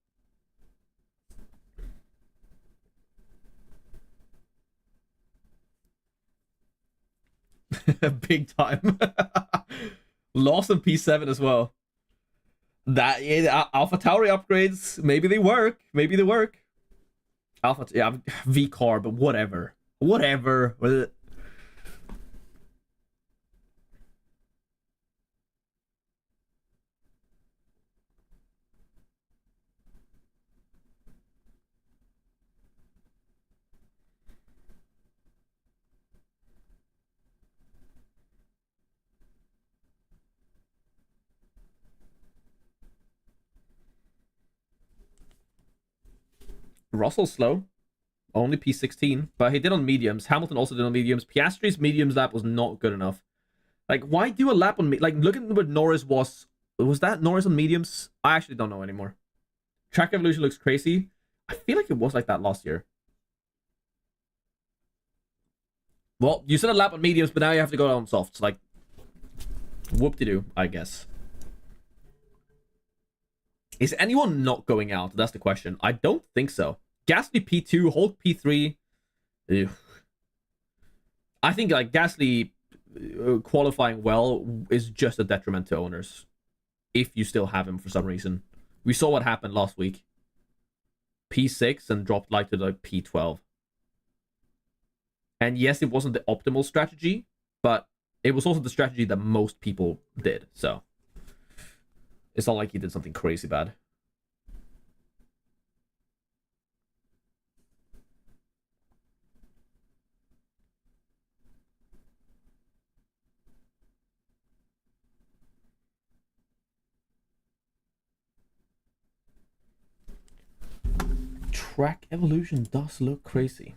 Big time. Lawson P7 as well. That Alpha Tauri upgrades, maybe they work. Maybe they work. Alpha, yeah, V car, but whatever. Whatever. Russell's slow. Only P16, but he did on mediums. Hamilton also did on mediums. Piastri's mediums lap was not good enough. Like, why do a lap on me? Like, look at what Norris was. Was that Norris on mediums? I actually don't know anymore. Track evolution looks crazy. I feel like it was like that last year. Well, you said a lap on mediums, but now you have to go on softs. Like, whoop-de-doo, I guess. Is anyone not going out? That's the question. I don't think so. Gasly P2, Hulk P3. Ew. I think like Gasly qualifying well is just a detriment to owners if you still have him for some reason. We saw what happened last week. P6 and dropped like to like P12. And yes, it wasn't the optimal strategy, but it was also the strategy that most people did. So it's not like he did something crazy bad. Track evolution does look crazy.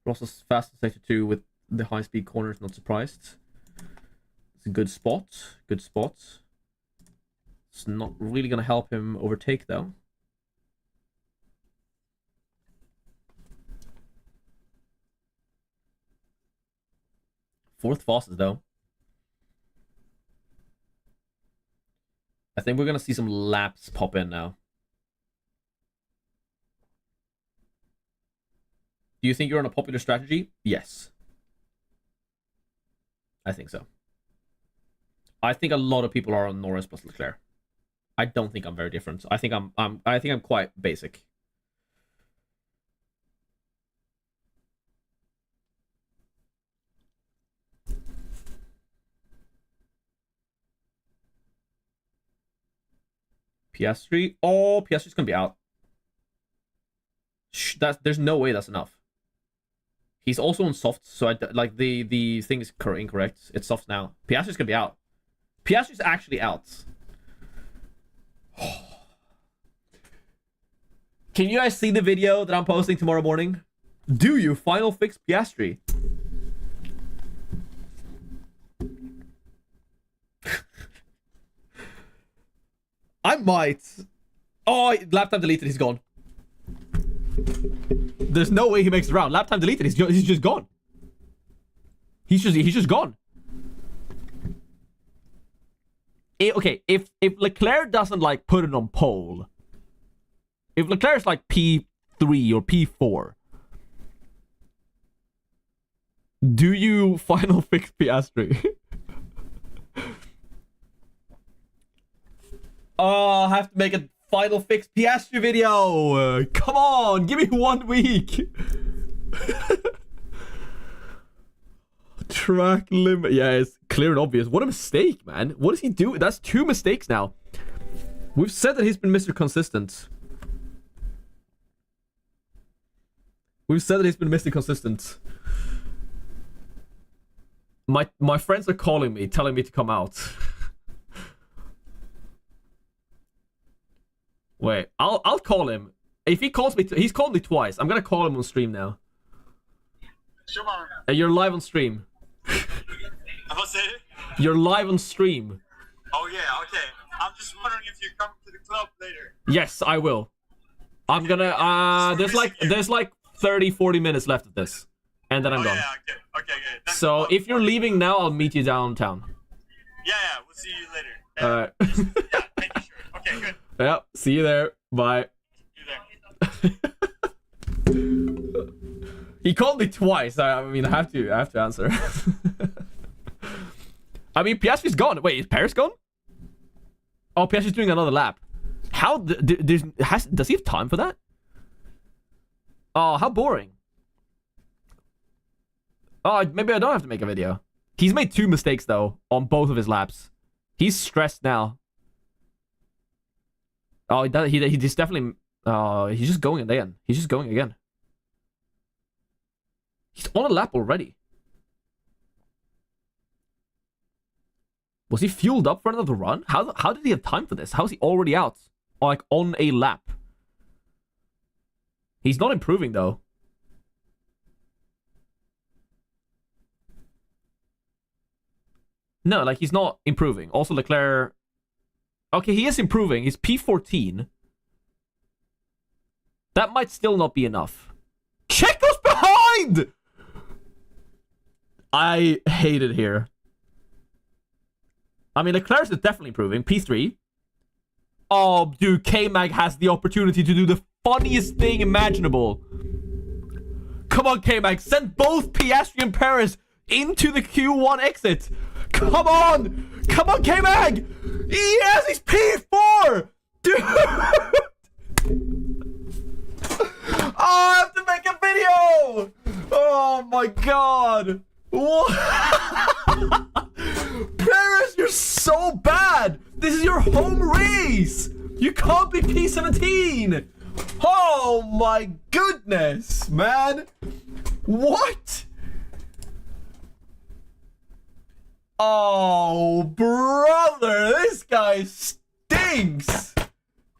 Ross's fast in sector 2 with the high speed corners, not surprised. It's a good spot. Good spot. It's not really gonna help him overtake though. Fourth fastest though. I think we're gonna see some laps pop in now. Do you think you're on a popular strategy? Yes. I think so. I think a lot of people are on Norris plus Leclerc. I don't think I'm very different. I think I'm quite basic. Piastri. Oh, Piastri's gonna be out. There's no way that's enough. He's also on soft, so like the thing is incorrect. It's soft now. Piastri's gonna be out. Piastri's actually out. Can you guys see the video that I'm posting tomorrow morning? Do you final fix Piastri? I might. Oh, lap time deleted. He's gone. There's no way he makes it around. Lap time deleted. He's just gone. He's just gone. Okay, if Leclerc doesn't like put it on pole, if Leclerc's like P3 or P4, do you final fix Piastri? Oh, I have to make a final fix Piastri video. Come on, give me 1 week. Track limit. Yeah, it's clear and obvious. What a mistake, man. What does he do? That's 2 mistakes now. We've said that he's been Mr. Consistent. We've said that he's been Mr. Consistent. My friends are calling me, telling me to come out. Wait, I'll call him. If he calls me, he's called me twice. I'm gonna call him on stream now. You're live on stream. What's it? You're live on stream. Oh yeah, okay. I'm just wondering if you come to the club later. Yes, I will. I'm gonna there's like 30-40 minutes left of this. And then I'm gone. Yeah, okay, good. So if you're leaving now, I'll meet you downtown. Yeah, we'll see you later. Alright. Yeah, making sure. Okay, good. Yeah, see you there. Bye. See you there. He called me twice. I mean, I have to answer. I mean, Piastri's gone. Wait, is Paris gone? Oh, Piastri's doing another lap. How does he have time for that? Oh, how boring. Oh, maybe I don't have to make a video. He's made 2 mistakes though on both of his laps. He's stressed now. Oh, he's definitely. Oh, he's just going again. He's just going again. He's on a lap already. Was he fueled up for another run? How did he have time for this? How is he already out? Like, on a lap? He's not improving, though. No, like, he's not improving. Also, Leclerc... Okay, he is improving. He's P14. That might still not be enough. Checo's behind! I hate it here. I mean, Leclerc is definitely improving. P3. Oh, dude, K-Mag has the opportunity to do the funniest thing imaginable. Come on, K-Mag. Send both Piastri and Perez into the Q1 exit. Come on. Come on, K-Mag. Yes, he's P4. Dude. Oh, I have to make a video. Oh, my God. What? Perez, you're so bad. This is your home race. You can't be P17. Oh my goodness, man. What? Oh, brother, this guy stinks.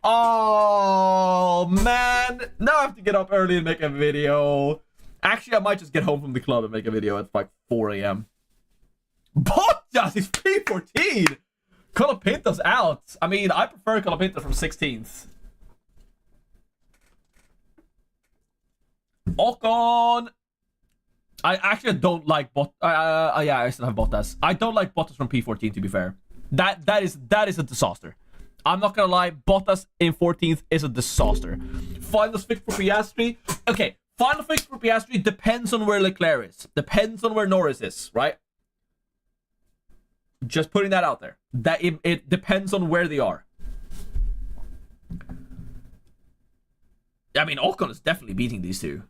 Oh, man. Now I have to get up early and make a video. Actually, I might just get home from the club and make a video at like 4 a.m. Bottas is P14. Colapinto's out. I mean, I prefer Colapinto from 16th. Ocon. I actually don't like yeah, I still have Bottas. I don't like Bottas from P14, to be fair. That is a disaster. I'm not gonna lie, Bottas in 14th is a disaster. Final fix for Piastri. Okay, final fix for Piastri depends on where Leclerc is. Depends on where Norris is, right? Just putting that out there. That it depends on where they are. I mean, Ocon is definitely beating these two.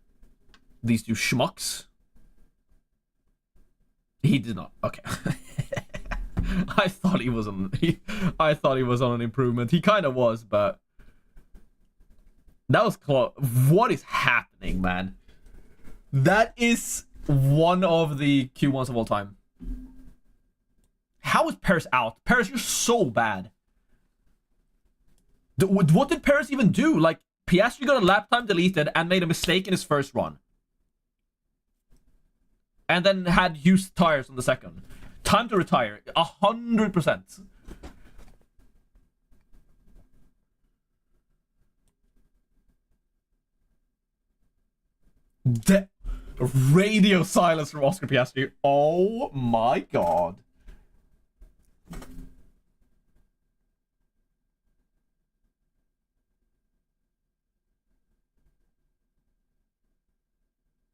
These two schmucks. He did not. Okay. I thought he was on. I thought he was on an improvement. He kind of was, but that was close. What is happening, man? That is one of the Q1s of all time. How is Perez out? Perez, you're so bad. What did Perez even do? Like, Piastri got a lap time deleted and made a mistake in his first run. And then had used tires on the second. Time to retire. 100%. Radio silence from Oscar Piastri. Oh my God.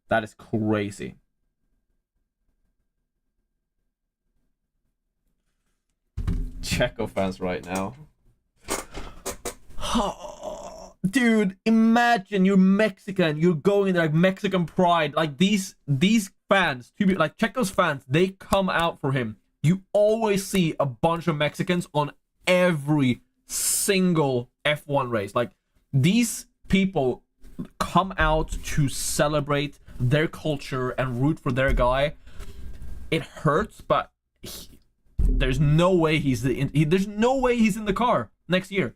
That is crazy. Checo fans right now. Dude, imagine you're Mexican, you're going there like Mexican pride. Like these fans, to be like Checo's fans, they come out for him. You always see a bunch of Mexicans on every single F1 race. Like these people come out to celebrate their culture and root for their guy. It hurts, but there's no way there's no way he's in the car next year.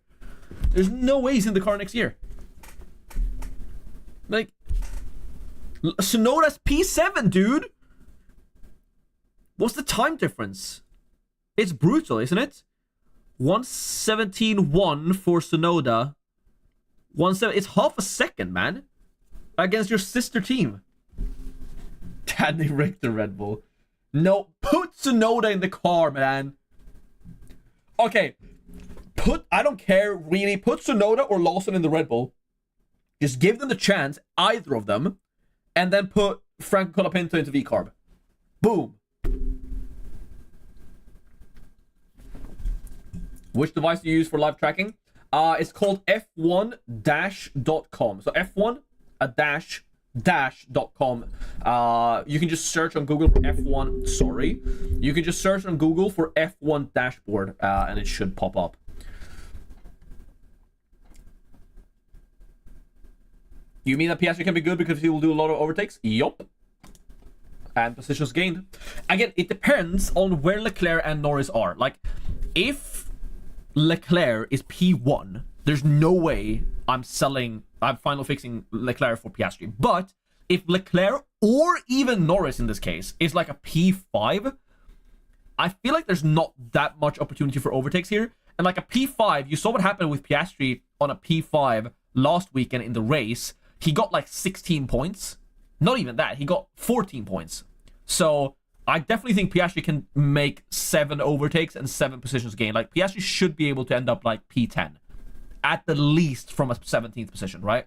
There's no way he's in the car next year. Like, Tsunoda's P7, dude. What's the time difference? It's brutal, isn't it? 1:17.1 for Tsunoda. 1:7. It's half a second, man. Against your sister team. Danny rigged the Red Bull. No, put Tsunoda in the car, man. Okay. I don't care, really. Put Tsunoda or Lawson in the Red Bull. Just give them the chance, either of them. And then put Franco Colapinto into V-Carb. Boom. Which device do you use for live tracking? It's called f1-.com. So f1-.com. You can just search on Google for F1. Sorry. You can just search on Google for F1 dashboard, and it should pop up. You mean that Piastri can be good because he will do a lot of overtakes? Yup. And positions gained. Again, it depends on where Leclerc and Norris are. Like, if Leclerc is P1, there's no way I'm final fixing Leclerc for Piastri. But if Leclerc or even Norris in this case is like a P5, I feel like there's not that much opportunity for overtakes here. And like a P5, you saw what happened with Piastri on a P5 last weekend in the race. He got like 16 points. Not even that. He got 14 points. So I definitely think Piastri can make 7 overtakes and 7 positions gained. Like, Piastri should be able to end up like P10. At the least from a 17th position, right?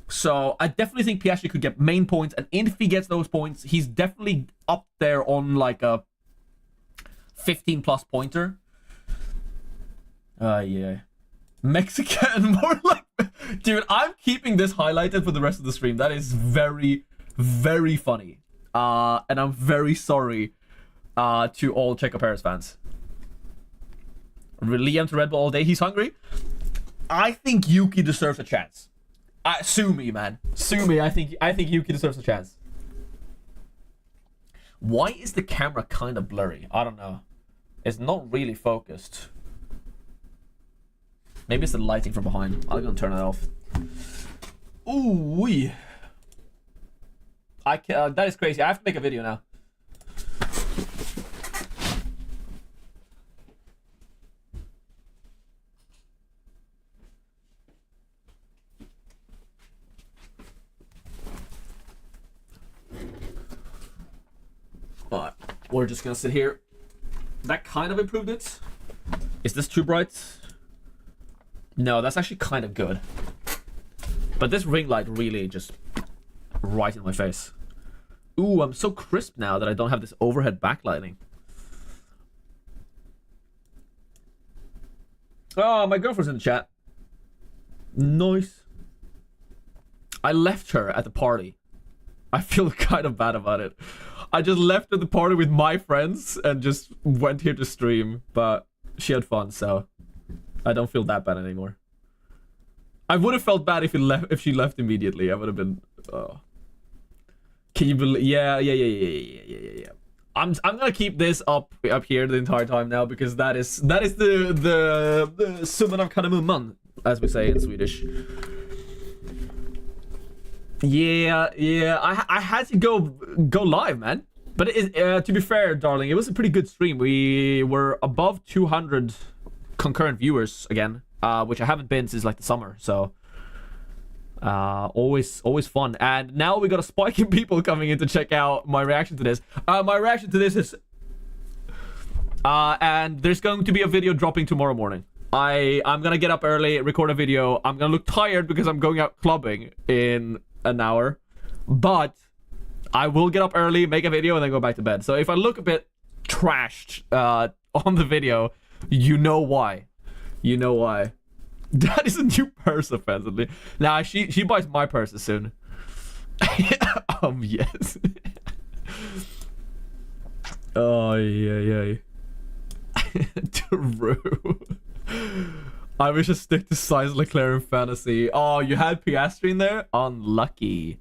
So I definitely think Piastri could get main points. And if he gets those points, he's definitely up there on like a 15 plus pointer. Yeah. Mexican, more like... Dude, I'm keeping this highlighted for the rest of the stream. That is very, very funny. And I'm very sorry to all Checo Perez fans. Liam to Red Bull all day. He's hungry. I think Yuki deserves a chance. Sue me, man. Sue me. I think Yuki deserves a chance. Why is the camera kind of blurry? I don't know. It's not really focused. Maybe it's the lighting from behind. I'm gonna turn it off. Ooh, that is crazy. I have to make a video now. But we're just gonna sit here. That kind of improved it. Is this too bright? No, that's actually kind of good. But this ring light really just right in my face. Ooh, I'm so crisp now that I don't have this overhead backlighting. Oh, my girlfriend's in the chat. Nice. I left her at the party. I feel kind of bad about it. I just left at the party with my friends and just went here to stream, but she had fun, so I don't feel that bad anymore. I would have felt bad if she left immediately. I would have been. Can you believe? Yeah. I'm gonna keep this up here the entire time now because that is the summan av kardemumman, as we say in Swedish. Yeah. I had to go live, man. But to be fair, darling, it was a pretty good stream. We were above 200 concurrent viewers again, which I haven't been since like the summer. So always fun. And now we got a spike in people coming in to check out my reaction to this. My reaction to this is, and there's going to be a video dropping tomorrow morning. I'm gonna get up early, record a video. I'm gonna look tired because I'm going out clubbing in an hour, but I will get up early, make a video, and then go back to bed. So if I look a bit trashed on the video, you know why. You know why. That is a new purse, offensively. Nah, she buys my purses soon. Yes. Oh, yeah. True. I wish I stick to Sainz, Leclerc in fantasy. Oh, you had Piastri in there? Unlucky.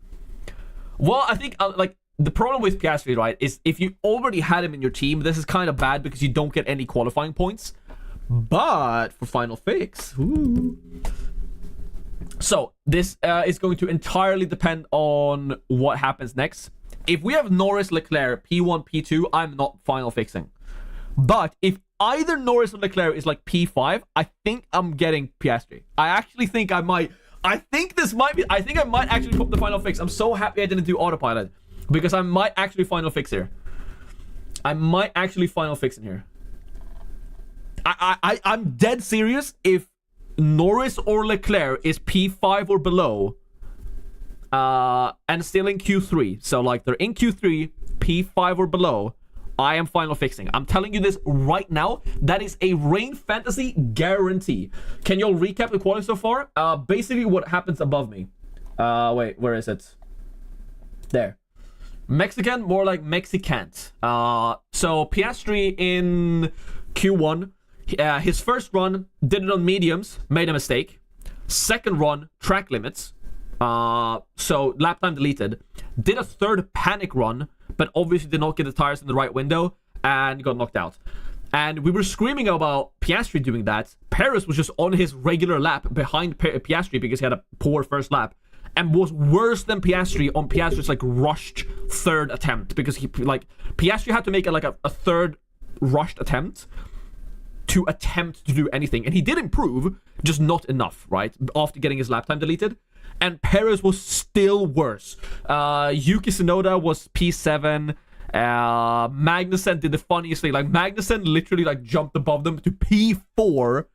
Well, I think like the problem with Piastri, right, is if you already had him in your team, this is kind of bad because you don't get any qualifying points. But for final fix, ooh. So this is going to entirely depend on what happens next. If we have Norris, Leclerc, P1, P2, I'm not final fixing. But if either Norris or Leclerc is like P5, I think I'm getting Piastri. I actually think I might. I think I might actually put the final fix. I'm so happy I didn't do autopilot because I might actually final fix here. I might actually final fix in here. I'm dead serious. If Norris or Leclerc is P5 or below, and still in Q3, so like they're in Q3, P5 or below, I am final fixing. I'm telling you this right now. That is a Rain Fantasy guarantee. Can y'all recap the quality so far? Basically what happens above me. Wait, where is it? There. Mexican, more like Mexicant. So Piastri in Q1. His first run, did it on mediums, made a mistake. Second run, track limits. So lap time deleted. Did a third panic run, but obviously did not get the tires in the right window and got knocked out. And we were screaming about Piastri doing that. Perez was just on his regular lap behind Piastri because he had a poor first lap and was worse than Piastri on Piastri's like rushed third attempt because Piastri had to make a third rushed attempt to attempt to do anything. And he did improve, just not enough, right? After getting his lap time deleted. And Perez was still worse. Yuki Tsunoda was P7. Magnussen did the funniest thing. Like, Magnussen literally, like, jumped above them to P4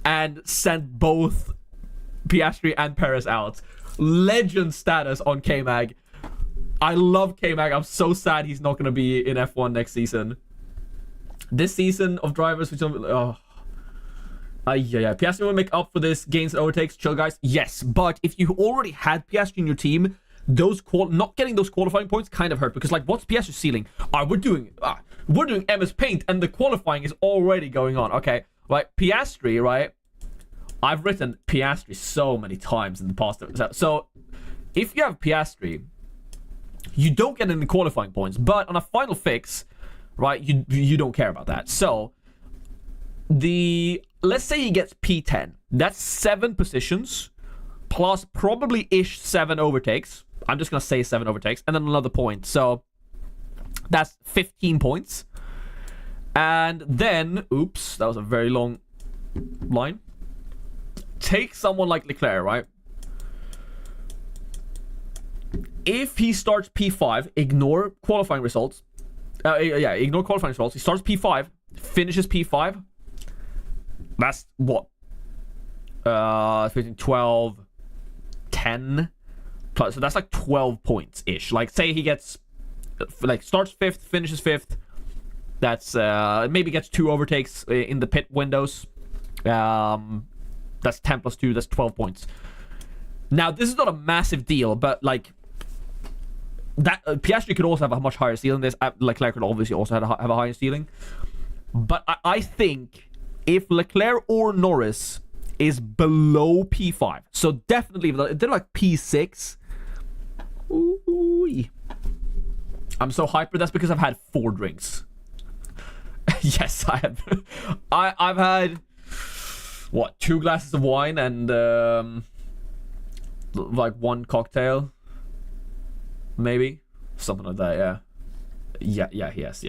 and sent both Piastri and Perez out. Legend status on K-Mag. I love K-Mag. I'm so sad he's not going to be in F1 next season. This season of drivers, which yeah. Piastri will make up for this gains and overtakes. Chill, guys. Yes, but if you already had Piastri in your team, those not getting those qualifying points kind of hurt, because like, what's Piastri's ceiling? We're doing MS Paint, and the qualifying is already going on. Okay, right, Piastri, right? I've written Piastri so many times in the past. So if you have Piastri, you don't get any qualifying points, but on a final fix, right, you don't care about that. So let's say he gets P10. That's 7 positions plus probably ish 7 overtakes. I'm just gonna say 7 overtakes, and then another point. So that's 15 points. And then, oops, that was a very long line. Take someone like Leclerc, right? If he starts P5, ignore qualifying results. Ignore qualifying results. He starts P5, finishes P5. That's what? 15, 12, 10. So that's like 12 points-ish. Like, say he gets, like, starts 5th, finishes 5th. That's, maybe gets 2 overtakes in the pit windows. That's 10 plus 2, that's 12 points. Now, this is not a massive deal, but, like, that Piastri could also have a much higher ceiling than this. Leclerc could obviously also have a higher ceiling. But I think if Leclerc or Norris is below P5, so definitely, if they're like P6, ooh, I'm so hyper. That's because I've had 4 drinks. Yes, I have. I've had, what, 2 glasses of wine and like 1 cocktail, maybe something like that. Yes.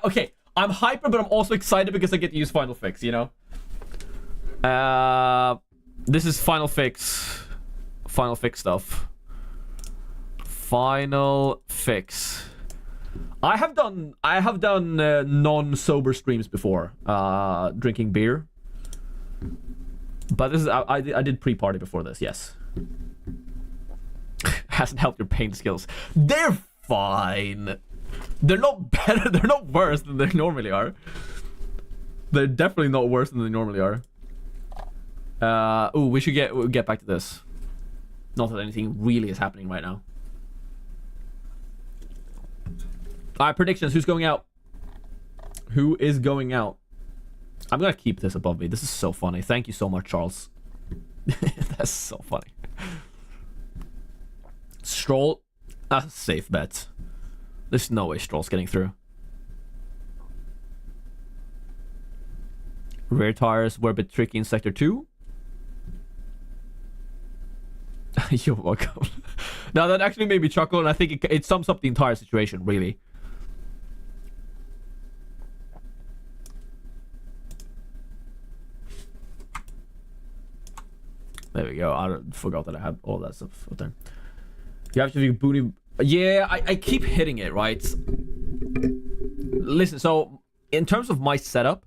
Okay, I'm hyper, but I'm also excited because I get to use Final Fix, you know. This is Final Fix stuff. Final Fix. I have done non-sober streams before, drinking beer. But this is I did pre-party before this. Yes. Hasn't helped your paint skills. They're fine. They're not better. They're not worse than they normally are. They're definitely not worse than they normally are. We should get back to this. Not that anything really is happening right now. Alright, predictions. Who's going out? Who is going out? I'm gonna keep this above me. This is so funny. Thank you so much, Charles. That's so funny. Stroll. That's a safe bet. There's no way Stroll's getting through. Rear tires were a bit tricky in Sector 2. You're welcome. Now, that actually made me chuckle, and I think it sums up the entire situation, really. There we go. I forgot that I had all that stuff up there. You have to be booty. Yeah, I keep hitting it, right? Listen, so in terms of my setup,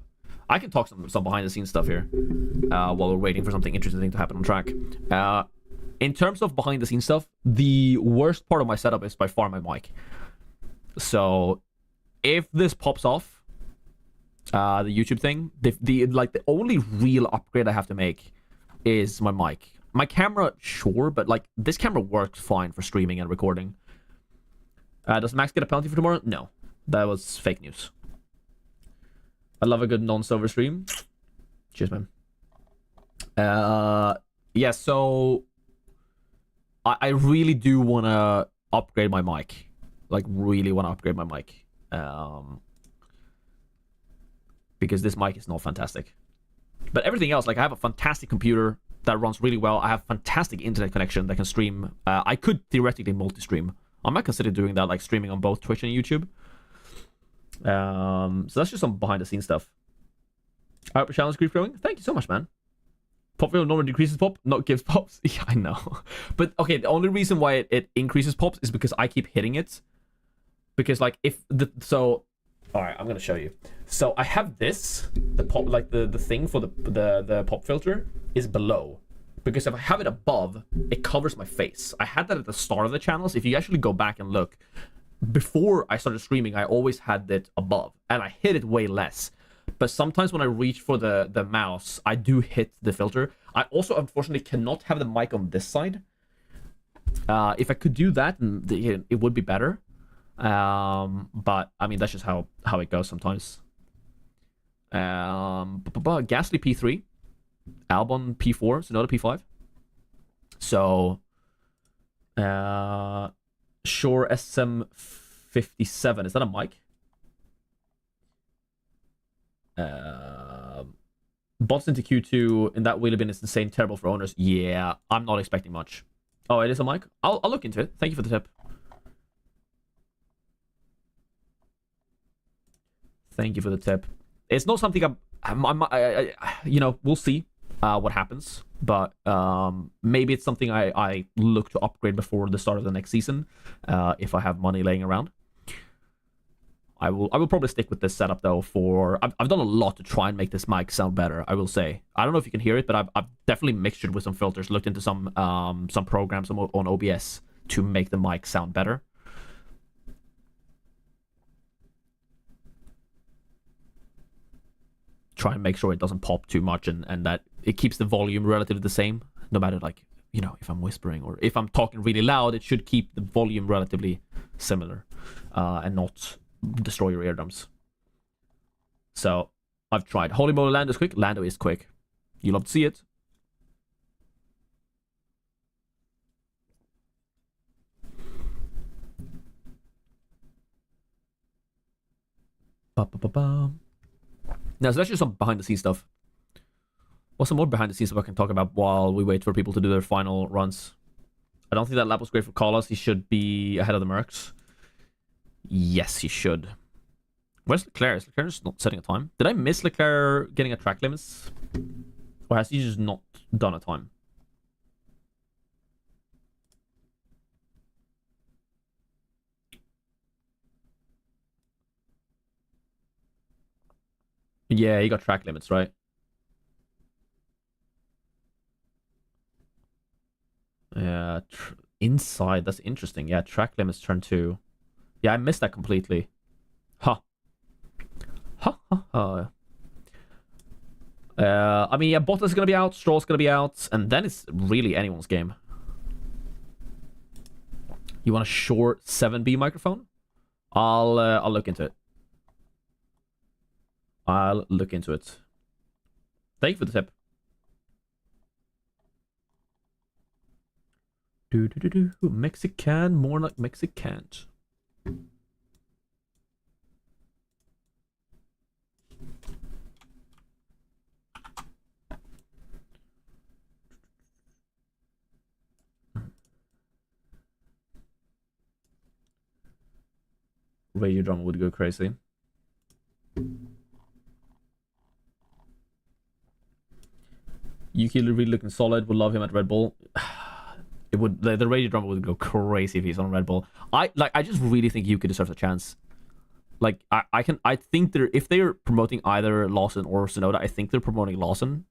I can talk some behind the scenes stuff here while we're waiting for something interesting to happen on track. In terms of behind the scenes stuff, the worst part of my setup is by far my mic. So if this pops off, the YouTube thing, the only real upgrade I have to make is my mic. My camera, sure, but like this camera works fine for streaming and recording. Does Max get a penalty for tomorrow? No, that was fake news. I love a good non-sober stream. Cheers, man. Yeah, so I really do want to upgrade my mic. Like, really want to upgrade my mic. Because this mic is not fantastic. But everything else, like, I have a fantastic computer that runs really well. I have fantastic internet connection that can stream. I could theoretically multi-stream. I might consider doing that, like streaming on both Twitch and YouTube. So that's just some behind the scenes stuff. I hope your channel keeps growing. Thank you so much, man. Pop video normally decreases pop, not gives pops. Yeah, I know. But okay, the only reason why it increases pops is because I keep hitting it. because like if the all right, I'm gonna show you. So I have this, the pop, like the thing for the pop filter is below, because if I have it above, it covers my face. I had that at the start of the channels. If you actually go back and look, before I started streaming, I always had it above, and I hit it way less. But sometimes when I reach for the mouse, I do hit the filter. I also unfortunately cannot have the mic on this side. If I could do that, it would be better. But I mean, that's just how it goes sometimes. Gasly P3, Albon P4, Tsunoda P5. So Sure SM57, is that a mic? Bots into Q2 in that wheel bin is insane, terrible for owners. Yeah, I'm not expecting much. Oh, it is a mic? I'll look into it. Thank you for the tip. Thank you for the tip. It's not something I you know, we'll see what happens. But maybe it's something I look to upgrade before the start of the next season, if I have money laying around. I will probably stick with this setup though. I've done a lot to try and make this mic sound better, I will say. I don't know if you can hear it, but I've definitely mixed it with some filters, looked into some programs on OBS to make the mic sound better. Try and make sure it doesn't pop too much, and that it keeps the volume relatively the same, no matter, like, you know, if I'm whispering or if I'm talking really loud, it should keep the volume relatively similar, and not destroy your eardrums. So I've tried. Holy moly, Lando's quick. Lando is quick. You love to see it. Now, so that's just some behind the scenes stuff. What's some more behind the scenes stuff I can talk about while we wait for people to do their final runs? I don't think that lap was great for Carlos. He should be ahead of the Mercs. Yes, he should. Where's Leclerc? Is Leclerc just not setting a time? Did I miss Leclerc getting a track limits? Or has he just not done a time? Yeah, he got track limits, right? Yeah, inside. That's interesting. Yeah, track limits turn 2. Yeah, I missed that completely. Huh. Ha ha ha. I mean, yeah, Bottas is gonna be out, Stroll's gonna be out, and then it's really anyone's game. You want a short 7B microphone? I'll look into it. I'll look into it. Thank you for the tip. Mexican, more like Mexican. Radio drama would go crazy. Yuki really looking solid. Would love him at Red Bull. It would, the radio drama would go crazy if he's on Red Bull. I just really think Yuki deserves a chance. Like I think if they're promoting either Lawson or Tsunoda, I think they're promoting Lawson.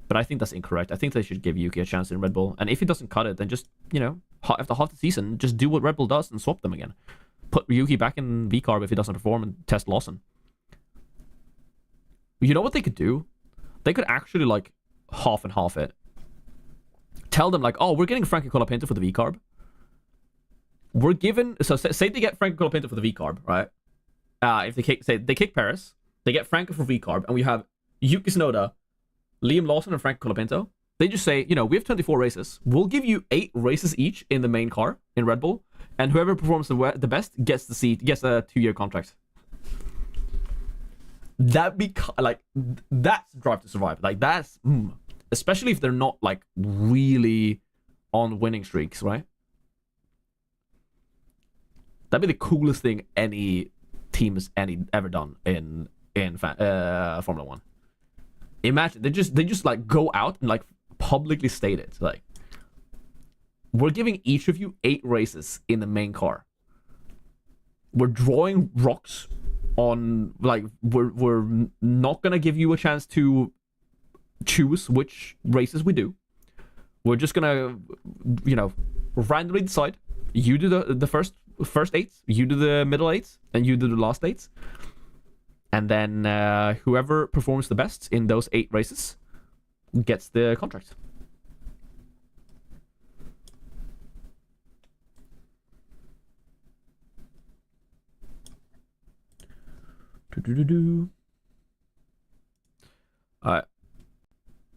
But I think that's incorrect. I think they should give Yuki a chance in Red Bull. And if he doesn't cut it, then just, you know, after half the season, just do what Red Bull does and swap them again. Put Yuki back in VCARB if he doesn't perform and test Lawson. You know what they could do? They could actually, like, half and half it. Tell them, like, oh, we're getting Frankie Colapinto for the VCARB. We're given... So, say they get Frankie Colapinto for the VCARB, right? If they kick Paris, they get Franco for VCARB, and we have Yuki Tsunoda, Liam Lawson, and Franco Colapinto. They just say, you know, we have 24 races. We'll give you 8 races each in the main car in Red Bull, and whoever performs the best gets the seat, gets a 2-year contract. That'd be like, that's Drive to Survive. Like, that's especially if they're not, like, really on winning streaks, right? That'd be the coolest thing any team has ever done in Formula 1. Imagine they just like go out and like publicly state it, like, we're giving each of you 8 races in the main car. we're drawing rocks on, like, we're not gonna give you a chance to choose which races we do. We're just gonna, randomly decide. You do the first 8, you do the middle 8, and you do the last 8. And then whoever performs the best in those 8 races gets the contract.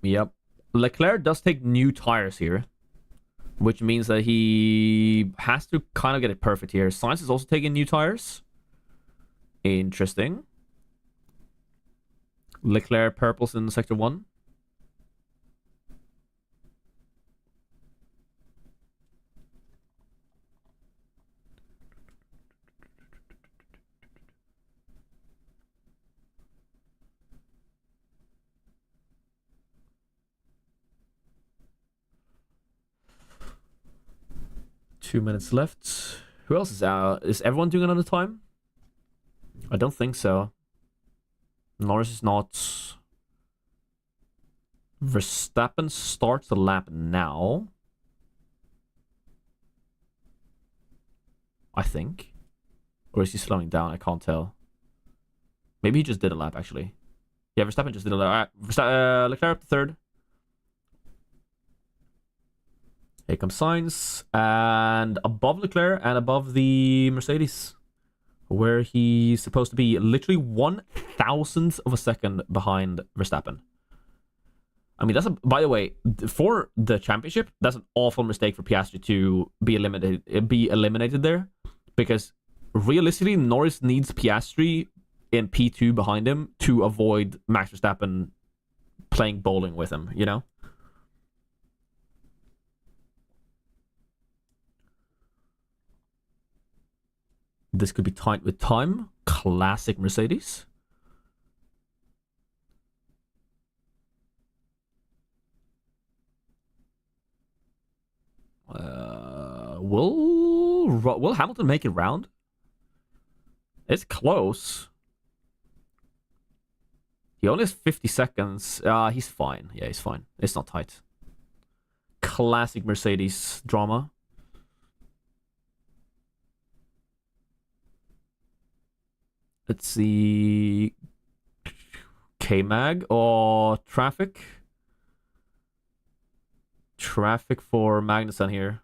Yep. Leclerc does take new tires here, which means that he has to kind of get it perfect here. Sainz is also taking new tires. Interesting. Leclerc purples in sector 1. Two minutes left. Who else is out? Is everyone doing another time? I don't think so. Norris is not. Verstappen starts the lap now. I think. Or is he slowing down? I can't tell. Maybe he just did a lap, actually. Yeah, Verstappen just did a lap. Leclerc up to 3rd. Here comes Sainz. And above Leclerc and above the Mercedes, where he's supposed to be literally 1,000th of a second behind Verstappen. I mean, by the way, for the championship, that's an awful mistake for Piastri to be eliminated there, because realistically, Norris needs Piastri in P2 behind him to avoid Max Verstappen playing bowling with him, you know? This could be tight with time. Classic Mercedes. Will Hamilton make it round? It's close. He only has 50 seconds. He's fine. Yeah, he's fine. It's not tight. Classic Mercedes drama. Let's see. K-Mag or traffic? Traffic for Magnussen here,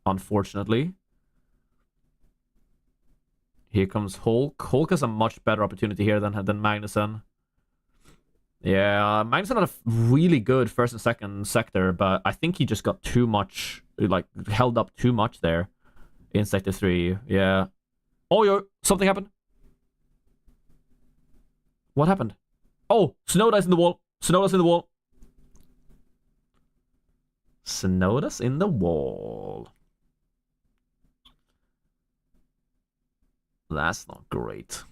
unfortunately. Here comes Hulk. Hulk has a much better opportunity here than Magnussen. Yeah, Magnussen had a really good first and second sector, but I think he just got too much, like, held up too much there in sector 3. Yeah. Oh, yo, something happened. What happened? Oh, Tsunoda's in the wall. Tsunoda's in the wall. Tsunoda's in the wall. That's not great.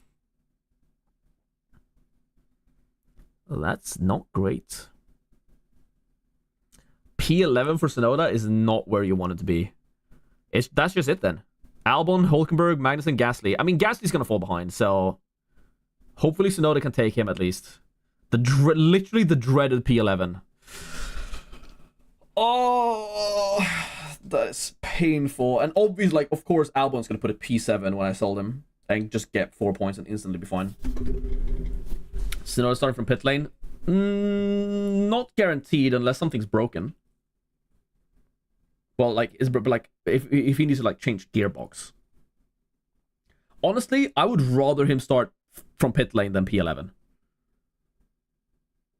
That's not great. P11 for Tsunoda is not where you want it to be. That's just it then. Albon, Hülkenberg, Magnussen, Gasly. I mean, Gasly's gonna fall behind, so hopefully Tsunoda can take him at least. Literally the dreaded P11. Oh, that's painful. And obviously, like, of course, Albon's gonna put a P7 when I sold him and just get 4 points and instantly be fine. Tsunoda starting from pit lane. Not guaranteed unless something's broken. Well, like, if he needs to, like, change gearbox. Honestly, I would rather him start from pit lane than P11.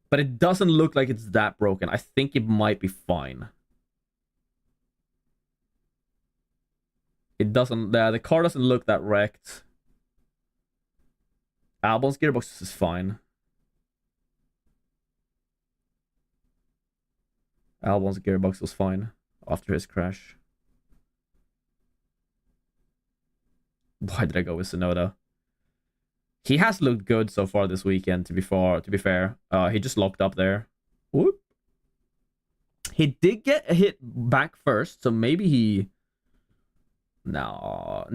But it doesn't look like it's that broken. I think it might be fine. It doesn't... the car doesn't look that wrecked. Albon's gearbox is fine. Albon's gearbox was fine after his crash. Why did I go with Tsunoda? He has looked good so far this weekend, to be fair. He just locked up there. Whoop. He did get a hit back first, so maybe he No,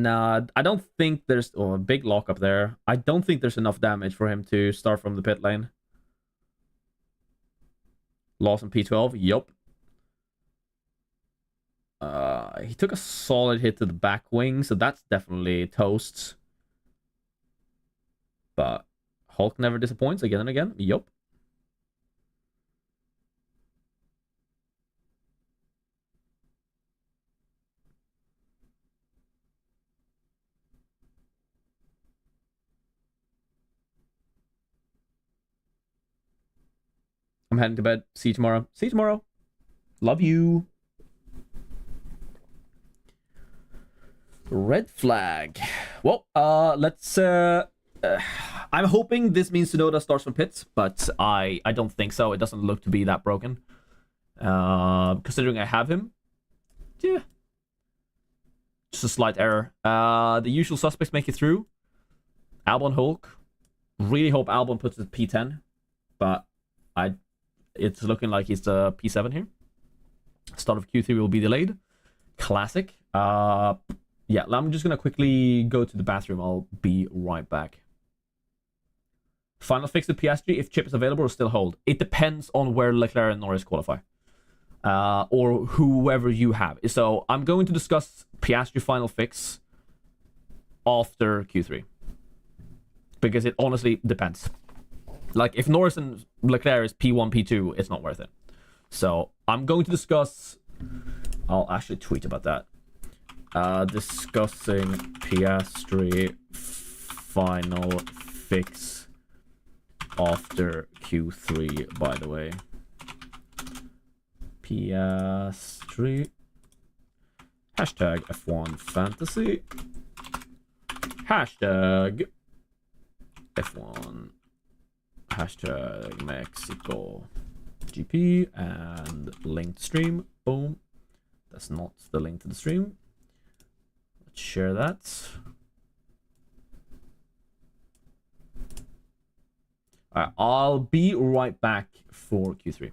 I don't think there's a big lock up there. I don't think there's enough damage for him to start from the pit lane. Loss on P12, yup. He took a solid hit to the back wing, so that's definitely toast. But Hulk never disappoints again and again, yup. I'm heading to bed. See you tomorrow. See you tomorrow. Love you. Red flag. Well, let's I'm hoping this means Tsunoda starts from pits, but I don't think so. It doesn't look to be that broken. Considering I have him. Yeah. Just a slight error. The usual suspects make it through. Albon, Hulk. Really hope Albon puts it P10, but it's looking like he's the P7 here. Start of Q3 will be delayed. Classic. Yeah, I'm just gonna quickly go to the bathroom. I'll be right back. Final fix to Piastri, if chip is available or still hold. It depends on where Leclerc and Norris qualify. Or whoever you have. So I'm going to discuss Piastri final fix after Q3. Because it honestly depends. Like, if Norris and Leclerc is P1, P2, it's not worth it. So, I'm going to discuss... I'll actually tweet about that. Discussing Piastri final fix after Q3, by the way. Piastri. Hashtag F1 Fantasy. Hashtag F1. Hashtag Mexico GP and linked stream. Boom. That's not the link to the stream. Let's share that. Alright, I'll be right back for Q3.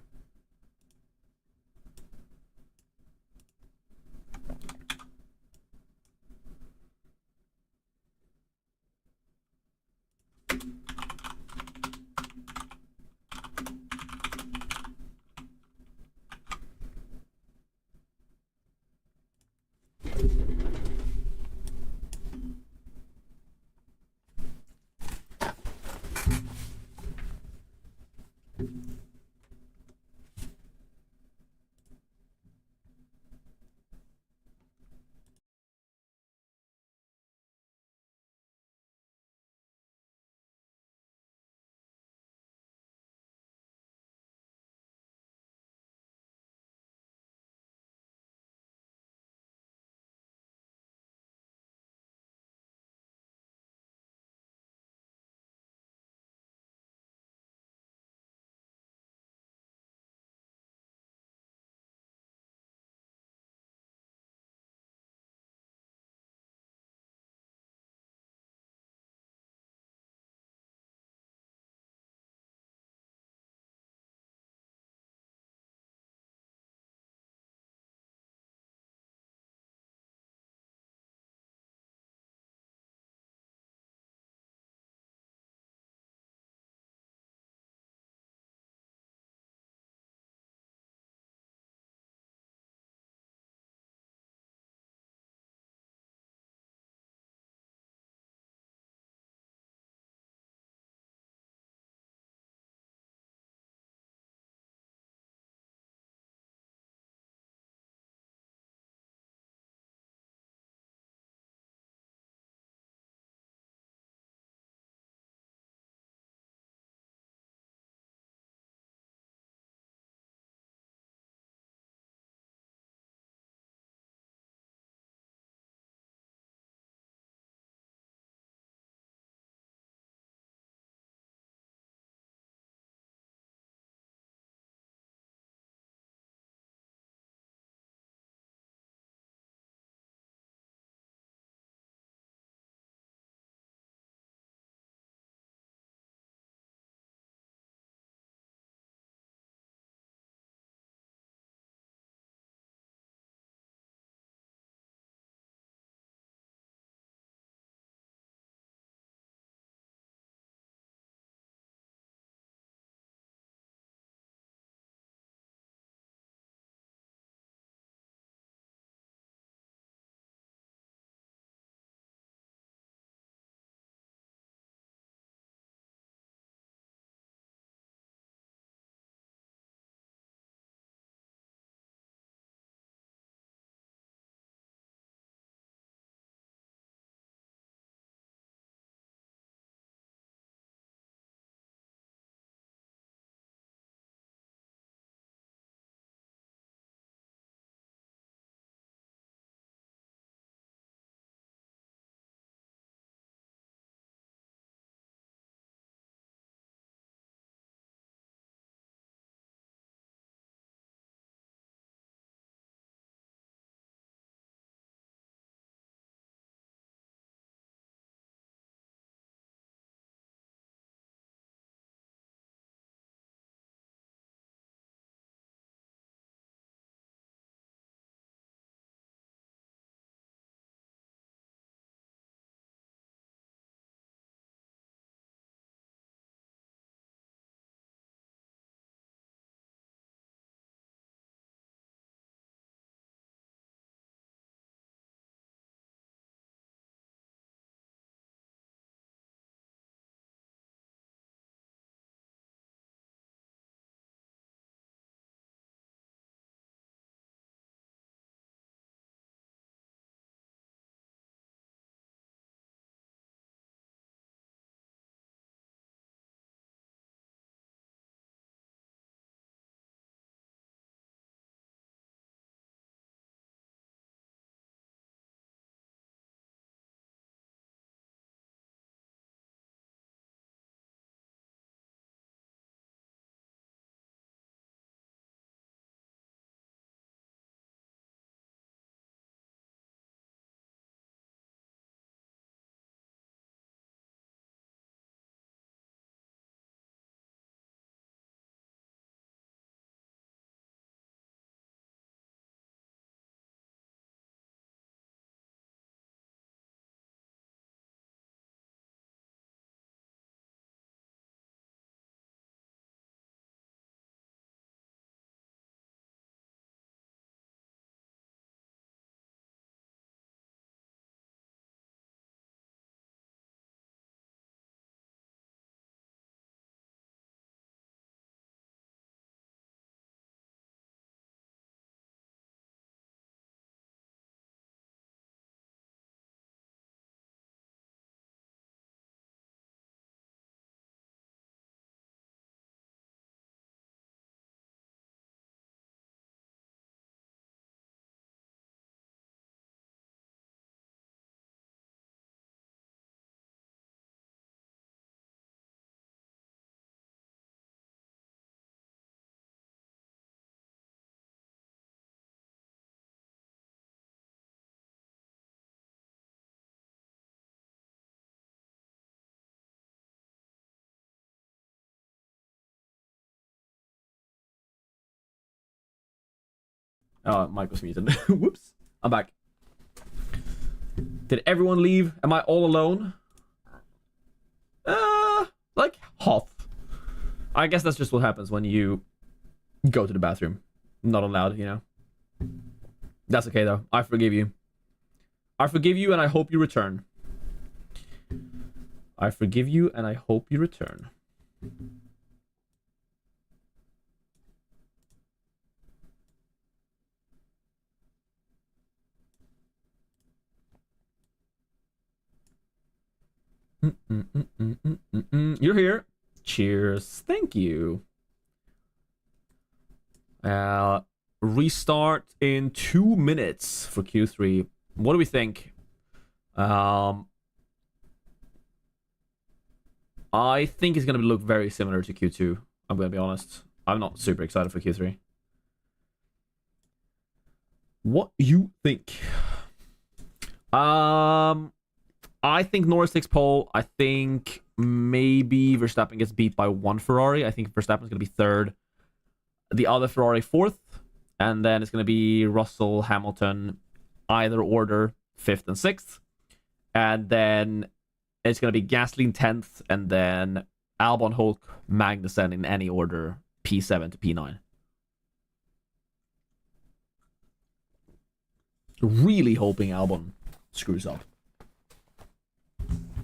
Oh, Mike was muted. Whoops. I'm back. Did everyone leave? Am I all alone? Like half. I guess that's just what happens when you go to the bathroom. Not allowed, you know. That's okay though. I forgive you. I forgive you and I hope you return. I forgive you and I hope you return. You're here. Cheers. Thank you. Restart in 2 minutes for Q3. What do we think? I think it's going to look very similar to Q2. I'm going to be honest. I'm not super excited for Q3. What you think? I think Norris takes pole. I think maybe Verstappen gets beat by one Ferrari. I think Verstappen's going to be third. The other Ferrari fourth. And then it's going to be Russell, Hamilton, either order, fifth and sixth. And then it's going to be Gasly 10th. And then Albon, Hulk, Magnussen in any order, P7 to P9. Really hoping Albon screws up.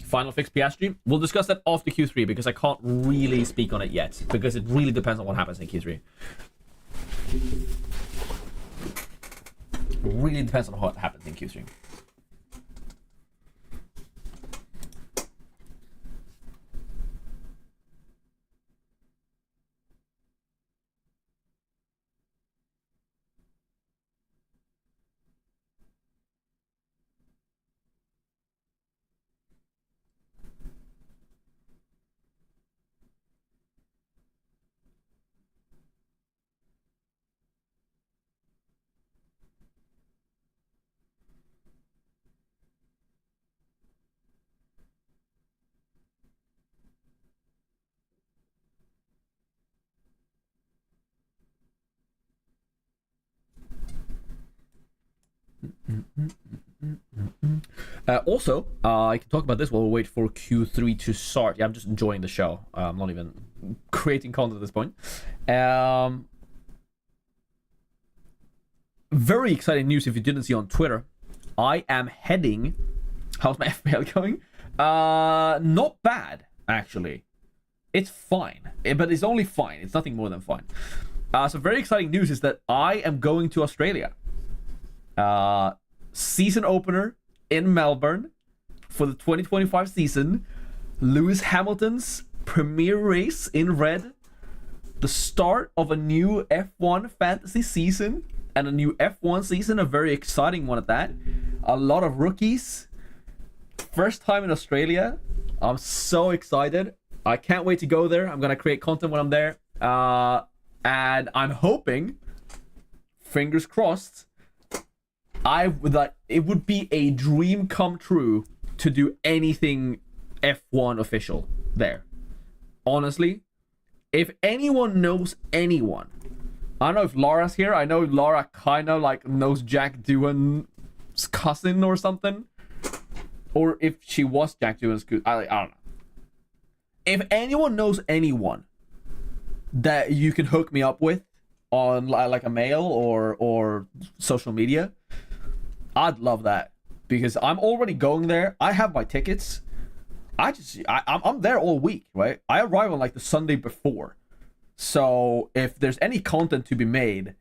Final fix Piastri. We'll discuss that after Q3 because I can't really speak on it yet because it really depends on what happens in Q3. Really depends on what happens in Q3. Also, I can talk about this while we wait for Q3 to start. Yeah, I'm just enjoying the show. I'm not even creating content at this point. Very exciting news if you didn't see on Twitter. I am heading... How's my FPL going? Not bad, actually. It's fine. But it's only fine. It's nothing more than fine. So very exciting news is that I am going to Australia. Season opener in Melbourne for the 2025 season. Lewis Hamilton's premiere race in red. The start of a new F1 fantasy season and a new F1 season, a very exciting one at that. A lot of rookies. First time in Australia. I'm so excited. I can't wait to go there. I'm gonna create content when I'm there. And I'm hoping, fingers crossed, it would be a dream come true to do anything F1 official there. Honestly, if anyone knows anyone, I don't know if Laura's here. I know Laura kind of like knows Jack Doohan's cousin or something, or if she was Jack Doohan's I don't know. If anyone knows anyone that you can hook me up with on like a mail or social media, I'd love that because I'm already going there. I have my tickets. I'm there all week, right? I arrive on like the Sunday before. So if there's any content to be made,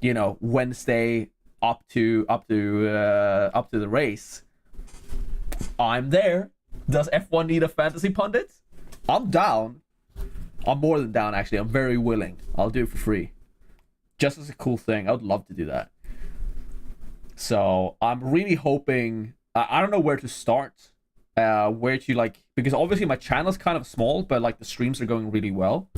you know, Wednesday up to the race, I'm there. Does F1 need a fantasy pundit? I'm down. I'm more than down, actually. I'm very willing. I'll do it for free. Just as a cool thing. I would love to do that. So I'm really hoping... I don't know where to start. Where to, like... Because obviously my channel's kind of small, but, like, the streams are going really well.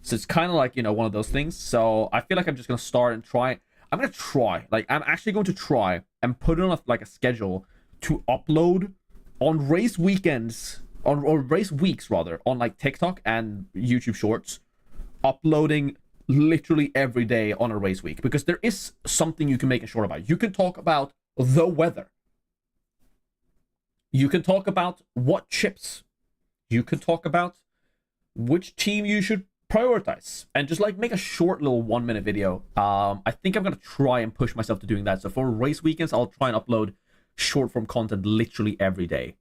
So it's kind of like, you know, one of those things. So I feel like I'm just going to start and try... I'm going to try. Like, I'm actually going to try and put on, a schedule to upload on race weekends... or race weeks rather, on like TikTok and YouTube Shorts, uploading literally every day on a race week, because there is something you can make a short about. You can talk about the weather. You can talk about what chips. You can talk about which team you should prioritize, and just like make a short little 1-minute video. I think I'm gonna try and push myself to doing that. So for race weekends, I'll try and upload short form content literally every day.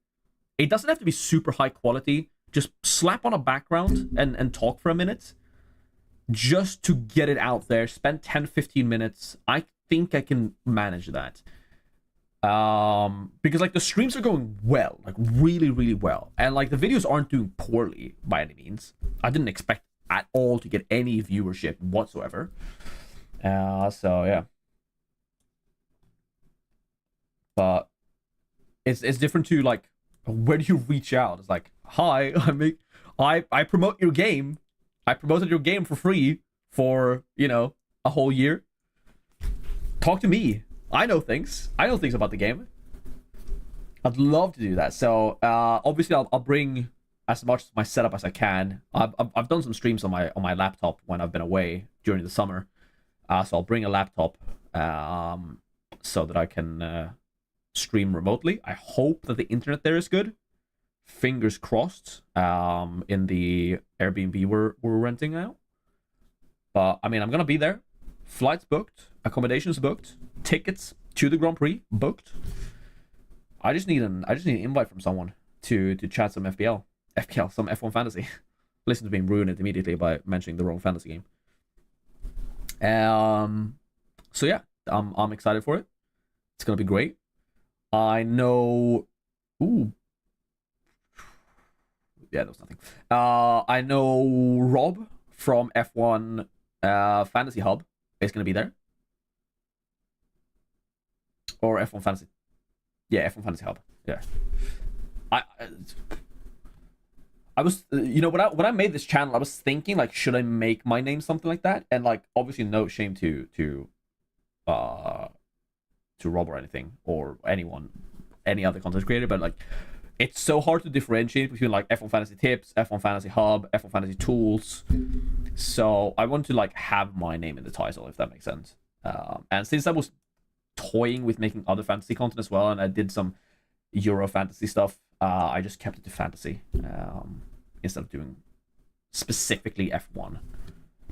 It doesn't have to be super high quality. Just slap on a background and talk for a minute, just to get it out there. Spend 10-15 minutes. I think I can manage that. Because like the streams are going well, like really, really well, and like the videos aren't doing poorly by any means. I didn't expect at all to get any viewership whatsoever. So yeah. But it's different to like, where do you reach out? It's like, hi, I promote your game. I promoted your game for free for, you know, a whole year. Talk to me. I know things. I know things about the game. I'd love to do that. So obviously I'll bring as much of my setup as I can. I've done some streams on my laptop when I've been away during the summer. So I'll bring a laptop so that I can stream remotely. I hope that the internet there is good. Fingers crossed. In the Airbnb we're renting out. But I mean, I'm gonna be there. Flights booked, accommodations booked, tickets to the Grand Prix booked. I just need an invite from someone to chat some FPL, some F1 fantasy. Listen to me ruin it immediately by mentioning the wrong fantasy game. So yeah, I'm excited for it. It's gonna be great. I know. Ooh. Yeah, that was nothing. I know Rob from F1 Fantasy Hub is gonna be there. Or F1 Fantasy. Yeah, F1 Fantasy Hub. Yeah. I was, you know, when I made this channel, I was thinking like, should I make my name something like that? And like, obviously, no shame to Rob or anything, or anyone, any other content creator, but like, it's so hard to differentiate between like F1 Fantasy Tips, F1 Fantasy Hub, F1 Fantasy Tools. So I want to like have my name in the title, if that makes sense. And since I was toying with making other fantasy content as well, and I did some Euro fantasy stuff, I just kept it to fantasy instead of doing specifically F1.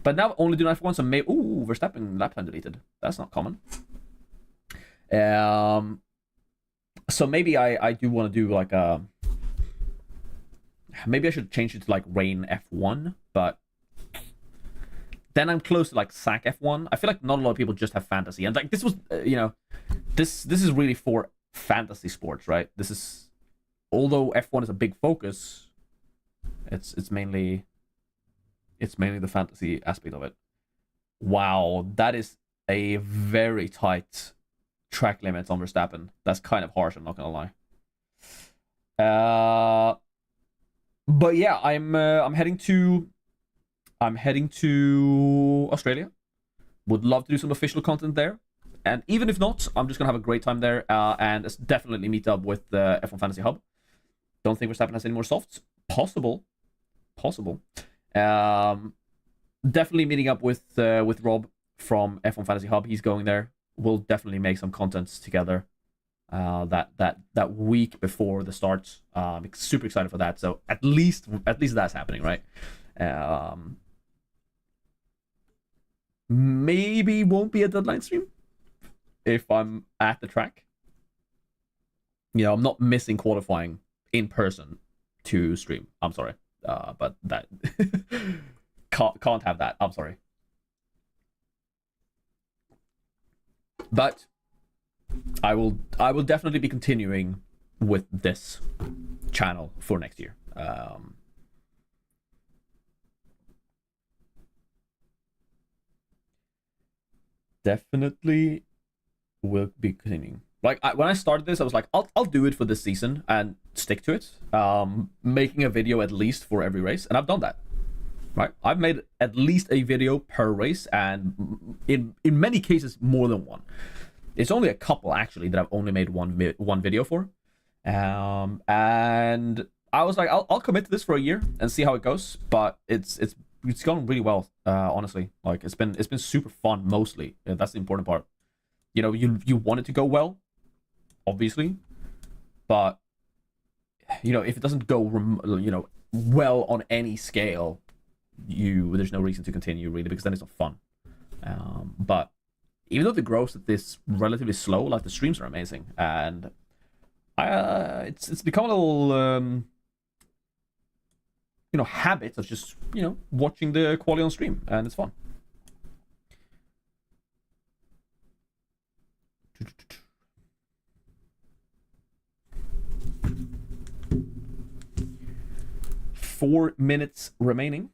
But now only doing F1, so maybe Verstappen lap time deleted. That's not common. So maybe I do want to do like a. Maybe I should change it to like Rain F1, but then I'm close to like Sack F1. I feel like not a lot of people just have fantasy, and like this was, you know, this is really for fantasy sports, right? This is, although F1 is a big focus, it's mainly the fantasy aspect of it. Wow, that is a very tight track limit on Verstappen. That's kind of harsh, I'm not gonna lie. But yeah, I'm heading to Australia. Would love to do some official content there, and even if not, I'm just gonna have a great time there, and definitely meet up with the F1 Fantasy Hub. Don't think Verstappen has any more softs. Possible. Definitely meeting up with Rob from F1 Fantasy Hub. He's going there. We'll definitely make some contents together that week before the start. I'm super excited for that. So at least that's happening, right? Maybe won't be a deadline stream if I'm at the track. You know, I'm not missing qualifying in person to stream. I'm sorry, but that can't have that. I'm sorry. But I will definitely be continuing with this channel for next year. Definitely will be continuing. Like when I started this, I was like, I'll do it for this season and stick to it. Making a video at least for every race, and I've done that. Right, I've made at least a video per race, and in many cases more than one. It's only a couple actually that I've only made one video for, and I was like, I'll commit to this for a year and see how it goes. But it's it's gone really well. Honestly, like it's been super fun mostly. That's the important part. You know, you want it to go well, obviously, but you know, if it doesn't go well on any scale, there's no reason to continue really, because then it's not fun. But even though the growth is relatively slow, like the streams are amazing, and it's become a little habit of just watching the quality on stream, and it's fun. Four minutes remaining.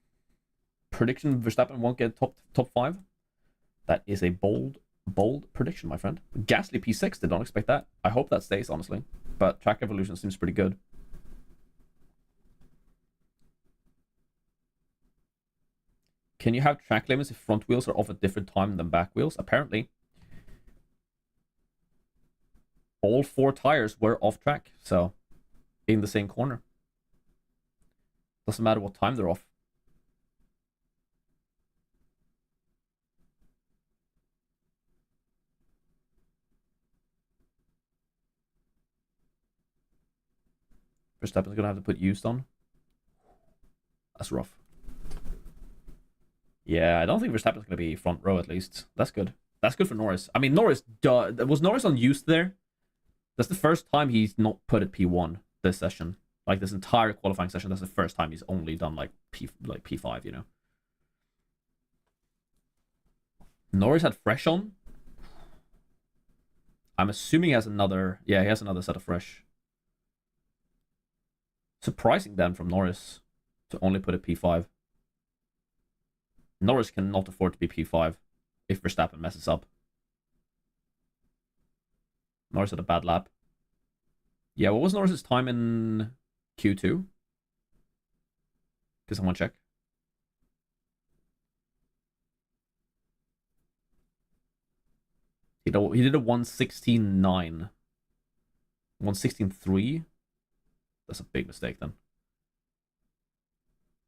Prediction: Verstappen won't get top 5. That is a bold prediction, my friend. Gasly P6, did not expect that. I hope that stays, honestly. But track evolution seems pretty good. Can you have track limits if front wheels are off at different time than back wheels? Apparently. All 4 tires were off track, so in the same corner. Doesn't matter what time they're off. Verstappen's gonna have to put used on. That's rough. Yeah, I don't think Verstappen's gonna be front row at least. That's good. That's good for Norris. I mean, Norris was Norris on used there? That's the first time he's not put at P1 this session. Like this entire qualifying session, that's the first time he's only done like P5, you know. Norris had fresh on. I'm assuming he has another. Yeah, he has another set of fresh. Surprising then from Norris to only put a P5. Norris cannot afford to be P5 if Verstappen messes up. Norris had a bad lap. Yeah, what was Norris's time in Q2? Can someone check? He did a 1:16.9. 1:16.3? That's a big mistake then.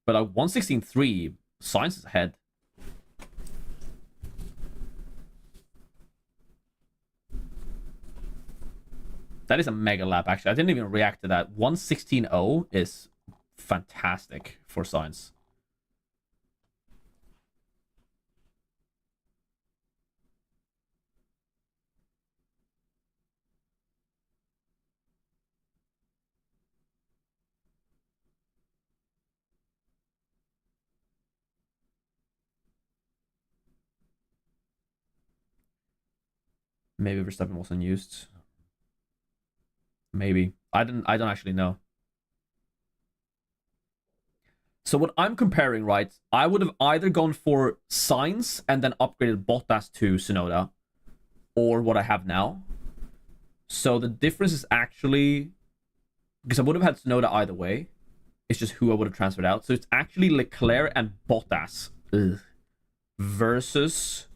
But 1:16.3, Sainz is ahead. That is a mega lap, actually. I didn't even react to that. 1:16.0 is fantastic for Sainz. Maybe Verstappen wasn't used. Maybe. I don't actually know. So what I'm comparing, right, I would have either gone for Sainz and then upgraded Bottas to Tsunoda, or what I have now. So the difference is actually, because I would have had Tsunoda either way, it's just who I would have transferred out. So it's actually Leclerc and Bottas versus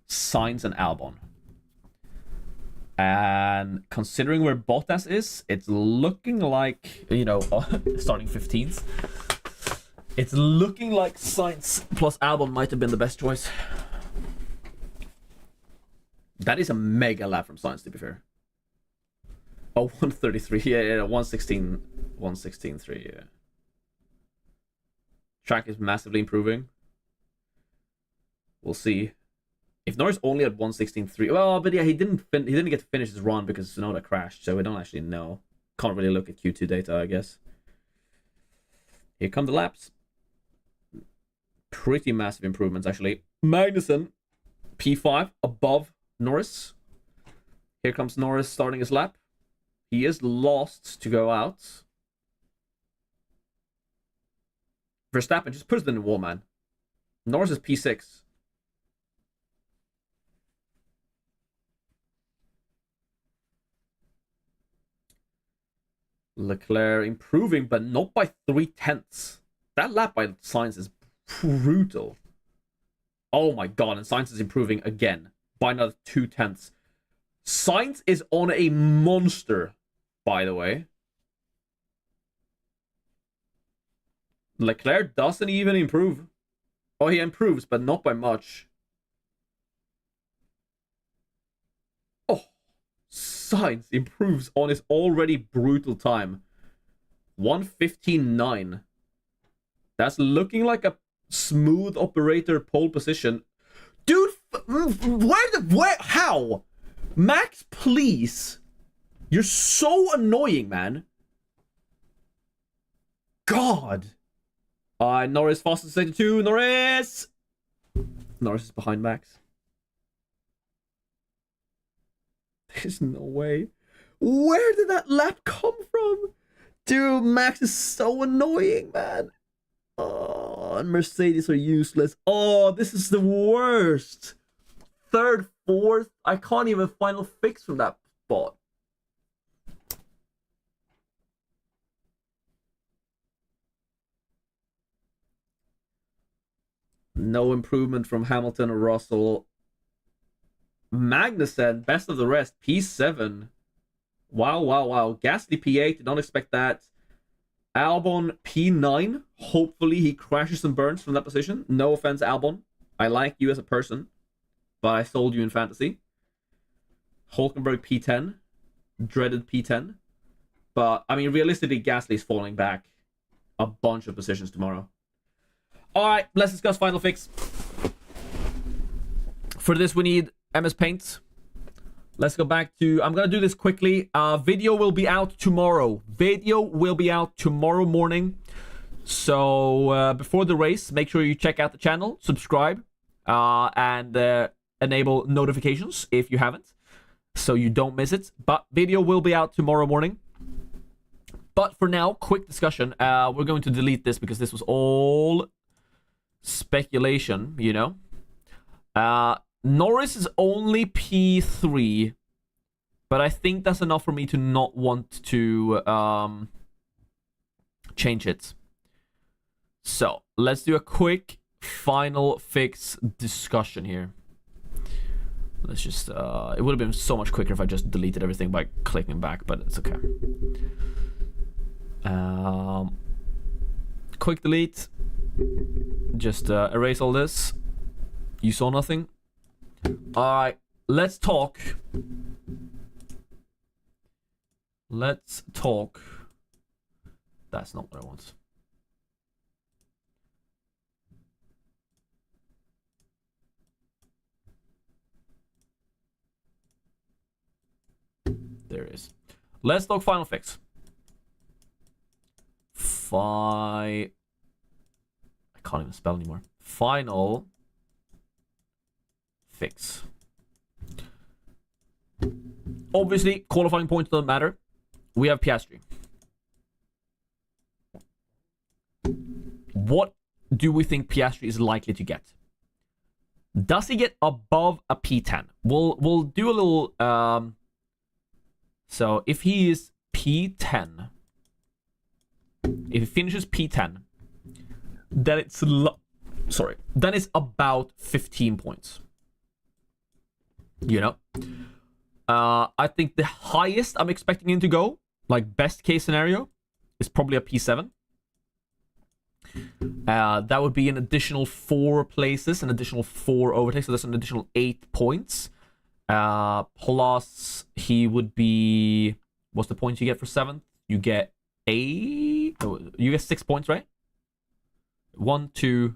Sainz and Albon. And considering where Bottas is, it's looking like, starting 15th. It's looking like Sainz plus Albon might have been the best choice. That is a mega lap from Sainz, to be fair. Oh, 1:33. Yeah, 1:16.3, yeah. Track is massively improving. We'll see. If Norris only at 1:16.3, well, but yeah, he didn't get to finish his run because Tsunoda crashed, so we don't actually know. Can't really look at Q2 data, I guess. Here come the laps. Pretty massive improvements, actually. Magnussen, P5, above Norris. Here comes Norris starting his lap. He is lost to go out. Verstappen just puts it in the wall, man. Norris is P6. Leclerc improving, but not by 3/10. That lap by Sainz is brutal. Oh my god, and Sainz is improving again by another 2/10. Sainz is on a monster, by the way. Leclerc doesn't even improve. Oh, he improves, but not by much. Oh, Sainz improves on his already brutal time. 1:15.9. That's looking like a smooth operator pole position. Dude, how? Max, please. You're so annoying, man. God. Norris fastest 82. Norris! Norris is behind Max. There's no way. Where did that lap come from? Dude, Max is so annoying, man. Oh, and Mercedes are useless. Oh, this is the worst. Third, fourth. I can't even final fix from that spot. No improvement from Hamilton or Russell. Magnussen, best of the rest, P7. Wow, wow, wow. Gasly P8, did not expect that. Albon P9. Hopefully he crashes and burns from that position. No offense, Albon. I like you as a person, but I sold you in fantasy. Hulkenberg P10. Dreaded P10. But, I mean, realistically, Gasly's falling back a bunch of positions tomorrow. Alright, let's discuss final fix. For this, we need MS Paint. Let's go back to... I'm going to do this quickly. Video will be out tomorrow. Video will be out tomorrow morning. So, before the race, make sure you check out the channel, subscribe, and enable notifications if you haven't, so you don't miss it. But video will be out tomorrow morning. But for now, quick discussion. We're going to delete this because this was all speculation, you know. Norris is only P3, but I think that's enough for me to not want to change it. So let's do a quick final fix discussion here. Let's just it would have been so much quicker if I just deleted everything by clicking back, but it's okay. Quick delete. Just erase all this. You saw nothing. Alright, let's talk. Let's talk. That's not what I want. There it is. Let's talk final fix. I can't even spell anymore. Final fix. Obviously, qualifying points don't matter. We have Piastri. What do we think Piastri is likely to get? Does he get above a P10? We'll do a little so if he is P10, if he finishes P10, then it's then it's about 15 points. You know, I think the highest I'm expecting him to go, like best case scenario, is probably a P7. That would be an additional 4 places, an additional 4 overtakes, so that's an additional 8 points. Plus, he would be... What's the points you get for 7th? You get 8... Oh, you get 6 points, right? 1, 2,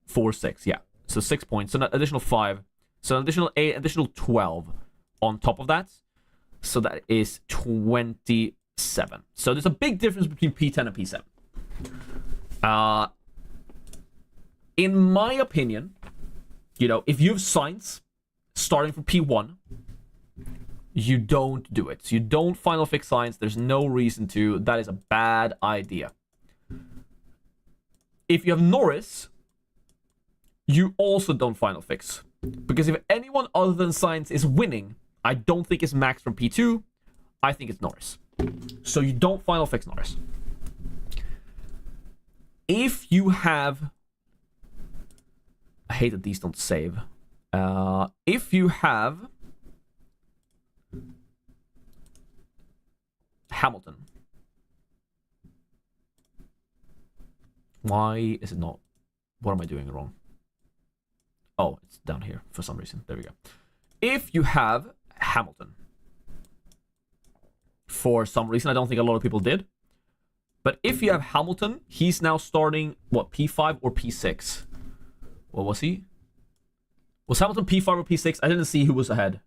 4, 6. Yeah, so 6 points. So an additional 5. So an additional 8, additional 12 on top of that. So that is 27. So there's a big difference between P10 and P7. In my opinion, you know, if you have Sainz starting from P1, you don't do it. You don't final fix Sainz. There's no reason to. That is a bad idea. If you have Norris, you also don't final fix. Because if anyone other than Sainz is winning, I don't think it's Max from P2. I think it's Norris. So you don't final fix Norris. If you have... I hate that these don't save. If you have Hamilton. Why is it not? What am I doing wrong? Oh, it's down here for some reason. There we go. If you have Hamilton, for some reason, I don't think a lot of people did. But if you have Hamilton, he's now starting, what, P5 or P6? What was he? Was Hamilton P5 or P6? I didn't see who was ahead.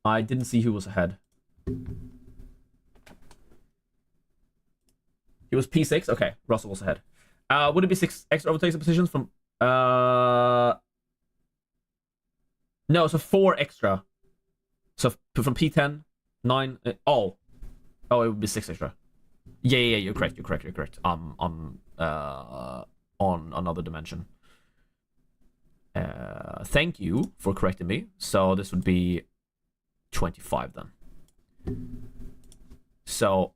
I didn't see who was ahead. He was P6? Okay, Russell was ahead. Would it be 6 extra overtakes and positions from... No, so 4 extra. So from P10, 9... Oh, it would be 6 extra. Yeah, you're correct. On another dimension. Thank you for correcting me. So this would be 25 then. So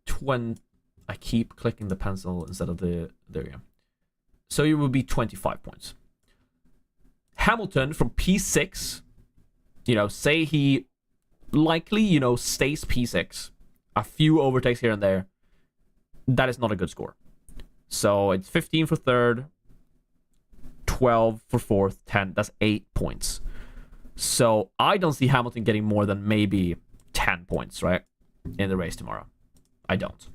20. I keep clicking the pencil instead of the. There we go. So it would be 25 points. Hamilton from P6. Say he likely stays P6. A few overtakes here and there. That is not a good score. So it's 15 for third, 12 for fourth, 10. That's 8 points. So I don't see Hamilton getting more than maybe 10 points, right? In the race tomorrow. I don't.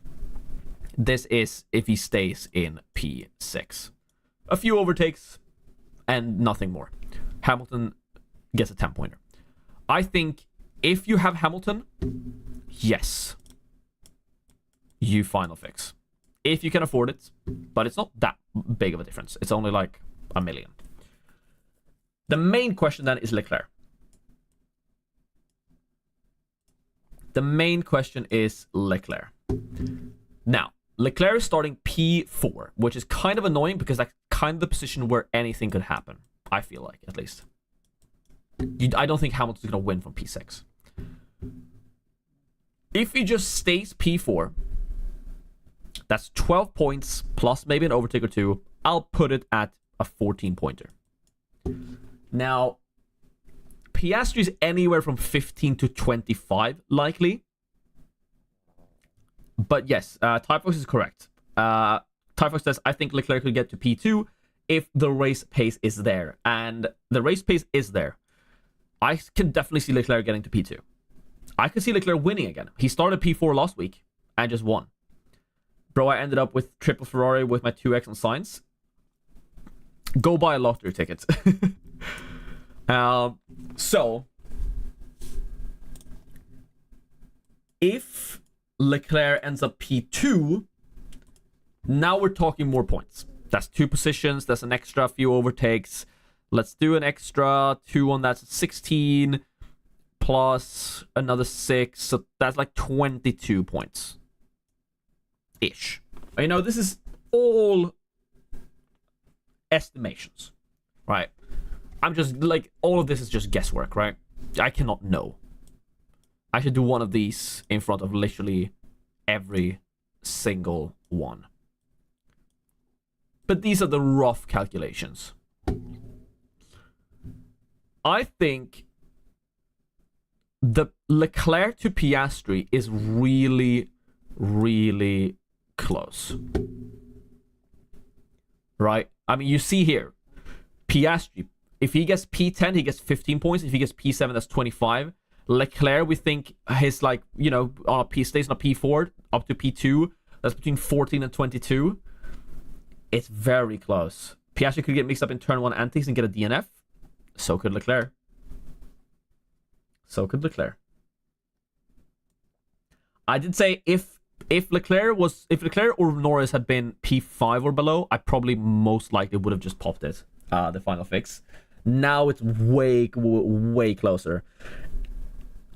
This is if he stays in P6. A few overtakes and nothing more. Hamilton gets a 10-pointer. I think if you have Hamilton, yes, you final fix. If you can afford it, but it's not that big of a difference. It's only like $1 million. The main question then is Leclerc. The main question is Leclerc. Now, Leclerc is starting P4, which is kind of annoying because that's kind of the position where anything could happen. I feel like, at least. I don't think Hamilton's going to win from P6. If he just stays P4, that's 12 points plus maybe an overtake or two. I'll put it at a 14-pointer. Now, Piastri is anywhere from 15 to 25, likely. But yes, Typefox is correct. Typefox says, I think Leclerc could get to P2 if the race pace is there. And the race pace is there. I can definitely see Leclerc getting to P2. I could see Leclerc winning again. He started P4 last week and just won. Bro, I ended up with triple Ferrari with my 2x on Sainz. Go buy a lottery ticket. So, if Leclerc ends up P2, now we're talking more points. That's 2 positions. That's an extra few overtakes. Let's do an extra 2 on that. 16 plus another 6. So that's like 22 points. Ish. This is all estimations, right? I'm just like, all of this is just guesswork, right? I cannot know. I should do one of these in front of literally every single one. But these are the rough calculations. I think the Leclerc to Piastri is really, really close. Right? I mean, you see here, Piastri, if he gets P10, he gets 15 points. If he gets P7, that's 25. Leclerc, we think his, like, on a P stays on a P4 up to P2. That's between 14 and 22. It's very close. Piastri could get mixed up in turn 1 antics and get a DNF. So could Leclerc. I did say if Leclerc or Norris had been P5 or below, I probably most likely would have just popped it, the final fix. Now it's way closer.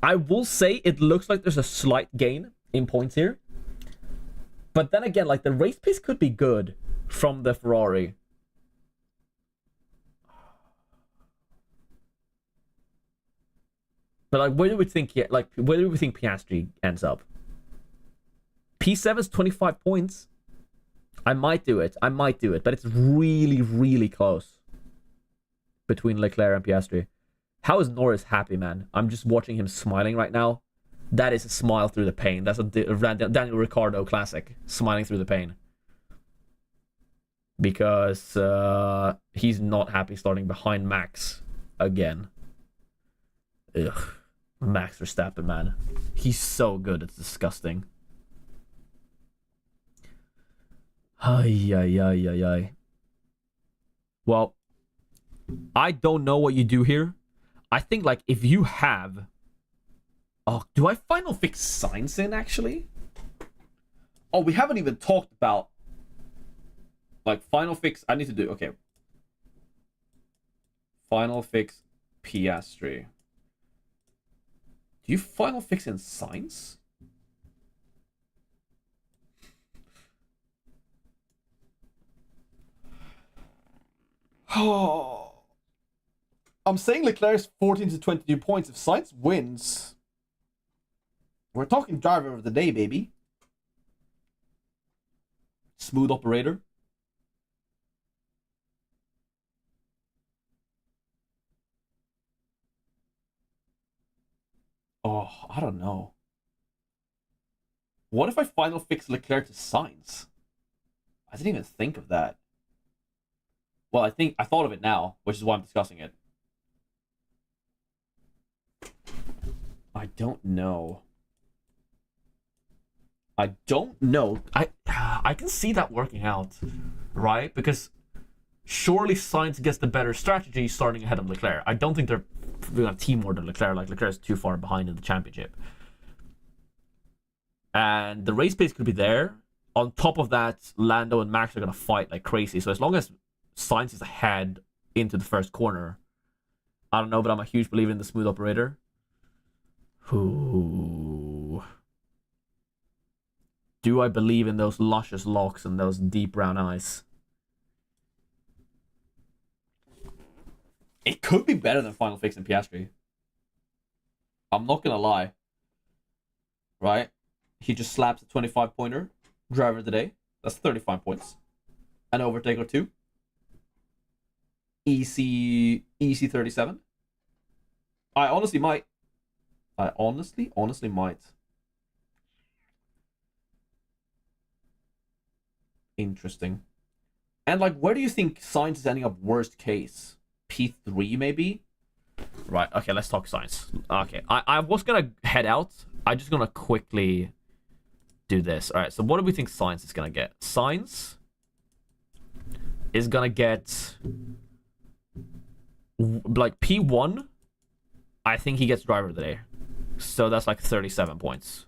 I will say it looks like there's a slight gain in points here. But then again, like, the race pace could be good from the Ferrari. But like, where do we think Piastri ends up? P7 is 25 points. I might do it, but it's really, really close between Leclerc and Piastri. How is Norris happy, man? I'm just watching him smiling right now. That is a smile through the pain. That's a Daniel Ricciardo classic. Smiling through the pain. because he's not happy starting behind Max again. Ugh. Max Verstappen, man. He's so good, it's disgusting. Ay, ay, ay, ay, ay. Well, I don't know what you do here. I think, like, if you have... Oh, do I final fix Sainz in, actually? Oh, we haven't even talked about... Like, final fix... I need to do... Okay. Final fix Piastri. Do you final fix in Sainz? Oh, I'm saying Leclerc's 14 to 22 points. If Sainz wins, we're talking driver of the day, baby. Smooth operator. Oh, I don't know. What if I final fix Leclerc to Sainz? I didn't even think of that. Well, I thought of it now, which is why I'm discussing it. I don't know. I don't know. I can see that working out, right? Because surely Sainz gets the better strategy starting ahead of Leclerc. I don't think they're going to team order Leclerc. Like, Leclerc is too far behind in the championship. And the race pace could be there. On top of that, Lando and Max are going to fight like crazy. So as long as Sainz is ahead into the first corner, I don't know, but I'm a huge believer in the smooth operator. Ooh. Do I believe in those luscious locks and those deep brown eyes? It could be better than final fix in Piastri. I'm not gonna lie. Right? He just slaps a 25-pointer. Driver of the day. That's 35 points. An overtake or two. Easy 37. I honestly might. I honestly might. Interesting. And, like, where do you think Sainz is ending up worst case? P3, maybe? Right, okay, let's talk Sainz. Okay, I was gonna head out. I'm just gonna quickly do this. Alright, so what do we think Sainz is gonna get? Sainz is gonna get... like, P1, I think he gets driver of the day. So that's like 37 points.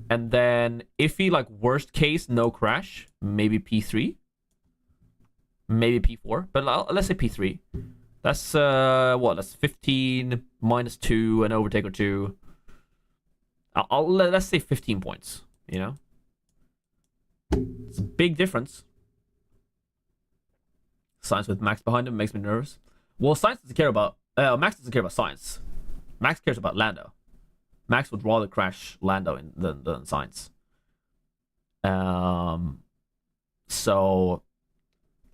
And then if he, like, worst case, no crash, maybe P3. Maybe P4. But let's say P3. That's, what? That's 15 minus 2, an overtake or 2. Let's say 15 points, you know? It's a big difference. Sainz with Max behind him makes me nervous. Well, Sainz doesn't care about... Max doesn't care about Sainz. Max cares about Lando. Max would rather crash Lando than Sainz. So...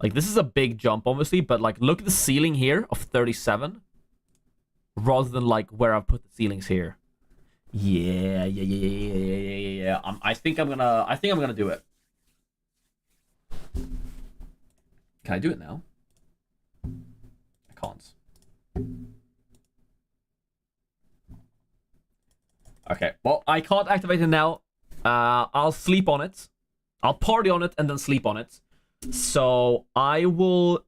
like, this is a big jump, obviously, but, like, look at the ceiling here of 37. Rather than, like, where I've put the ceilings here. Yeah. I think I'm gonna do it. Can I do it now? I can't. Okay, well, I can't activate it now. I'll sleep on it. I'll party on it and then sleep on it. So I will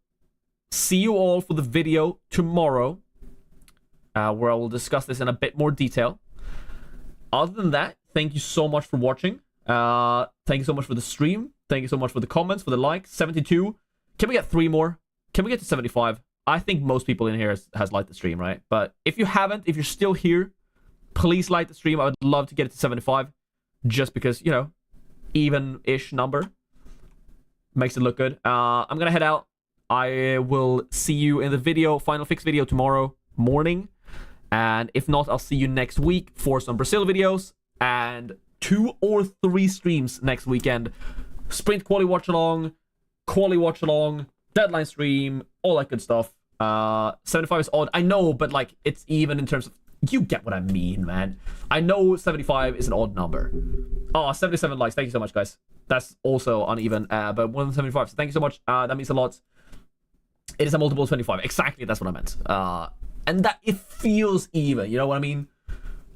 see you all for the video tomorrow, where I will discuss this in a bit more detail. Other than that, thank you so much for watching. Thank you so much for the stream. Thank you so much for the comments, for the likes. 72. Can we get 3 more? Can we get to 75? I think most people in here has liked the stream, right? But if you haven't, if you're still here, please like the stream. I would love to get it to 75. Just because, you know, even-ish number makes it look good. I'm gonna head out. I will see you in the video, final fix video tomorrow morning. And if not, I'll see you next week for some Brazil videos. And 2 or 3 streams next weekend. Sprint quali watch along, quali watch along, deadline stream, all that good stuff. 75 is odd. I know, but, like, it's even in terms of... you get what I mean, man. I know 75 is an odd number. Oh, 77 likes. Thank you so much, guys. That's also uneven, but 175. So thank you so much. That means a lot. It is a multiple of 25. Exactly, that's what I meant. And that it feels even. You know what I mean?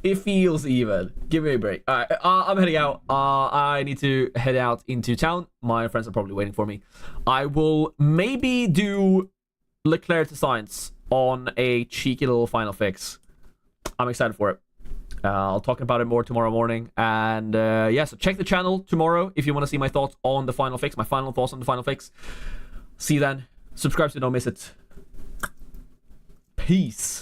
It feels even. Give me a break. All right, I'm heading out. I need to head out into town. My friends are probably waiting for me. I will maybe do Leclerc to Sainz on a cheeky little final fix. I'm excited for it. I'll talk about it more tomorrow morning. And yeah, so check the channel tomorrow if you want to see my thoughts on the final fix, my final thoughts on the final fix. See you then. Subscribe so you don't miss it. Peace.